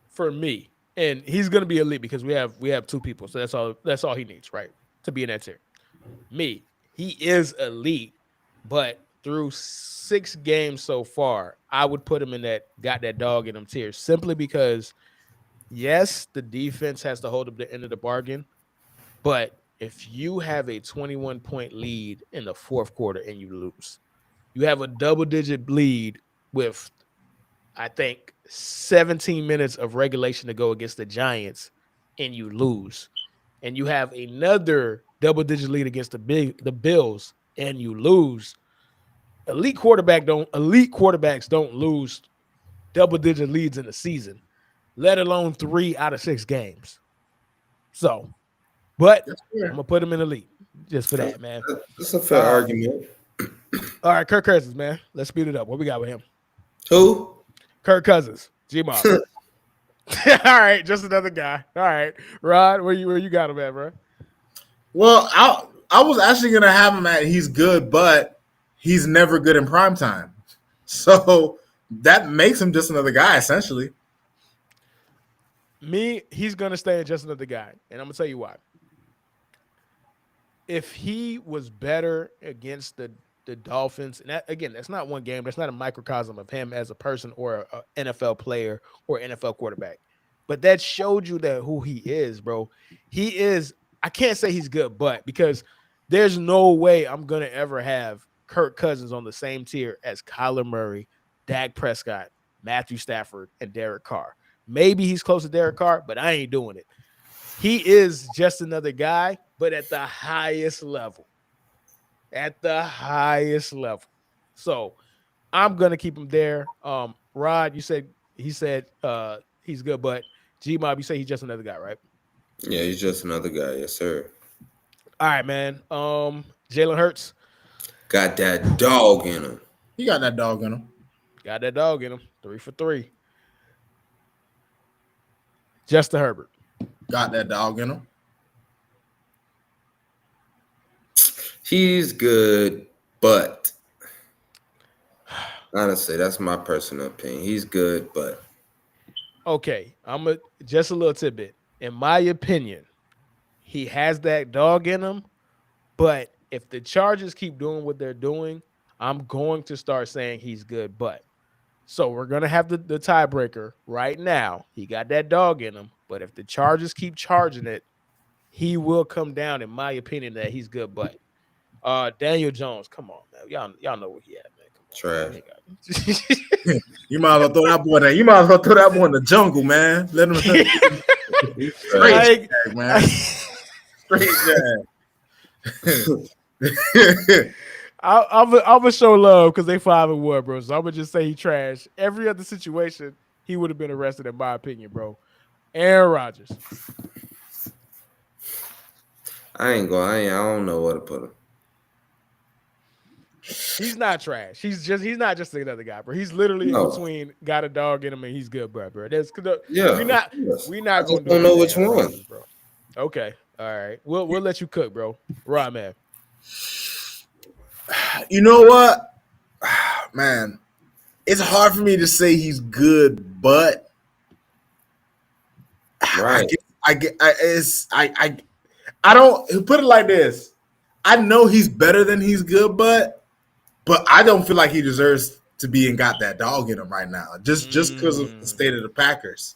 for me, and he's gonna be elite because we have two people, so that's all he needs, right, to be in that tier. Me, he is elite, but through 6 games so far, I would put him in that got that dog in him tier simply because, yes, the defense has to hold up the end of the bargain, but if you have a 21-point lead in the fourth quarter and you lose, you have a double-digit lead with, I think, 17 minutes of regulation to go against the Giants, and you lose, and you have another double-digit lead against the Bills, and you lose. Elite quarterbacks don't lose double-digit leads in the season, let alone 3 out of 6 games. So, but I'm gonna put him in the league just for that, man. That's a fair argument. All right, Kirk Cousins, man. Let's speed it up. What we got with him? Who? Kirk Cousins, G-Mob. All right, just another guy. All right, Rod, where you got him at, bro? Well, I was actually gonna have him at he's good, but he's never good in prime time. So that makes him just another guy, essentially. He's gonna stay just another guy, and I'm gonna tell you why. If he was better against the Dolphins, and that, again, that's not one game. That's not a microcosm of him as a person or an NFL player or NFL quarterback. But that showed you that who he is, bro. He is. I can't say he's good, but because there's no way I'm gonna ever have Kirk Cousins on the same tier as Kyler Murray, Dak Prescott, Matthew Stafford, and Derek Carr. Maybe he's close to Derek Carr, but I ain't doing it. He is just another guy, but at the highest level. At the highest level. So I'm gonna keep him there. Rod, he said he's good, but G-Mob, you say he's just another guy, right? Yeah, he's just another guy. Yes, sir. All right, man. Jalen Hurts. Got that dog in him. He got that dog in him. Got that dog in him. 3 for 3. Justin Herbert. Got that dog in him. He's good, but honestly, that's my personal opinion. He's good, but Okay, just a little tidbit. In my opinion, he has that dog in him, but if the Chargers keep doing what they're doing, I'm going to start saying he's good, but. So we're going to have the tiebreaker right now. He got that dog in him, but if the Chargers keep charging it, he will come down, in my opinion, that he's good, but. Daniel Jones, come on, man. Y'all know where he at, man. trash. You might as well throw that boy there. You might as well throw that boy in the jungle, man. Let him straight jag, man. Straight jag. I'm gonna show love because they 5-1, bro. So I'm gonna just say he trash. Every other situation, he would have been arrested, in my opinion, bro. Aaron Rodgers. I don't know where to put him. He's not trash. He's not just another guy, bro. He's literally in between, got a dog in him, and he's good, bro. Yeah, we're not going to don't know which one, Rodgers, bro. Okay, all right. We'll let you cook, bro. Right, man. You know what, man? It's hard for me to say he's good, but right. I don't put it like this. I know he's better than he's good, but I don't feel like he deserves to be and got that dog in him right now. Just because of the state of the Packers.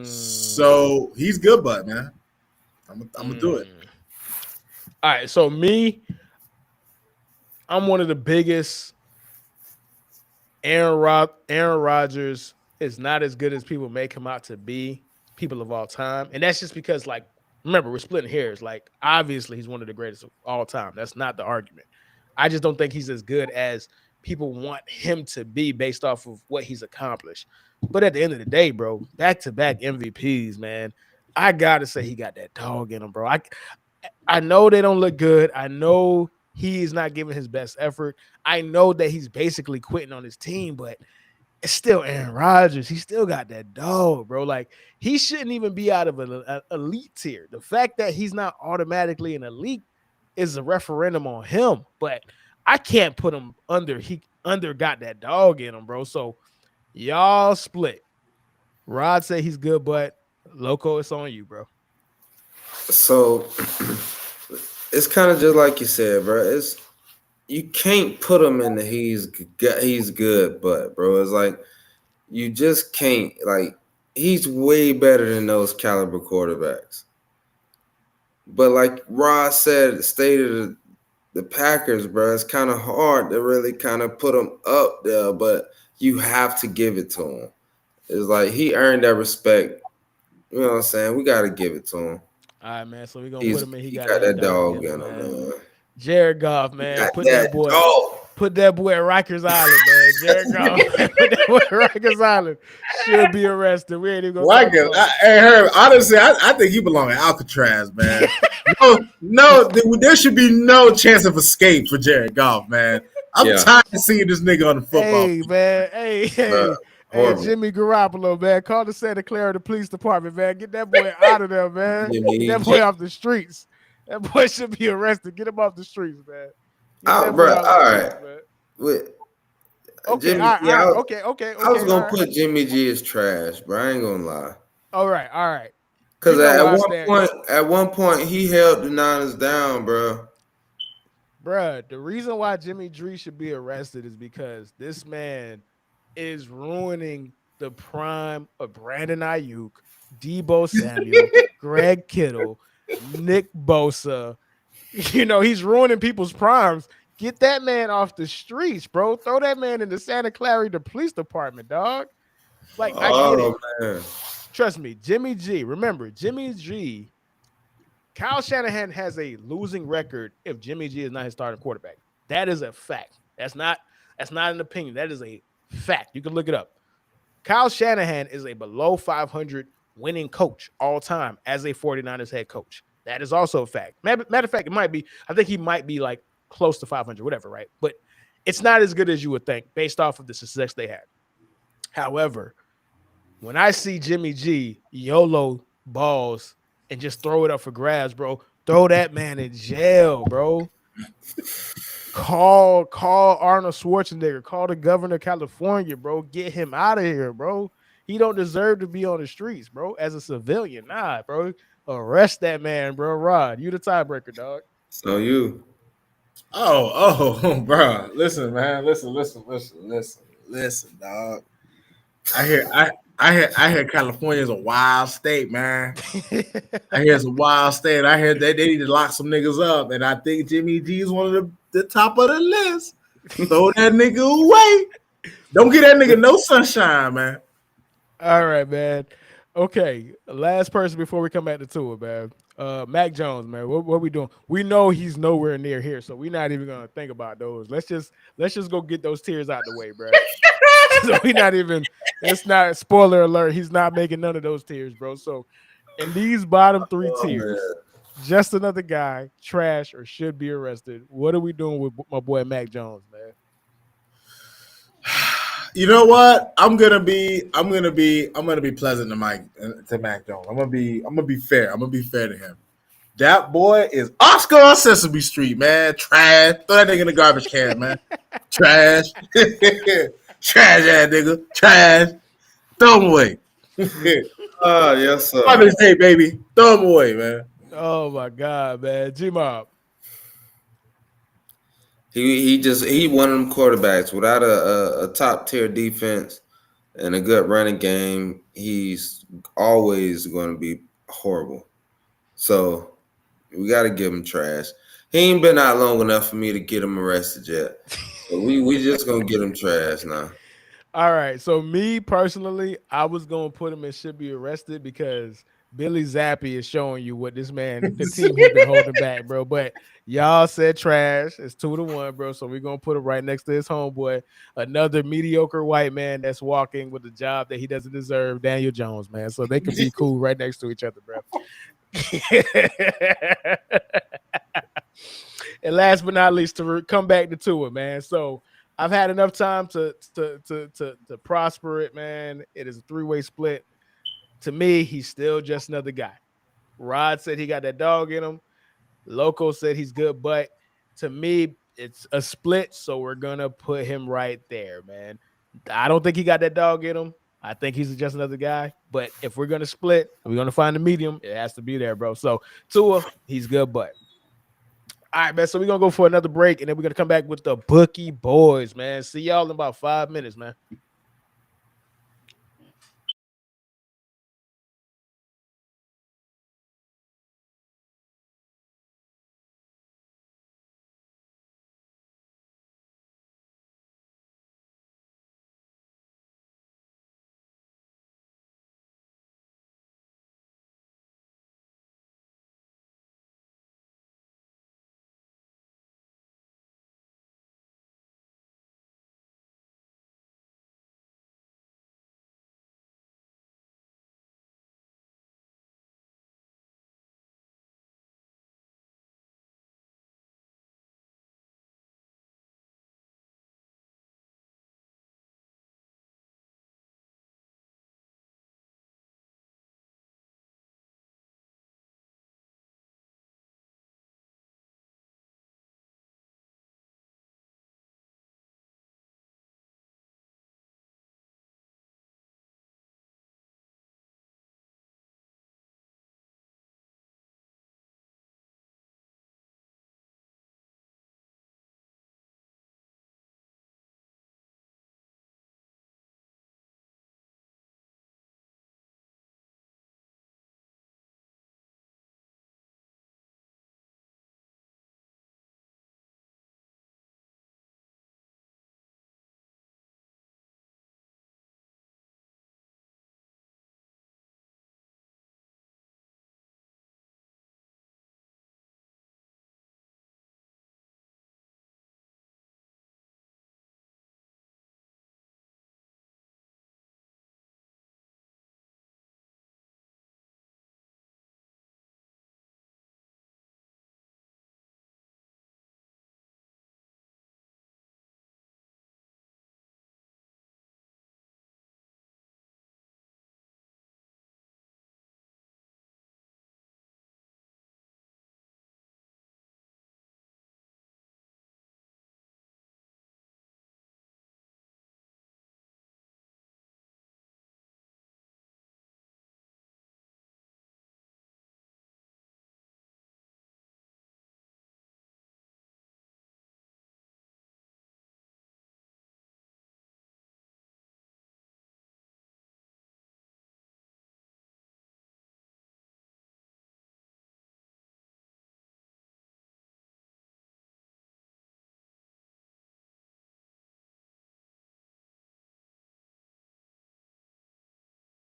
So he's good, but man, I'm gonna do it. All right, so I'm one of the biggest. Aaron Rodgers is not as good as people make him out to be, people of all time. And that's just because, like, remember, we're splitting hairs. Like, obviously, he's one of the greatest of all time. That's not the argument. I just don't think he's as good as people want him to be based off of what he's accomplished. But at the end of the day, bro, back-to-back MVPs, man, I got to say he got that dog in him, bro. I know they don't look good. I know he's not giving his best effort. I know that he's basically quitting on his team, but it's still Aaron Rodgers. He still got that dog, bro. Like, he shouldn't even be out of an elite tier. The fact that he's not automatically an elite is a referendum on him, but I can't put him under. He got that dog in him, bro. So y'all split. Rod said he's good, but Loco, it's on you, bro. So it's kind of just like you said, bro. You can't put him in the he's good, but bro, it's like you just can't. Like, he's way better than those caliber quarterbacks. But like Rod stated the Packers, bro, it's kind of hard to really kind of put him up there, but you have to give it to him. It's like he earned that respect. You know what I'm saying? We got to give it to him. All right, man. So we're going to put him in. He got that dog in him, man. Jared Goff, man. Put that boy at Rikers Island, man. Jared Goff, put that boy at Rikers Island. Should be arrested. We ain't even going to Hey, Herb, honestly, I think he belongs in Alcatraz, man. There should be no chance of escape for Jared Goff, man. I'm tired of seeing this nigga on the football. Hey, man. Hey, Jimmy Garoppolo, man. Call the Santa Clara Police Department, man. Get that boy out of there, man. Get that boy off the streets. That boy should be arrested. Get him off the streets, man. Bro, all right. Okay, Jimmy, okay. I was gonna put Jimmy G as trash, bro. I ain't gonna lie. All right. Because You know at where I one stand, point, he held the Niners down, bro. bruh. The reason why Jimmy G should be arrested is because this man is ruining the prime of Brandon Ayuk, Debo Samuel, Greg Kittle, Nick Bosa. You know, he's ruining people's primes. Get that man off the streets, bro. Throw that man in the Santa Clarita Police Department, dog. Like, I get it. Oh man, Trust me, Jimmy G. Remember, Jimmy G. Kyle Shanahan has a losing record if Jimmy G is not his starting quarterback. That is a fact. That's not an opinion. That is a fact. You can look it up. Kyle Shanahan is a below 500 winning coach all time as a 49ers head coach. That is also a fact. Matter of fact, it might be, I think he might be like close to 500, whatever, right? But it's not as good as you would think based off of the success they had. However, when I see Jimmy G YOLO balls and just throw it up for grabs, bro, throw that man in jail, bro. Call Arnold Schwarzenegger, call the governor of California, bro. Get him out of here, bro. He don't deserve to be on the streets, bro. As a civilian, nah, bro. Arrest that man, bro. Rod, you the tiebreaker, dog. so you. Bro. Listen, man. Listen, dog. I hear California is a wild state, man. I hear it's a wild state. I hear they need to lock some niggas up, and I think Jimmy G is one of the top of the list. Throw that nigga away. Don't get that nigga no sunshine, man. All right, man. Okay, last person before we come back to Tua, man. Mac Jones, man. What we doing? We know he's nowhere near here, so we're not even gonna think about those. Let's just go get those tears out the way, bro. So we not even. It's not spoiler alert. He's not making none of those tears, bro. So in these bottom three Oh, tiers, man. just another guy, trash or should be arrested. What are we doing with my boy Mac Jones, man? You know what? I'm gonna be pleasant to Mac Jones. I'm gonna be fair. I'm gonna be fair to him. That boy is Oscar on Sesame Street, man. Trash. Throw that nigga in the garbage can, man. Trash. Trash ass nigga. Trash. Throw him away. Oh yes, sir. Father's Day, baby. Throw him away, man. Oh my God, man. G-Mob. He one of them quarterbacks without a top tier defense and a good running game. He's always going to be horrible. So we got to give him trash. He ain't been out long enough for me to get him arrested yet. So we just gonna get him trash now. All right. So me personally, I was gonna put him in should be arrested because Billy Zappi is showing you what this man, the team has been holding back, bro. But y'all said trash. It's 2-1, bro. So we're gonna put him right next to his homeboy, another mediocre white man that's walking with a job that he doesn't deserve, Daniel Jones, man. So they could be cool right next to each other, bro. And last but not least, to come back to Tua, man. So I've had enough time to prosper it, man. It is a 3-way split. To me, he's still just another guy. Rod said he got that dog in him. Loco said he's good, but to me, it's a split. So we're gonna put him right there, man. I don't think he got that dog in him. I think he's just another guy. But if we're gonna split, we're gonna find the medium. It has to be there, bro. So Tua, he's good, but. All right, man. So we're gonna go for another break, and then we're gonna come back with the Bookie Boys, man. See y'all in about 5 minutes, man.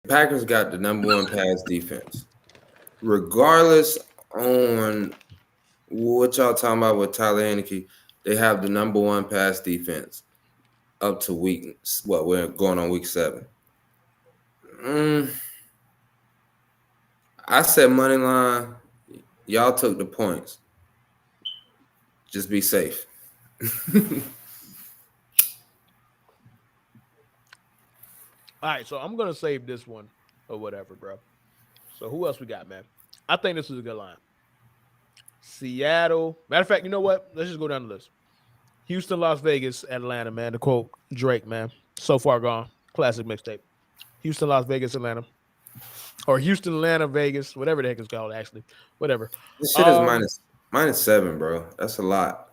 Packers got the number one pass defense. Regardless on what y'all talking about with Tyler Heineke, they have the number one pass defense up to we're going on week 7. I said money line. Y'all took the points. Just be safe. All right, so I'm gonna save this one or whatever, bro. So who else we got, man? I think this is a good line. Seattle. Matter of fact, you know what? Let's just go down the list. Houston, Las Vegas, Atlanta, man. To quote Drake, man. So far gone. Classic mixtape. Houston, Las Vegas, Atlanta. Or Houston, Atlanta, Vegas, whatever the heck it's called, actually. Whatever. This shit is -7, bro. That's a lot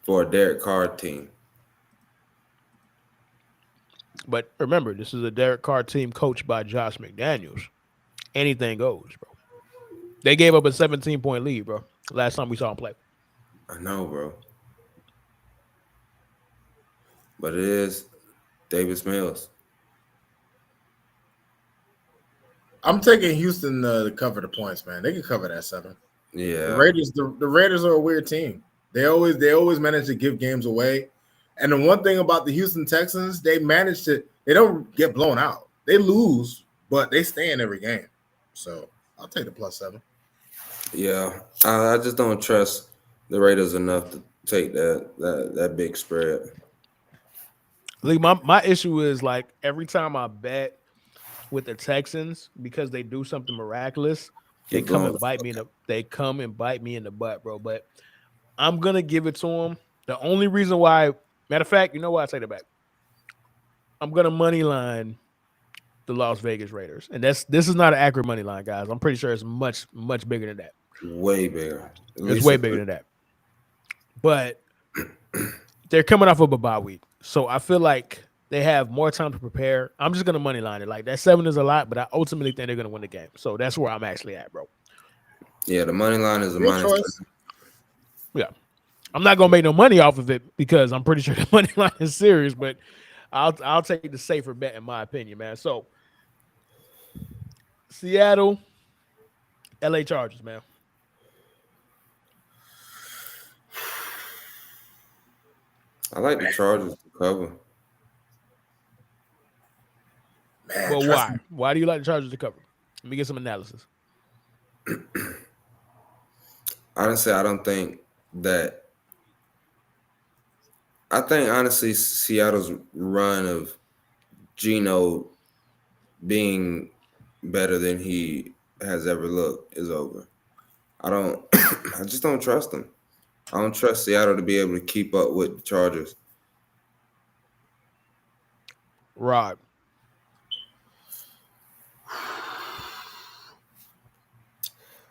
for a Derek Carr team. But remember, this is a Derek Carr team coached by Josh McDaniels. Anything goes, bro. They gave up a 17-point lead, bro. Last time we saw him play. I know, bro. But it is Davis Mills. I'm taking Houston to cover the points, man. They can cover that 7. Yeah. The Raiders are a weird team. They always manage to give games away. And the one thing about the Houston Texans, they don't get blown out. They lose, but they stay in every game. So I'll take the +7. Yeah. I just don't trust the Raiders enough to take that big spread. Like my issue is like every time I bet with the Texans, because they do something miraculous, they come and bite me in the butt, bro. But I'm gonna give it to them. The only reason why, matter of fact, you know what? I take it back. I'm gonna money line the Las Vegas Raiders, and this is not an accurate money line, guys. I'm pretty sure it's much bigger than that. Way bigger. It's way bigger than that. But they're coming off of a bye week, so I feel like they have more time to prepare. I'm just gonna money line it. Like that 7 is a lot, but I ultimately think they're gonna win the game. So that's where I'm actually at, bro. Yeah, the money line is a -7. Yeah, I'm not gonna make no money off of it because I'm pretty sure the money line is serious. But I'll take the safer bet in my opinion, man. So Seattle, LA Chargers, man. I like the Chargers to cover. Man, Well, why? Why do you like the Chargers to cover? Let me get some analysis. Honestly, I think honestly Seattle's run of Geno being better than he has ever looked is over. I just don't trust them. I don't trust Seattle to be able to keep up with the Chargers. Rod.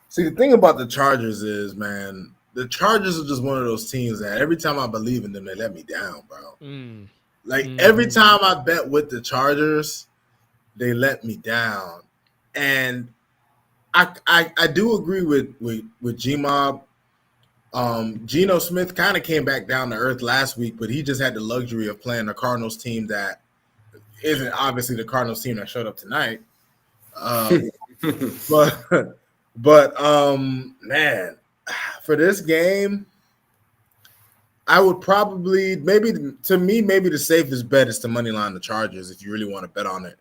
See, the thing about the Chargers is, man, the Chargers are just one of those teams that every time I believe in them, they let me down, bro. Every time I bet with the Chargers, they let me down. And I do agree with G-Mob. Geno Smith kind of came back down to earth last week, but he just had the luxury of playing the Cardinals team that isn't obviously the Cardinals team that showed up tonight. But man, for this game, I would probably maybe the safest bet is to money line the Chargers if you really want to bet on it,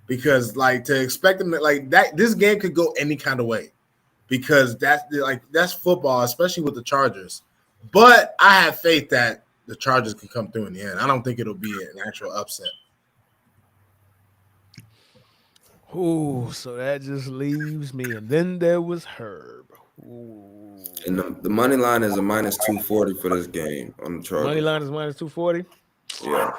because like to expect them to, like that, this game could go any kind of way, because that's football, especially with the Chargers. But I have faith that the Chargers can come through in the end. I don't think it'll be an actual upset. Ooh, so that just leaves me. And then there was Herb. Ooh. And the money line is a -240 for this game on the Chargers. Money line is -240? Yeah.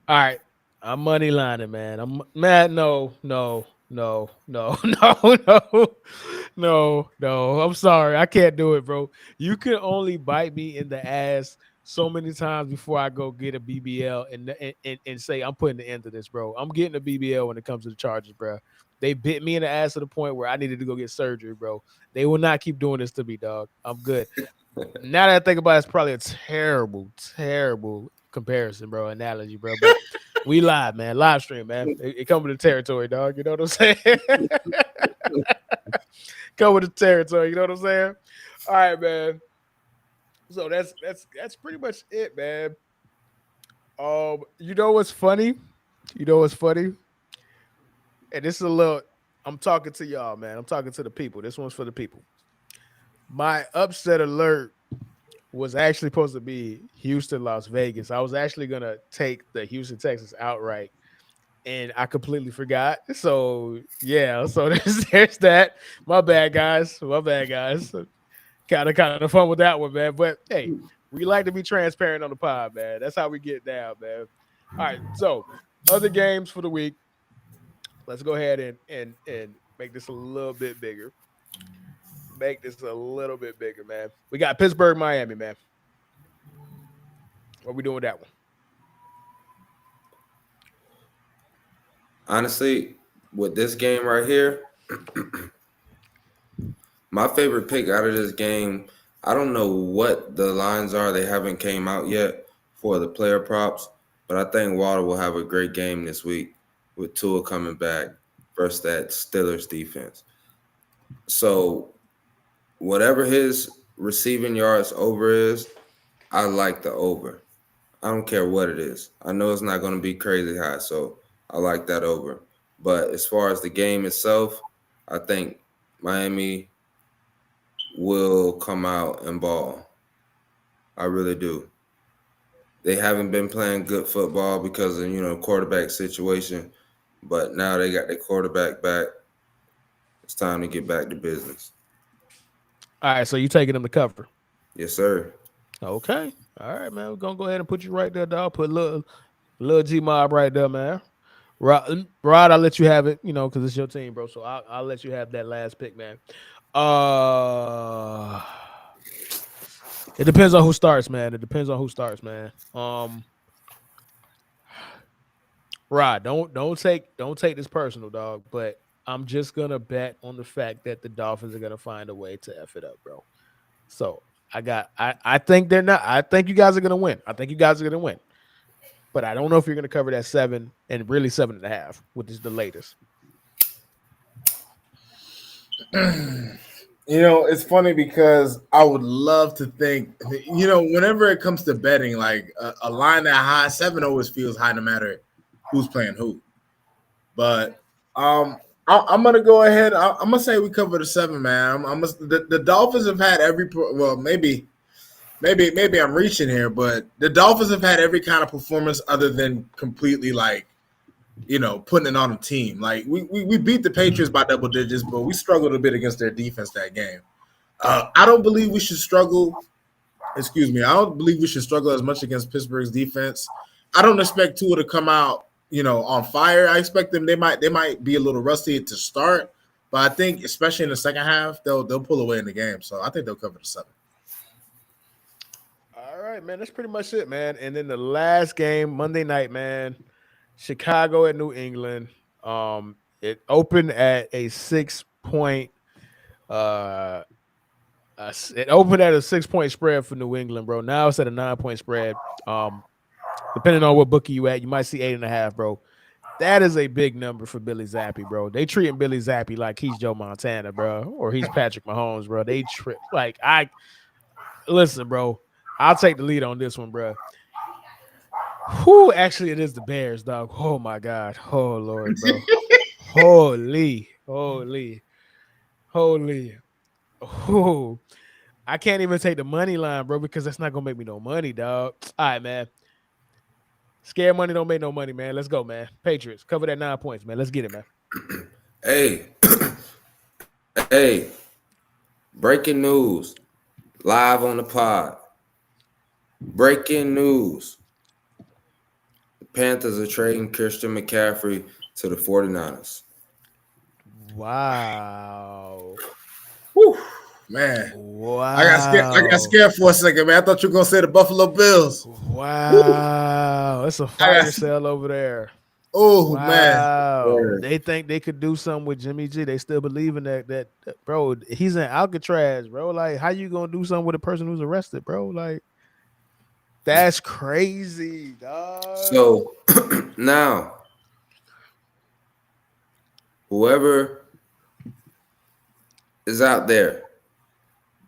All right. I'm money lining, man. No. I'm sorry. I can't do it, bro. You can only bite me in the ass so many times before I go get a BBL and say I'm putting the end to this, bro. I'm getting a BBL when it comes to the Chargers, bro. They bit me in the ass to the point where I needed to go get surgery, bro. They will not keep doing this to me, dog. I'm good. Now that I think about it, it's probably a terrible comparison, bro, analogy, bro. But we live, man. Live stream, man. It come with the territory, dog. You know what I'm saying? Come with the territory, you know what I'm saying? All right, man. So that's pretty much it, man. You know what's funny? You know what's funny? And this is a little, I'm talking to y'all, man. I'm talking to the people. This one's for the people. My upset alert was actually supposed to be Houston, Las Vegas. I was actually going to take the Houston, Texas outright, and I completely forgot. So, yeah. So there's that. My bad, guys. Kind of fun with that one, man. But, hey, we like to be transparent on the pod, man. That's how we get down, man. All right, so other games for the week. Let's go ahead and make this a little bit bigger. Make this a little bit bigger, man. We got Pittsburgh, Miami, man. What we doing with that one? Honestly, with this game right here, my favorite pick out of this game, I don't know what the lines are. They haven't came out yet for the player props, but I think Water will have a great game this week with Tua coming back versus that Steelers defense. So whatever his receiving yards over is, I like the over. I don't care what it is. I know it's not going to be crazy high, so I like that over. But as far as the game itself, I think Miami will come out and ball. I really do. They haven't been playing good football because of, quarterback situation, but now they got their quarterback back. It's time to get back to business. All right, so you taking them to cover? Yes, sir. Okay. All right, man. We're gonna go ahead and put you right there, dog. Put a little G Mob right there, man. Rod, I'll let you have it, because it's your team, bro. So I'll let you have that last pick, man. It depends on who starts, man. Rod, don't take this personal, dog. But I'm just gonna bet on the fact that the Dolphins are gonna find a way to F it up, bro. So I think they're not. I think you guys are gonna win. But I don't know if you're gonna cover that 7 and really 7.5, which is the latest. It's funny because I would love to think, whenever it comes to betting, like a line that high, 7 always feels high no matter who's playing who. But I'm gonna go ahead. I'm gonna say we cover the 7, man. The Dolphins have had maybe I'm reaching here, but the Dolphins have had every kind of performance other than completely putting it on a team. Like we beat the Patriots by double digits, but we struggled a bit against their defense that game. I don't believe we should struggle. Excuse me. I don't believe we should struggle as much against Pittsburgh's defense. I don't expect Tua to come out, on fire. I expect them. They might be a little rusty to start, but I think especially in the second half, they'll pull away in the game. So I think they'll cover the 7. All right, man. That's pretty much it, man. And then the last game, Monday night, man. Chicago at New England. It opened at a 6-point. It opened at a 6-point spread for New England, bro. Now it's at a 9-point spread. Depending on what bookie you at, you might see 8.5, bro. That is a big number for Billy Zappi, bro. They treating Billy Zappi like he's Joe Montana, bro, or he's Patrick Mahomes, bro. They trip listen, bro. I'll take the lead on this one, bro. Who actually it is the Bears, dog. Oh my God. Oh Lord, bro. Holy. Oh, I can't even take the money line, bro, because that's not gonna make me no money, dog. All right, man. Scared money don't make no money, man. Let's go, man. Patriots, cover that 9 points, man. Let's get it, man. Hey, breaking news, live on the pod. Breaking news. The Panthers are trading Christian McCaffrey to the 49ers. Wow. Whew, man. Wow. I got scared for a second, man. I thought you were going to say the Buffalo Bills. Wow. It's a fire sale over there. Oh, wow. Man. They think they could do something with Jimmy G. They still believe in that, bro. He's in Alcatraz, bro. Like, how you going to do something with a person who's arrested, bro? Like, That's crazy, dog. So now, whoever is out there,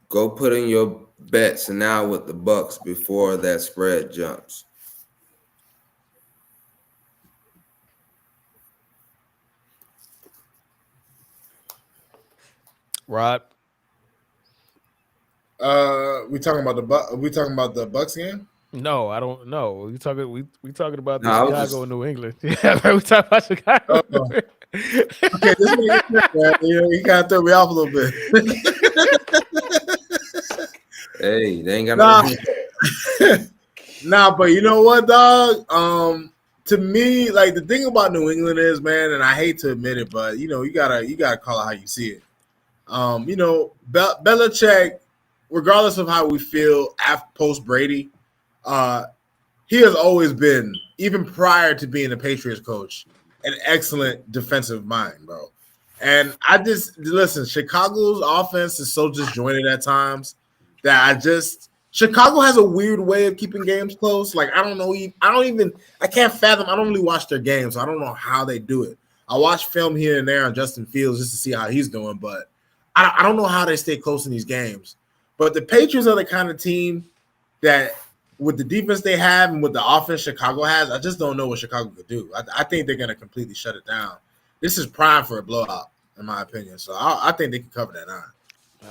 go put in your bets now with the Bucks before that spread jumps. Rod. We talking about the Bucks game? No, I don't know. We talking about No, the I was Chicago just- and New England. Yeah, we talking about Chicago. and New Oh. England. Okay, this nigga, man, you kind of threw me off a little bit. Hey, they ain't got Nah. no. Nah, but you know what, dog? To me, like the thing about New England is, man, and I hate to admit it, but you gotta call it how you see it. Belichick, regardless of how we feel after post Brady, he has always been, even prior to being a Patriots coach, an excellent defensive mind, bro. And I just listen, Chicago's offense is so disjointed at times that Chicago has a weird way of keeping games close. Like I can't fathom. I don't really watch their games, so I don't know how they do it. I watch film here and there on Justin Fields just to see how he's doing, but I don't know how they stay close in these games. But the Patriots are the kind of team that, with the defense they have and with the offense Chicago has, I just don't know what Chicago could do. I think they're going to completely shut it down. This is prime for a blowout, in my opinion. So I think they can cover that 9.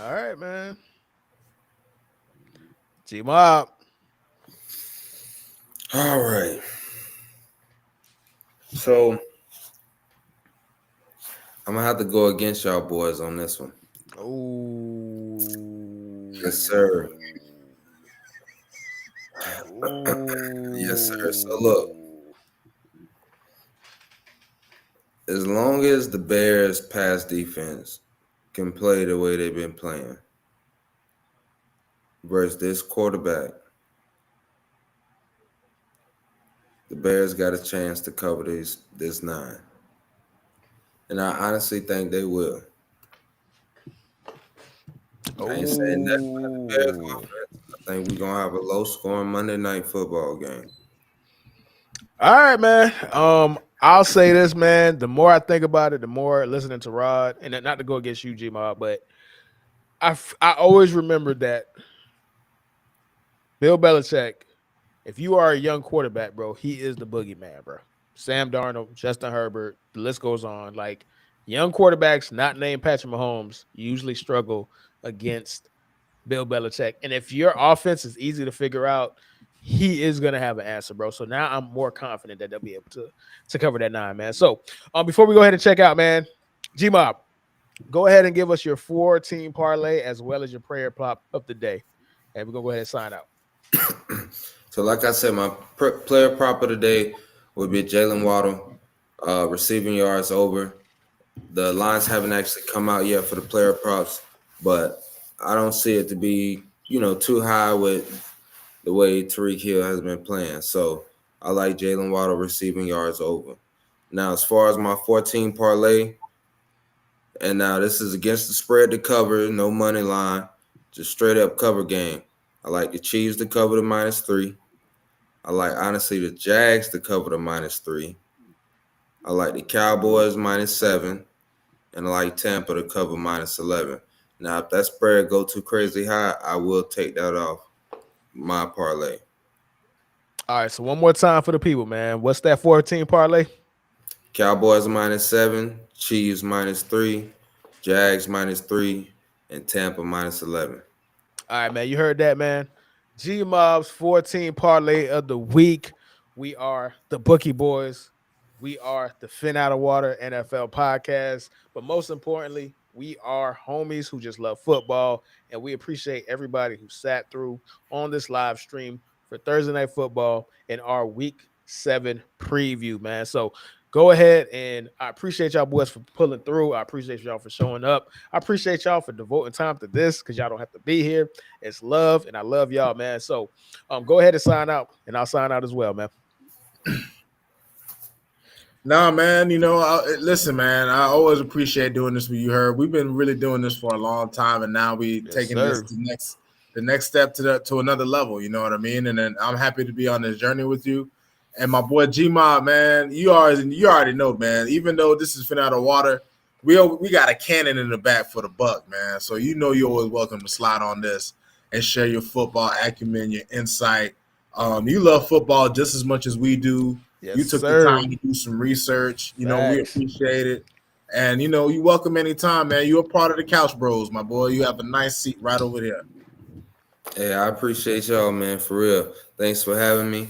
All right, man. G-Mob. All right. So I'm gonna have to go against y'all boys on this one. Oh, Yes, sir. Yes, sir. So look, as long as the Bears pass defense can play the way they've been playing versus this quarterback, the Bears got a chance to cover this 9. And I honestly think they will. I ain't saying that for the Bears offense. I think we're gonna have a low-scoring Monday Night Football game. all right, man. I'll say this, man. The more I think about it, the more listening to Rod, and not to go against you, G-Mob, but I always remember that Bill Belichick, if you are a young quarterback, bro, he is the boogeyman, bro. Sam Darnold, Justin Herbert, the list goes on. Like, young quarterbacks not named Patrick Mahomes usually struggle against Bill Belichick. And if your offense is easy to figure out, he is going to have an answer, bro. So now I'm more confident that they'll be able to cover that 9, man. So before we go ahead and check out, man, G-Mob, go ahead and give us your 4-team parlay as well as your prayer prop of the day. And we're going to go ahead and sign out. So, like I said, my player prop of the day would be Jalen Waddle, receiving yards over. The lines haven't actually come out yet for the player props, but I don't see it to be, too high with the way Tariq Hill has been playing. So, I like Jalen Waddle receiving yards over. Now, as far as my 14 parlay, and now this is against the spread to cover, no money line, just straight up cover game. I like the Chiefs to cover the -3. I like, honestly, the Jags to cover the -3. I like the Cowboys -7. And I like Tampa to cover -11. Now, if that spread go too crazy high, I will take that off my parlay. All right, so one more time for the people, man. What's that 14 parlay? Cowboys -7, Chiefs -3, Jags -3, and Tampa -11. All right, man. You heard that, man. G-Mob's 14 parlay of the week. We are the Bookie Boys. We are the Phin Outta Water NFL podcast. But most importantly, we are homies who just love football. And we appreciate everybody who sat through on this live stream for Thursday Night Football in our Week 7 preview, man. So go ahead, and I appreciate y'all boys for pulling through. I appreciate y'all for showing up. I appreciate y'all for devoting time to this because y'all don't have to be here. It's love, and I love y'all, man. So go ahead and sign out, and I'll sign out as well, man. Nah, man, listen, man, I always appreciate doing this with you, Herb. We've been really doing this for a long time, and now we taking this to the next step to another level. You know what I mean? And then I'm happy to be on this journey with you. And my boy G-Mob, man, you already know, man. Even though this is Phin Outta Water, we got a cannon in the back for the buck, man. So you know you're always welcome to slide on this and share your football acumen, your insight. You love football just as much as we do. Yes, you took sir. the time to do some research. You know, we appreciate it. And, you know, you welcome anytime, man. You're a part of the Couch Bros, my boy. You have a nice seat right over there. Hey, I appreciate y'all, man, for real. Thanks for having me.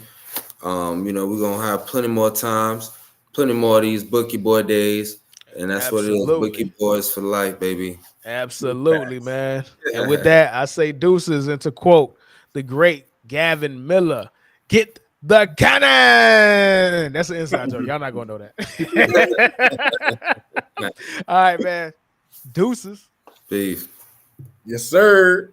You know, we're going to have plenty more times, plenty more of these Bookie Boy days. And that's what it is. Bookie Boys for life, baby. Absolutely, man. And with that, I say deuces. And to quote the great Gavin Miller, get the cannon. That's an inside joke. Y'all not going to know that. All right, man. Deuces. Peace. Yes, sir.